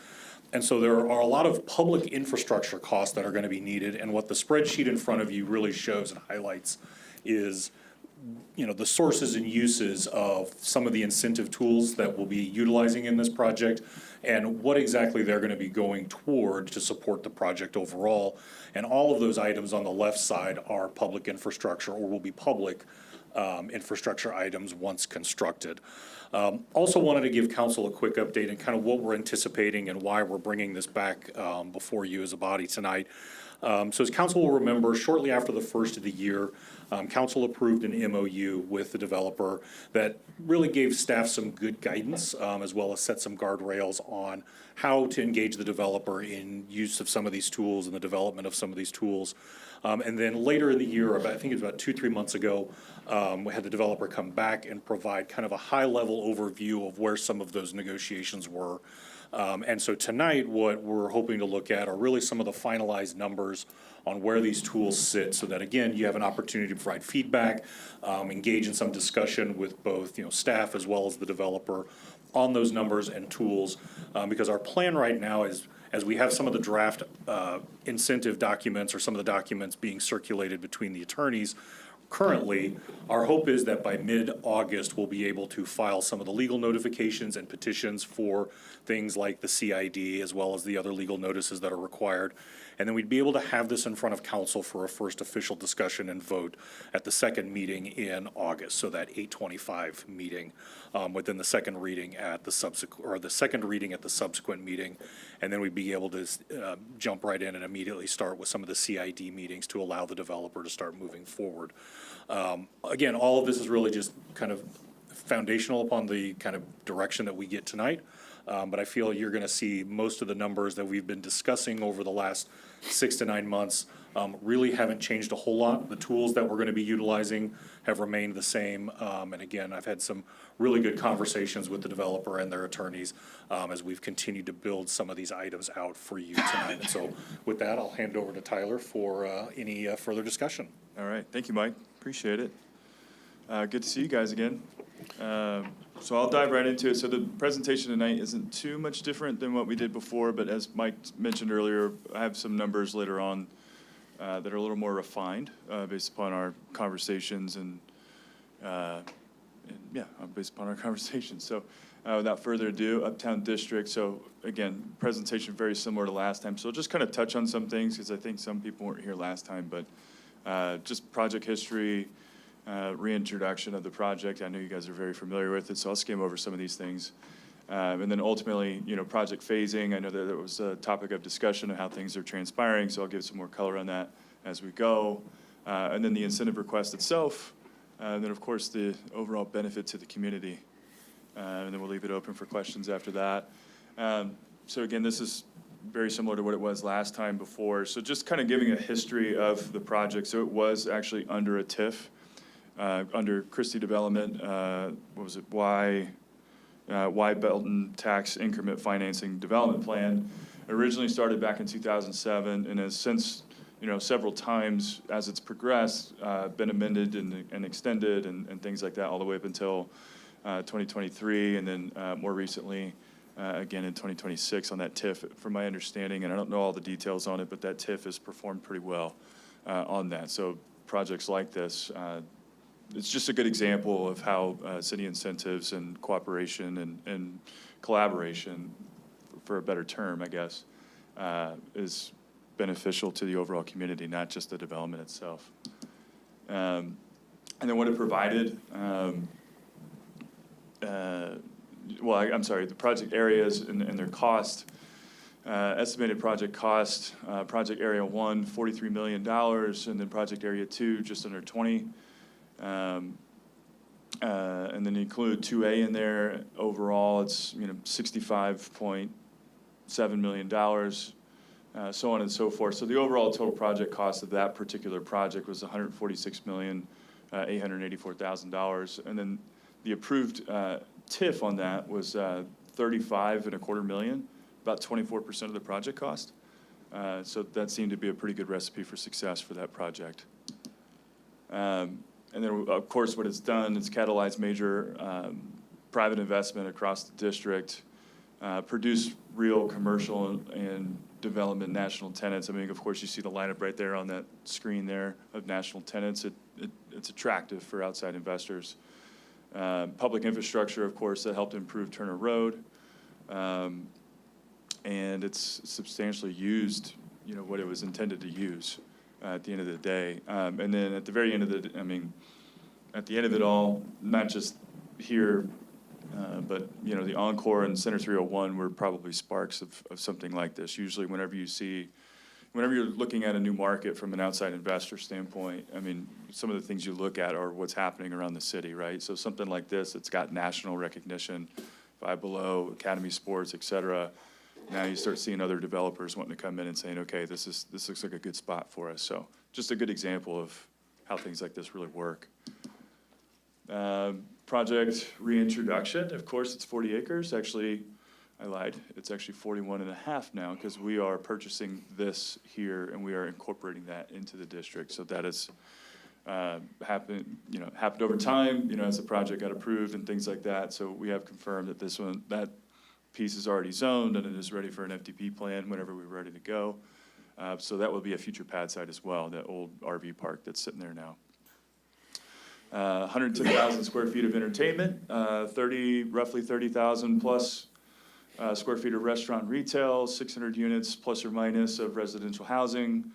Speaker 20: And so there are a lot of public infrastructure costs that are going to be needed. And what the spreadsheet in front of you really shows and highlights is, the sources and uses of some of the incentive tools that we'll be utilizing in this project and what exactly they're going to be going toward to support the project overall. And all of those items on the left side are public infrastructure or will be public infrastructure items once constructed. Also wanted to give council a quick update and kind of what we're anticipating and why we're bringing this back before you as a body tonight. So as council will remember, shortly after the first of the year, council approved an MOU with the developer that really gave staff some good guidance, as well as set some guardrails on how to engage the developer in use of some of these tools and the development of some of these tools. And then later in the year, I think it was about 2-3 months ago, we had the developer come back and provide kind of a high-level overview of where some of those negotiations were. And so tonight, what we're hoping to look at are really some of the finalized numbers on where these tools sit, so that, again, you have an opportunity to provide feedback, engage in some discussion with both, staff as well as the developer on those numbers and tools. Because our plan right now is, as we have some of the draft incentive documents or some of the documents being circulated between the attorneys, currently, our hope is that by mid-August, we'll be able to file some of the legal notifications and petitions for things like the CID, as well as the other legal notices that are required. And then we'd be able to have this in front of council for a first official discussion and vote at the second meeting in August, so that 8/25 meeting, within the second reading at the subsequent meeting. And then we'd be able to jump right in and immediately start with some of the CID meetings to allow the developer to start moving forward. Again, all of this is really just kind of foundational upon the kind of direction that we get tonight. But I feel you're going to see most of the numbers that we've been discussing over the last 6 to 9 months really haven't changed a whole lot. The tools that we're going to be utilizing have remained the same. And again, I've had some really good conversations with the developer and their attorneys as we've continued to build some of these items out for you tonight. And so with that, I'll hand it over to Tyler for any further discussion.
Speaker 13: All right, thank you, Mike. Appreciate it. Good to see you guys again. So I'll dive right into it. So the presentation tonight isn't too much different than what we did before, but as Mike mentioned earlier, I have some numbers later on that are a little more refined based upon our conversations based upon our conversations. So without further ado, Uptown District. So again, presentation very similar to last time. So I'll just kind of touch on some things because I think some people weren't here last time, but just project history, reintroduction of the project. I know you guys are very familiar with it, so I'll skim over some of these things. And then ultimately, project phasing. I know that there was a topic of discussion of how things are transpiring, so I'll give some more color on that as we go. And then the incentive request itself, and then of course the overall benefit to the community. And then we'll leave it open for questions after that. So again, this is very similar to what it was last time before. So just kind of giving a history of the project. So it was actually under a TIF. Under Christie Development, Y Belton Tax Increment Financing Development Plan, originally started back in 2007 and has since, several times as it's progressed, been amended and extended and things like that all the way up until 2023 and then more recently again in 2026 on that TIF, from my understanding, and I don't know all the details on it, but that TIF has performed pretty well on that. So projects like this. It's just a good example of how city incentives and cooperation and collaboration, for a better term, I guess, is beneficial to the overall community, not just the development itself. And then what it provided, I'm sorry, the project areas and their cost. Estimated project cost, project area 1, $43 million, and then project area 2, just under 20. And then include 2A in there. Overall, it's $65.7 million, so on and so forth. So the overall total project cost of that particular project was $146,884,000, and then the approved TIF on that was $35.25 million, about 24% of the project cost. So that seemed to be a pretty good recipe for success for that project. And then, of course, what it's done, it's catalyzed major private investment across the district, produced real commercial and development national tenants. I mean, of course, you see the lineup right there on that screen there of national tenants. It's attractive for outside investors. Public infrastructure, of course, that helped improve Turner Road. And it's substantially used, what it was intended to use at the end of the day. And then at the very end of at the end of it all, not just here, but, the Encore and Center 301 were probably sparks of something like this. Usually whenever you're looking at a new market from an outside investor standpoint, some of the things you look at are what's happening around the city, right? So something like this, it's got national recognition, Five Below, Academy Sports, et cetera. Now you start seeing other developers wanting to come in and saying, okay, this looks like a good spot for us. So just a good example of how things like this really work. Project reintroduction, of course, it's 40 acres. Actually, I lied. It's actually 41 and a half now, because we are purchasing this here and we are incorporating that into the district. So that has happened over time, as the project got approved and things like that. So we have confirmed that that piece is already zoned and it is ready for an FDP plan whenever we're ready to go. So that will be a future pad site as well, that old RV park that's sitting there now. 110,000 square feet of entertainment, roughly 30,000 plus square feet of restaurant retail, 600 units plus or minus of residential housing,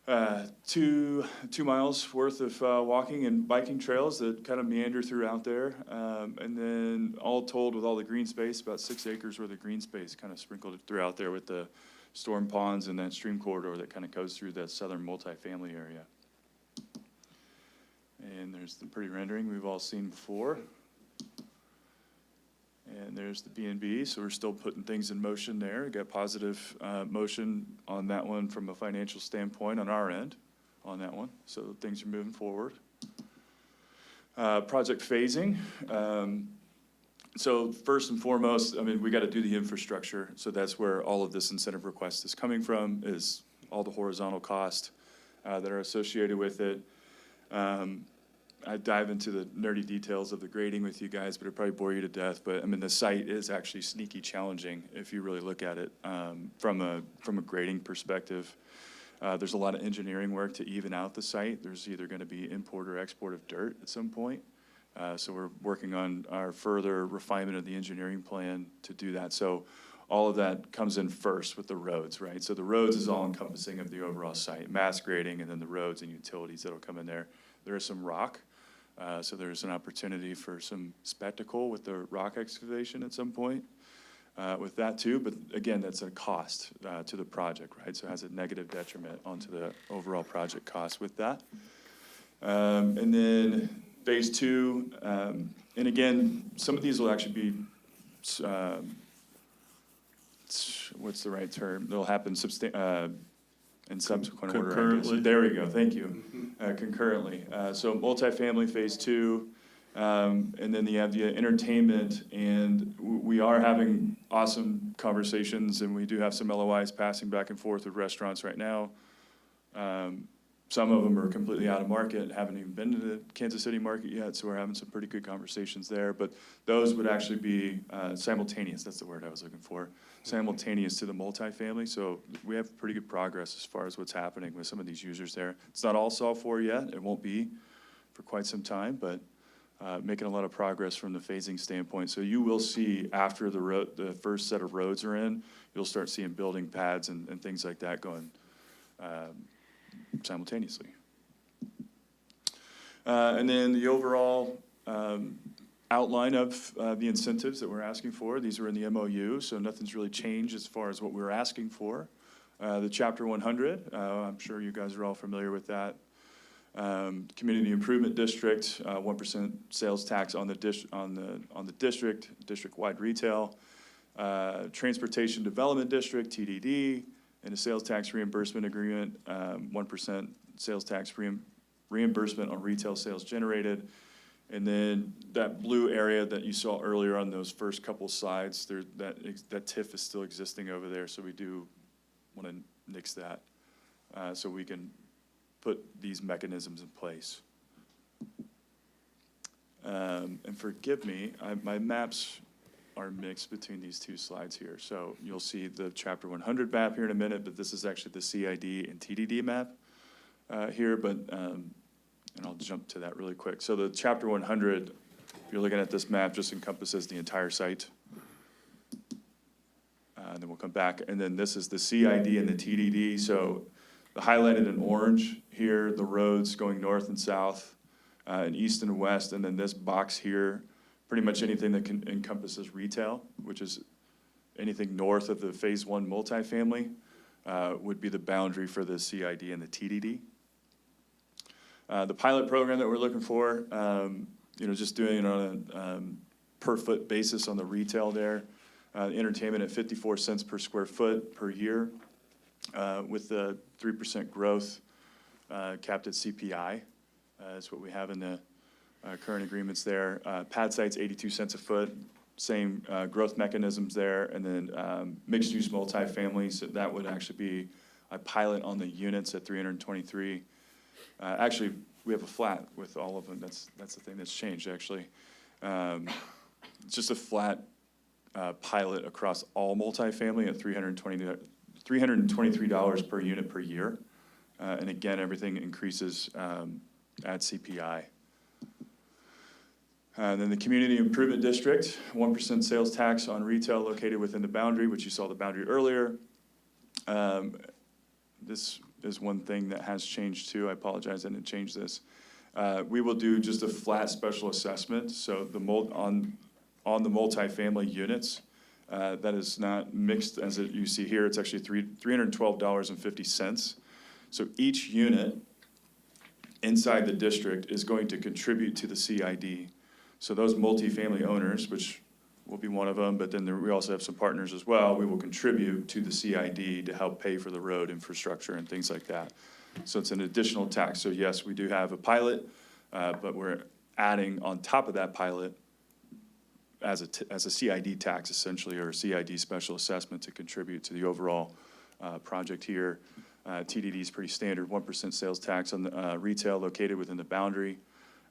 Speaker 13: 2 miles worth of walking and biking trails that kind of meander throughout there. And then all told, with all the green space, about 6 acres worth of green space kind of sprinkled throughout there with the storm ponds and that stream corridor that kind of goes through that southern multifamily area. And there's the pretty rendering we've all seen before. And there's the B&B, so we're still putting things in motion there. Got positive motion on that one from a financial standpoint on our end on that one. So things are moving forward. Project phasing. So first and foremost, we got to do the infrastructure. So that's where all of this incentive request is coming from, is all the horizontal costs that are associated with it. I dive into the nerdy details of the grading with you guys, but it'd probably bore you to death. But the site is actually sneaky challenging if you really look at it from a grading perspective. There's a lot of engineering work to even out the site. There's either going to be import or export of dirt at some point. So we're working on our further refinement of the engineering plan to do that. So all of that comes in first with the roads, right? So the roads is all encompassing of the overall site, mass grading, and then the roads and utilities that'll come in there. There is some rock. So there's an opportunity for some spectacle with the rock excavation at some point with that too. But again, that's a cost to the project, right? So it has a negative detriment onto the overall project cost with that. And then phase 2, and again, some of these will actually be, what's the right term? They'll happen in subsequent order.
Speaker 1: Concurrently.
Speaker 13: There we go, thank you. Concurrently. So multifamily phase 2, and then you have the entertainment, and we are having awesome conversations, and we do have some LOIs passing back and forth with restaurants right now.
Speaker 21: Some of them are completely out of market, haven't even been to the Kansas City market yet, so we're having some pretty good conversations there. But those would actually be simultaneous, that's the word I was looking for, simultaneous to the multifamily. So we have pretty good progress as far as what's happening with some of these users there. It's not all solved for yet, it won't be for quite some time, but making a lot of progress from the phasing standpoint. So you will see after the first set of roads are in, you'll start seeing building pads and things like that going simultaneously. And then the overall outline of the incentives that we're asking for, these are in the MOU, so nothing's really changed as far as what we're asking for. The Chapter 100, I'm sure you guys are all familiar with that. Community Improvement District, 1% sales tax on the district-wide retail. Transportation Development District, TDD, and a sales tax reimbursement agreement, 1% sales tax reimbursement on retail sales generated. And then that blue area that you saw earlier on those first couple slides, that TIF is still existing over there, so we do want to nix that so we can put these mechanisms in place. And forgive me, my maps are mixed between these two slides here. So you'll see the Chapter 100 map here in a minute, but this is actually the CID and TDD map here, but, and I'll jump to that really quick. So the Chapter 100, if you're looking at this map, just encompasses the entire site. And then we'll come back, and then this is the CID and the TDD. So the highlighted in orange here, the roads going north and south, and east and west, and then this box here, pretty much anything that encompasses retail, which is anything north of the Phase 1 multifamily, would be the boundary for the CID and the TDD. The pilot program that we're looking for, just doing it on a per foot basis on the retail there. Entertainment at 54 cents per square foot per year, with the 3% growth capped at CPI. Is what we have in the current agreements there. Pad sites, 82 cents a foot, same growth mechanisms there. And then mixed-use multifamily, so that would actually be a pilot on the units at 323. Actually, we have a flat with all of them. That's the thing that's changed, actually. It's just a flat pilot across all multifamily at $323 per unit per year. And again, everything increases at CPI. Then the Community Improvement District, 1% sales tax on retail located within the boundary, which you saw the boundary earlier. This is one thing that has changed too. I apologize, I didn't change this. We will do just a flat special assessment. So on the multifamily units, that is not mixed as you see here. It's actually $312.50. So each unit inside the district is going to contribute to the CID. So those multifamily owners, which will be one of them, but then we also have some partners as well, we will contribute to the CID to help pay for the road infrastructure and things like that. So it's an additional tax. So yes, we do have a pilot, but we're adding on top of that pilot as a CID tax essentially, or a CID special assessment to contribute to the overall project here. TDD is pretty standard, 1% sales tax on the retail located within the boundary.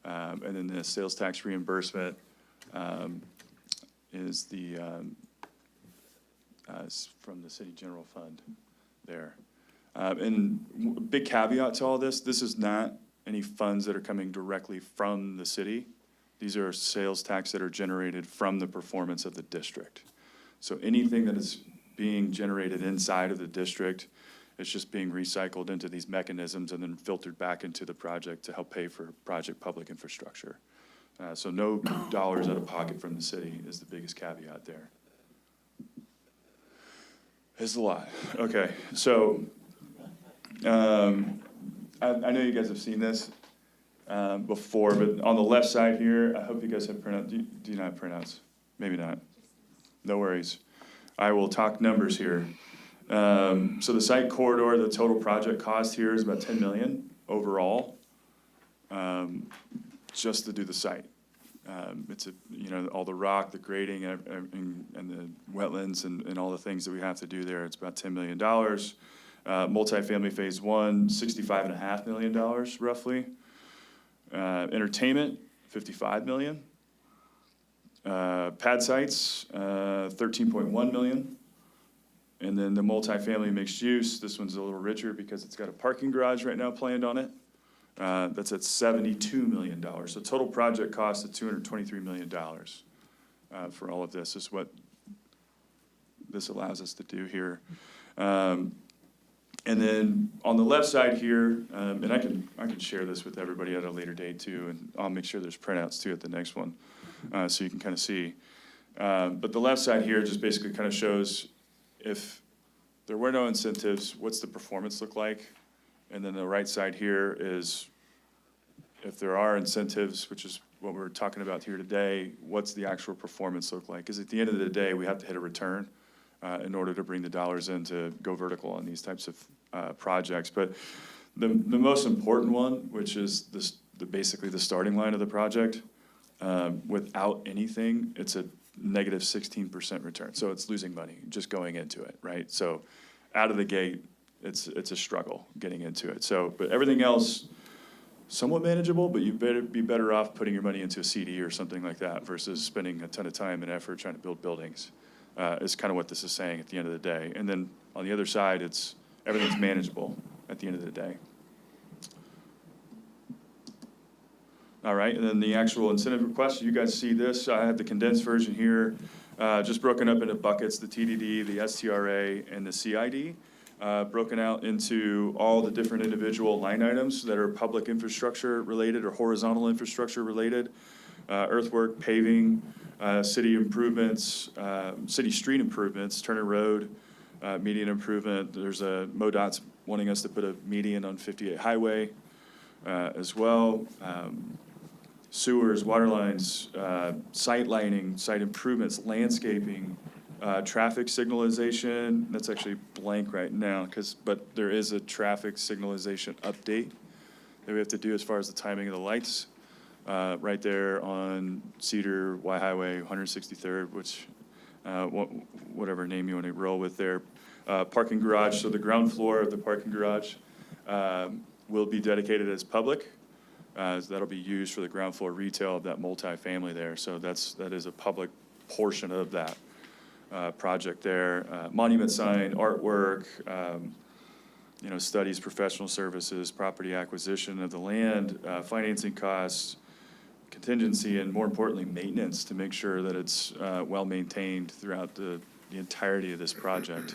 Speaker 21: And then the sales tax reimbursement is from the city general fund there. And big caveat to all this is not any funds that are coming directly from the city. These are sales tax that are generated from the performance of the district. So anything that is being generated inside of the district, it's just being recycled into these mechanisms and then filtered back into the project to help pay for project public infrastructure. So no dollars out of pocket from the city is the biggest caveat there. It's a lot. Okay, so I know you guys have seen this before, but on the left side here, I hope you guys have printouts. Do you not have printouts? Maybe not. No worries. I will talk numbers here. So the site corridor, the total project cost here is about $10 million overall, just to do the site. It's all the rock, the grading, and the wetlands, and all the things that we have to do there. It's about $10 million. Multifamily Phase 1, $65.5 million roughly. Entertainment, $55 million. Pad sites, $13.1 million. And then the multifamily mixed use, this one's a little richer because it's got a parking garage right now planned on it. That's at $72 million. So total project cost of $223 million for all of this is what this allows us to do here. And then on the left side here, and I can share this with everybody at a later date too, and I'll make sure there's printouts too at the next one, so you can kind of see. But the left side here just basically kind of shows if there were no incentives, what's the performance look like? And then the right side here is if there are incentives, which is what we're talking about here today, what's the actual performance look like? Because at the end of the day, we have to hit a return in order to bring the dollars in to go vertical on these types of projects. But the most important one, which is basically the starting line of the project, without anything, it's a negative 16% return. So it's losing money just going into it, right? So out of the gate, it's a struggle getting into it. So, but everything else, somewhat manageable, but you better be better off putting your money into a CD or something like that versus spending a ton of time and effort trying to build buildings, is kind of what this is saying at the end of the day. And then on the other side, everything's manageable at the end of the day. All right, and then the actual incentive request, you guys see this. I have the condensed version here, just broken up into buckets, the TDD, the STRA, and the CID, broken out into all the different individual line items that are public infrastructure related or horizontal infrastructure related, earthwork, paving, city improvements, city street improvements, Turner Road, median improvement. There's MoDOT's wanting us to put a median on 58 Highway as well. Sewers, water lines, site lighting, site improvements, landscaping, traffic signalization. That's actually blank right now, but there is a traffic signalization update that we have to do as far as the timing of the lights. Right there on Cedar, Y Highway, 163rd, which, whatever name you want to roll with there. Parking garage, so the ground floor of the parking garage will be dedicated as public. So that'll be used for the ground floor retail of that multifamily there. So that is a public portion of that project there. Monument sign, artwork, studies, professional services, property acquisition of the land, financing costs, contingency, and more importantly, maintenance to make sure that it's well maintained throughout the entirety of this project,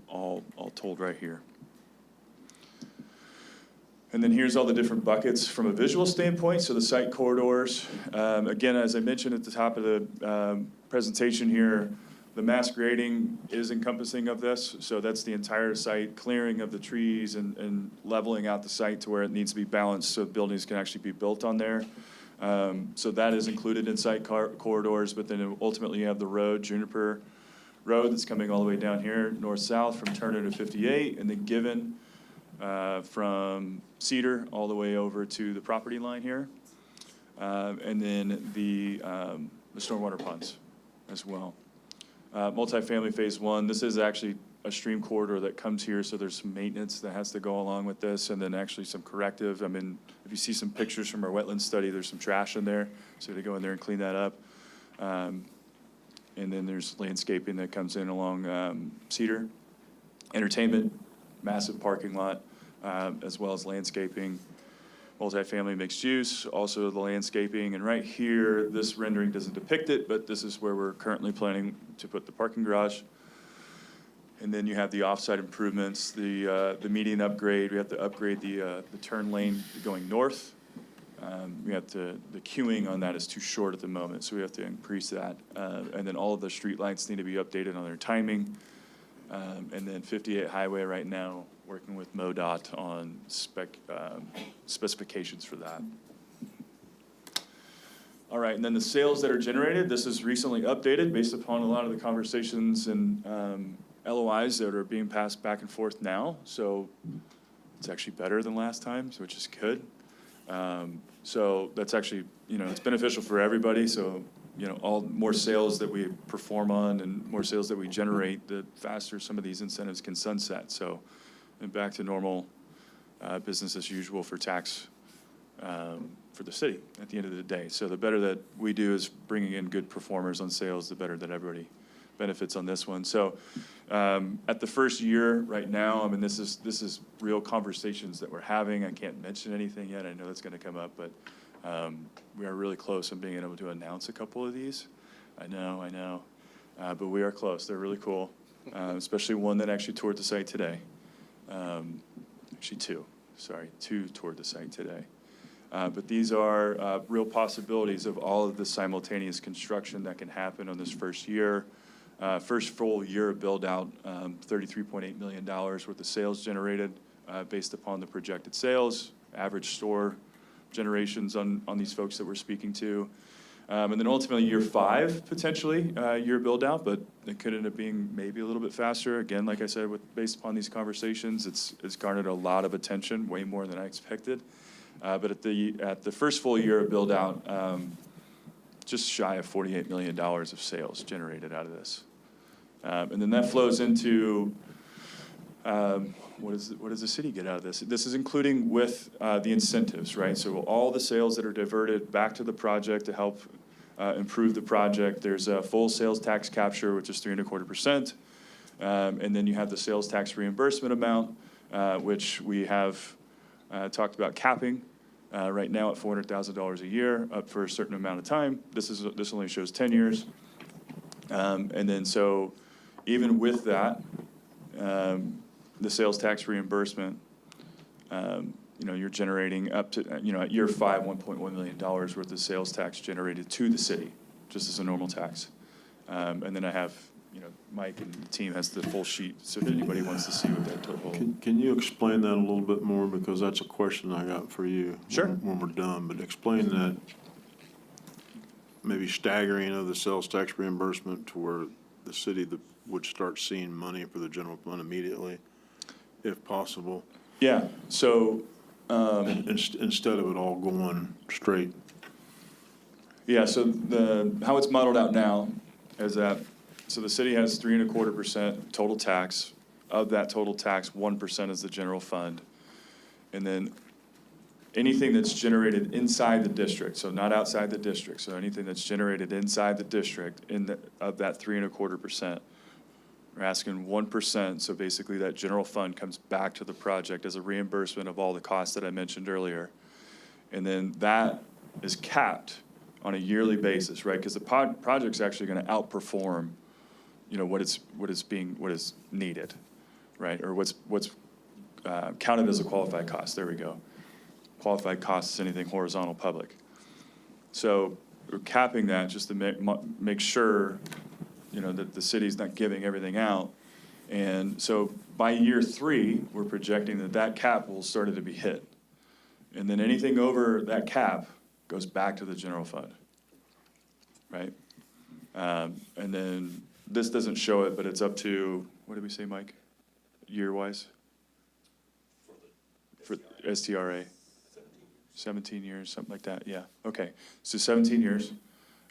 Speaker 21: all told right here. And then here's all the different buckets from a visual standpoint. So the site corridors, again, as I mentioned at the top of the presentation here, the mass grading is encompassing of this. So that's the entire site, clearing of the trees and leveling out the site to where it needs to be balanced so buildings can actually be built on there. So that is included in site corridors, but then ultimately you have the road, Juniper Road, that's coming all the way down here, north-south from Turner to 58, and then Given from Cedar all the way over to the property line here. And then the stormwater ponds as well. Multifamily Phase 1, this is actually a stream corridor that comes here, so there's some maintenance that has to go along with this, and then actually some corrective. I mean, if you see some pictures from our wetland study, there's some trash in there, so they go in there and clean that up. And then there's landscaping that comes in along Cedar. Entertainment, massive parking lot, as well as landscaping. Multifamily mixed use, also the landscaping. And right here, this rendering doesn't depict it, but this is where we're currently planning to put the parking garage. And then you have the offsite improvements, the median upgrade. We have to upgrade the turn lane going north. We have to, the queuing on that is too short at the moment, so we have to increase that. And then all of the streetlights need to be updated on their timing. And then 58 Highway right now, working with MoDOT on specifications for that. All right, and then the sales that are generated, this is recently updated based upon a lot of the conversations and LOIs that are being passed back and forth now. So it's actually better than last time, which is good. So that's actually, it's beneficial for everybody. So, all more sales that we perform on and more sales that we generate, the faster some of these incentives can sunset. So, and back to normal business as usual for tax for the city at the end of the day. So the better that we do is bringing in good performers on sales, the better that everybody benefits on this one. So at the first year right now, I mean, this is real conversations that we're having. I can't mention anything yet. I know that's going to come up, but we are really close on being able to announce a couple of these. I know. But we are close. They're really cool, especially one that actually toured the site today. Actually two toured the site today. But these are real possibilities of all of the simultaneous construction that can happen on this first year. First full year of build-out, $33.8 million worth of sales generated based upon the projected sales, average store generations on these folks that we're speaking to. And then ultimately year 5, potentially, year build-out, but it could end up being maybe a little bit faster. Again, like I said, based upon these conversations, it's garnered a lot of attention, way more than I expected. But at the first full year of build-out, just shy of $48 million of sales generated out of this. And then that flows into what does the city get out of this? This is including with the incentives, right? So all the sales that are diverted back to the project to help improve the project. There's a full sales tax capture, which is 3.25%. And then you have the sales tax reimbursement amount, which we have talked about capping right now at $400,000 a year, up for a certain amount of time. This only shows 10 years. And then so even with that, the sales tax reimbursement, you're generating up to, at year 5, $1.1 million worth of sales tax generated to the city, just as a normal tax. And then I have, Mike and the team has the full sheet, so if anybody wants to see what that total.
Speaker 1: Can you explain that a little bit more, because that's a question I got for you.
Speaker 21: Sure.
Speaker 1: When we're done, but explain that maybe staggering of the sales tax reimbursement to where the city would start seeing money for the general fund immediately, if possible.
Speaker 21: Yeah, so.
Speaker 1: Instead of it all going straight.
Speaker 21: Yeah, so how it's modeled out now is that, so the city has 3.25% total tax. Of that total tax, 1% is the general fund. And then anything that's generated inside the district, so not outside the district, so anything that's generated inside the district of that 3.25%, we're asking 1%, so basically that general fund comes back to the project as a reimbursement of all the costs that I mentioned earlier. And then that is capped on a yearly basis, right? Because the project's actually going to outperform, what is needed, right? Or what's counted as a qualified cost. There we go. Qualified cost is anything horizontal public. So we're capping that just to make sure that the city's not giving everything out. And so by year 3, we're projecting that cap will start to be hit. And then anything over that cap goes back to the general fund, right? And then this doesn't show it, but it's up to, what did we say, Mike? Year-wise? For STRA. 17 years, something like that, yeah. Okay, so 17 years.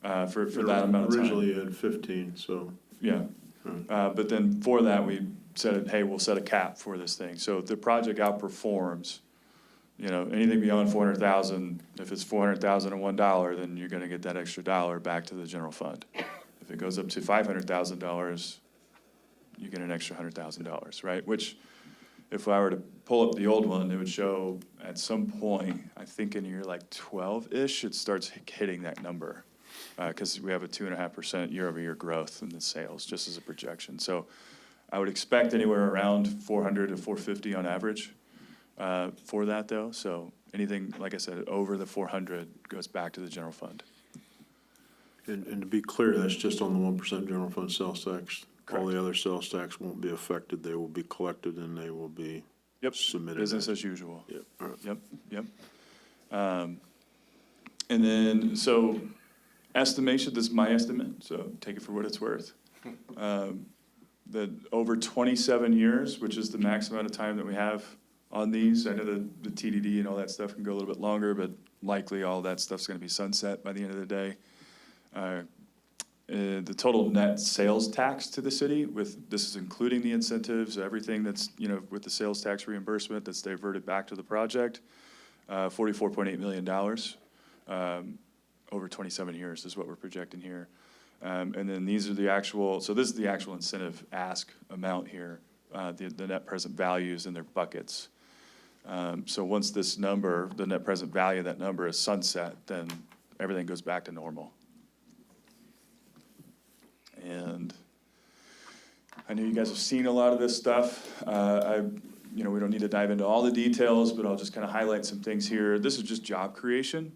Speaker 21: For that amount of time.
Speaker 1: Originally you had 15, so.
Speaker 21: Yeah, but then for that, we said, hey, we'll set a cap for this thing. So if the project outperforms, anything beyond 400,000, if it's 400,001 $1, then you're gonna get that extra $1 back to the general fund. If it goes up to $500,000, you get an extra $100,000, right? Which, if I were to pull up the old one, it would show at some point, I think in year like 12-ish, it starts hitting that number. Because we have a 2.5% year-over-year growth in the sales, just as a projection. So I would expect anywhere around 400 to 450 on average for that, though. So anything, like I said, over the 400 goes back to the general fund.
Speaker 1: And to be clear, that's just on the 1% general fund sales tax.
Speaker 21: Correct.
Speaker 1: All the other sales tax won't be affected. They will be collected and they will be submitted.
Speaker 21: Business as usual.
Speaker 1: Yep. All right.
Speaker 21: Yep. And then, so estimation, this is my estimate, so take it for what it's worth. That over 27 years, which is the max amount of time that we have on these, I know the TDD and all that stuff can go a little bit longer, but likely all that stuff's gonna be sunset by the end of the day. the total net sales tax to the city this is including the incentives, everything that's, with the sales tax reimbursement that's diverted back to the project, $44.8 million over 27 years is what we're projecting here. And then these are the actual, so this is the actual incentive ask amount here, the net present values in their buckets. So once this number, the net present value of that number is sunset, then everything goes back to normal. And I know you guys have seen a lot of this stuff. We don't need to dive into all the details, but I'll just kind of highlight some things here. This is just job creation,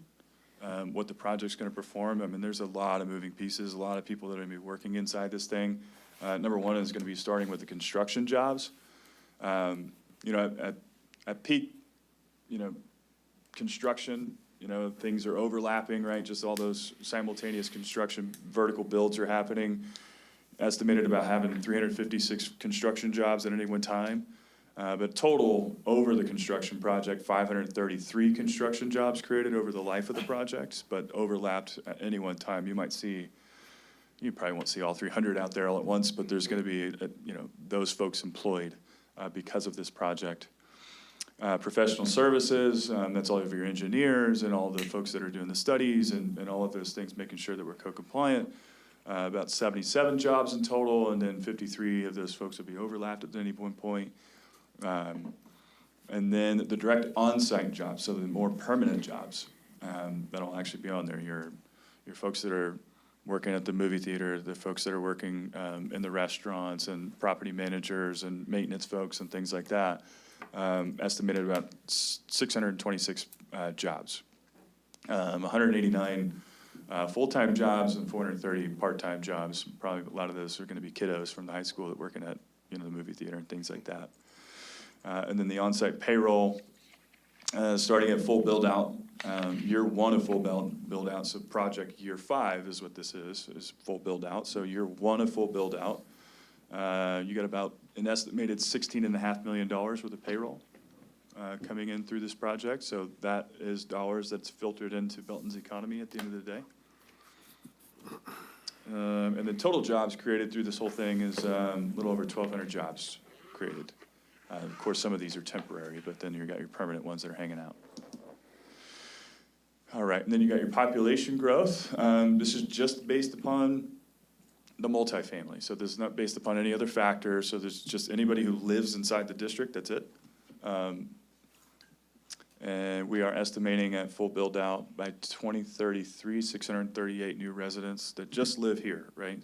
Speaker 21: what the project's going to perform. I mean, there's a lot of moving pieces, a lot of people that are going to be working inside this thing. Number one is going to be starting with the construction jobs. At peak, construction, things are overlapping, right? Just all those simultaneous construction vertical builds are happening. Estimated about having 356 construction jobs at any one time. But total over the construction project, 533 construction jobs created over the life of the project, but overlapped at any one time. You probably won't see all 300 out there all at once, but there's going to be, those folks employed because of this project. Professional services, that's all of your engineers and all the folks that are doing the studies and all of those things, making sure that we're co-compliant. About 77 jobs in total, and then 53 of those folks will be overlapped at any one point. And then the direct on-site jobs, so the more permanent jobs that'll actually be on there. Your folks that are working at the movie theater, the folks that are working in the restaurants, and property managers and maintenance folks and things like that. Estimated about 626 jobs, 189 full-time jobs and 430 part-time jobs. Probably a lot of those are going to be kiddos from the high school that working at the movie theater and things like that. And then the on-site payroll, starting at full build-out, year one of full build-out. So project year 5 is what this is full build-out. So year 1 of full build-out, you got about an estimated $16.5 million worth of payroll coming in through this project. So that is dollars that's filtered into Belton's economy at the end of the day. And the total jobs created through this whole thing is a little over 1,200 jobs created. Of course, some of these are temporary, but then you've got your permanent ones that are hanging out. All right, and then you got your population growth. This is just based upon the multifamily. So this is not based upon any other factor. So there's just anybody who lives inside the district, that's it. And we are estimating at full build out by 2033, 638 new residents that just live here, right?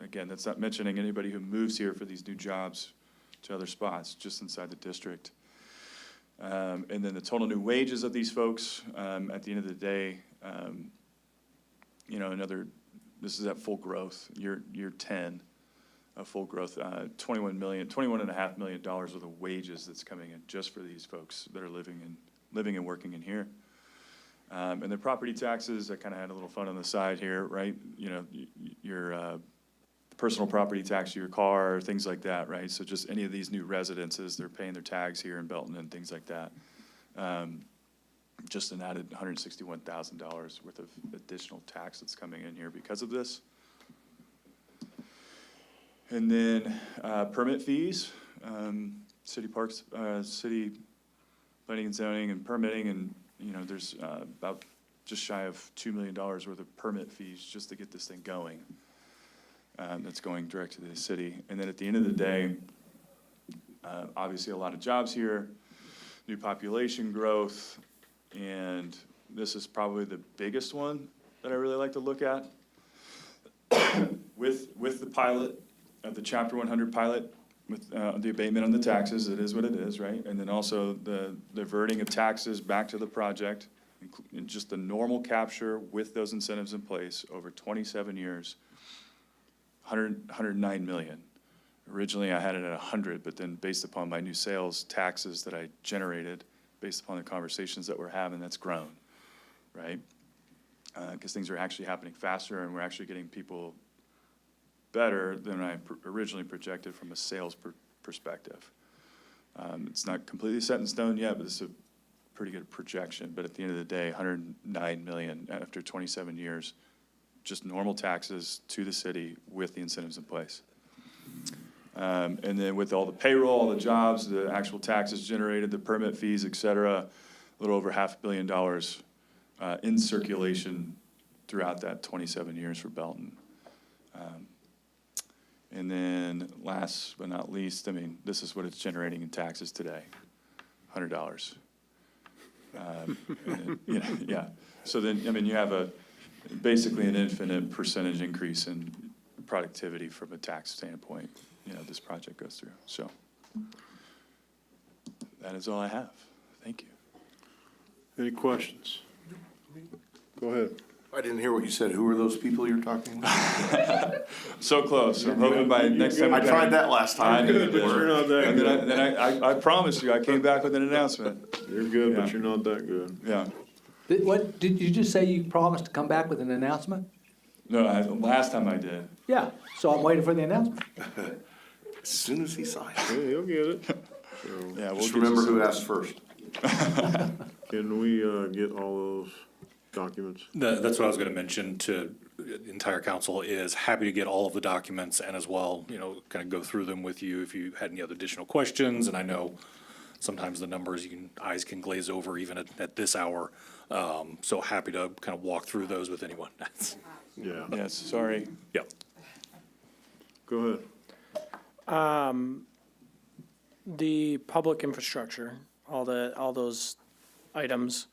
Speaker 21: Again, that's not mentioning anybody who moves here for these new jobs to other spots, just inside the district. And then the total new wages of these folks, at the end of the day, this is at full growth, year 10 of full growth, $21.5 million worth of wages that's coming in just for these folks that are living and working in here. And the property taxes, I kind of had a little fun on the side here, right? Your personal property tax to your car, things like that, right? So just any of these new residences, they're paying their tags here in Belton and things like that. Just an added $161,000 worth of additional tax that's coming in here because of this. And then permit fees, city parks, city planning and zoning and permitting, and there's about just shy of $2 million worth of permit fees just to get this thing going. That's going direct to the city. And then at the end of the day, obviously a lot of jobs here, new population growth, and this is probably the biggest one that I really like to look at. With the pilot, the Chapter 100 pilot, with the abatement on the taxes, it is what it is, right? And then also the diverting of taxes back to the project, and just the normal capture with those incentives in place over 27 years, 109 million. Originally, I had it at 100, but then based upon my new sales taxes that I generated, based upon the conversations that we're having, that's grown, right? Because things are actually happening faster, and we're actually getting people better than I originally projected from a sales perspective. It's not completely set in stone yet, but this is a pretty good projection. But at the end of the day, 109 million after 27 years, just normal taxes to the city with the incentives in place. And then with all the payroll, all the jobs, the actual taxes generated, the permit fees, et cetera, a little over $500 million in circulation throughout that 27 years for Belton. And then last but not least, I mean, this is what it's generating in taxes today, $100. Yeah. So then, I mean, you have basically an infinite percentage increase in productivity from a tax standpoint, this project goes through. So that is all I have. Thank you.
Speaker 1: Any questions? Go ahead.
Speaker 3: I didn't hear what you said. Who are those people you're talking about?
Speaker 21: So close. I'm hoping by next time.
Speaker 3: I tried that last time.
Speaker 21: I knew you
Speaker 1: But
Speaker 21: did.
Speaker 1: you're not that
Speaker 21: And
Speaker 1: good.
Speaker 21: then I promised you, I came back with an announcement.
Speaker 1: You're good, but
Speaker 21: Yeah.
Speaker 1: you're not that good.
Speaker 21: Yeah.
Speaker 15: What, did you just say you promised to come back with an announcement?
Speaker 21: No, last time I did.
Speaker 15: Yeah, so I'm waiting for the announcement.
Speaker 3: As soon as he signs.
Speaker 1: Yeah, he'll get it. So,
Speaker 21: Yeah, we'll
Speaker 3: Just
Speaker 21: get you
Speaker 3: remember who
Speaker 21: some-
Speaker 3: asked first.
Speaker 1: can we get all those documents?
Speaker 20: That's what I was going to mention to the entire council, is happy to get all of the documents and as well, kind of go through them with you if you had any other additional questions. And I know sometimes the numbers, eyes can glaze over even at this hour. So happy to kind of walk through those with anyone.
Speaker 1: Yeah.
Speaker 21: Yes, sorry.
Speaker 20: Yeah.
Speaker 1: Go ahead.
Speaker 9: The public infrastructure, all those items,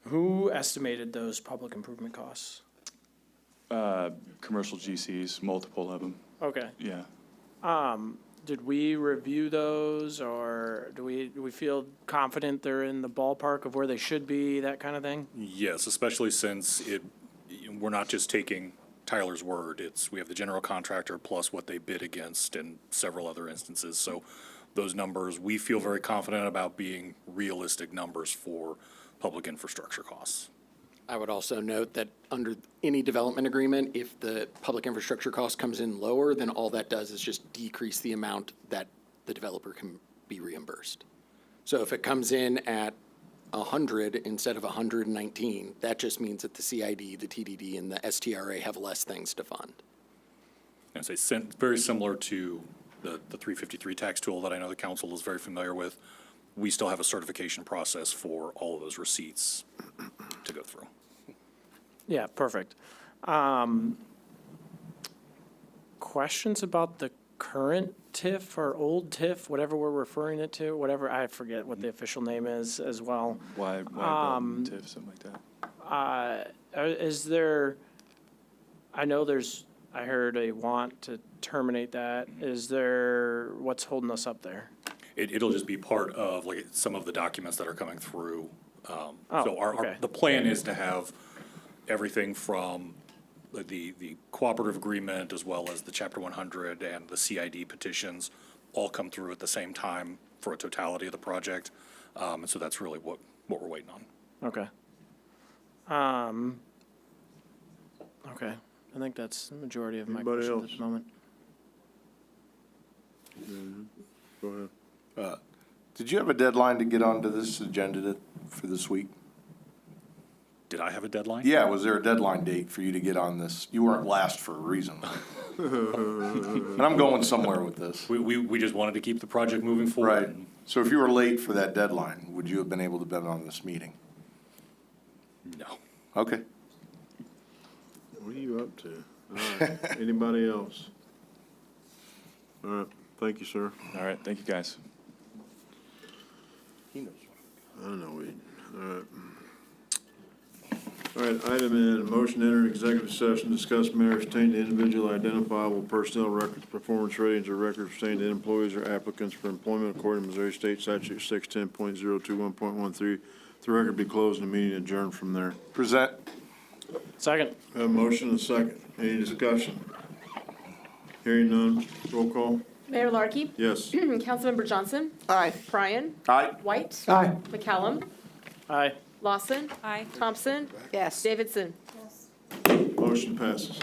Speaker 9: who estimated those public improvement costs?
Speaker 21: Commercial GCs, multiple of them.
Speaker 9: Okay.
Speaker 21: Yeah.
Speaker 9: Did we review those, or do we feel confident they're in the ballpark of where they should be, that kind of thing?
Speaker 20: Yes, especially since we're not just taking Tyler's word. We have the general contractor plus what they bid against in several other instances. So those numbers, we feel very confident about being realistic numbers for public infrastructure costs.
Speaker 8: I would also note that under any development agreement, if the public infrastructure cost comes in lower, then all that does is just decrease the amount that the developer can be reimbursed. So if it comes in at 100 instead of 119, that just means that the CID, the TDD, and the STRA have less things to fund.
Speaker 20: And say very similar to the 353 tax tool that I know the council is very familiar with. We still have a certification process for all of those receipts to go through.
Speaker 9: Yeah, perfect. Questions about the current TIF or old TIF, whatever we're referring it to, whatever, I forget what the official name is as well.
Speaker 21: Why Belton, TIF, something like that?
Speaker 9: Is there, I heard a want to terminate that. Is there, what's holding us up there?
Speaker 20: It'll just be part of like some of the documents that are coming through. So
Speaker 9: okay.
Speaker 20: the plan is to have everything from the cooperative agreement as well as the Chapter 100 and the CID petitions all come through at the same time for a totality of the project. And so that's really what we're waiting on.
Speaker 9: Okay. Okay, I think that's the majority of my
Speaker 1: Anybody
Speaker 9: questions
Speaker 1: else?
Speaker 9: at the moment.
Speaker 1: Go ahead.
Speaker 3: Did you have a deadline to get onto this agenda for this week?
Speaker 20: Did I have a deadline?
Speaker 3: Yeah, was there a deadline date for you to get on this? You weren't last for a reason. And I'm going somewhere with this.
Speaker 20: We just wanted to keep the project moving forward.
Speaker 3: Right. So if you were late for that deadline, would you have been able to be on this meeting?
Speaker 20: No.
Speaker 3: Okay.
Speaker 1: What are you up to? All right. Anybody else? All right. Thank you, sir.
Speaker 21: All right, thank you, guys.
Speaker 3: He knows.
Speaker 1: I don't know. All right. All right, item N, motion to enter executive session, discuss matters pertaining to individual identifiable personnel records, performance ratings, or records pertaining to employees or applicants for employment according to Missouri State Statute 610.021.13. The record be closed and the meeting adjourned from there.
Speaker 3: Present.
Speaker 9: Second.
Speaker 1: Have a motion and a second. Any discussion? Hearing none, roll call.
Speaker 2: Mayor Larkey?
Speaker 1: Yes.
Speaker 2: Councilmember Johnson?
Speaker 12: Aye.
Speaker 2: Bryan?
Speaker 3: Aye.
Speaker 2: White?
Speaker 15: Aye.
Speaker 2: McCallum?
Speaker 9: Aye.
Speaker 2: Lawson?
Speaker 16: Aye.
Speaker 2: Thompson?
Speaker 14: Yes.
Speaker 2: Davidson?
Speaker 1: Motion passes.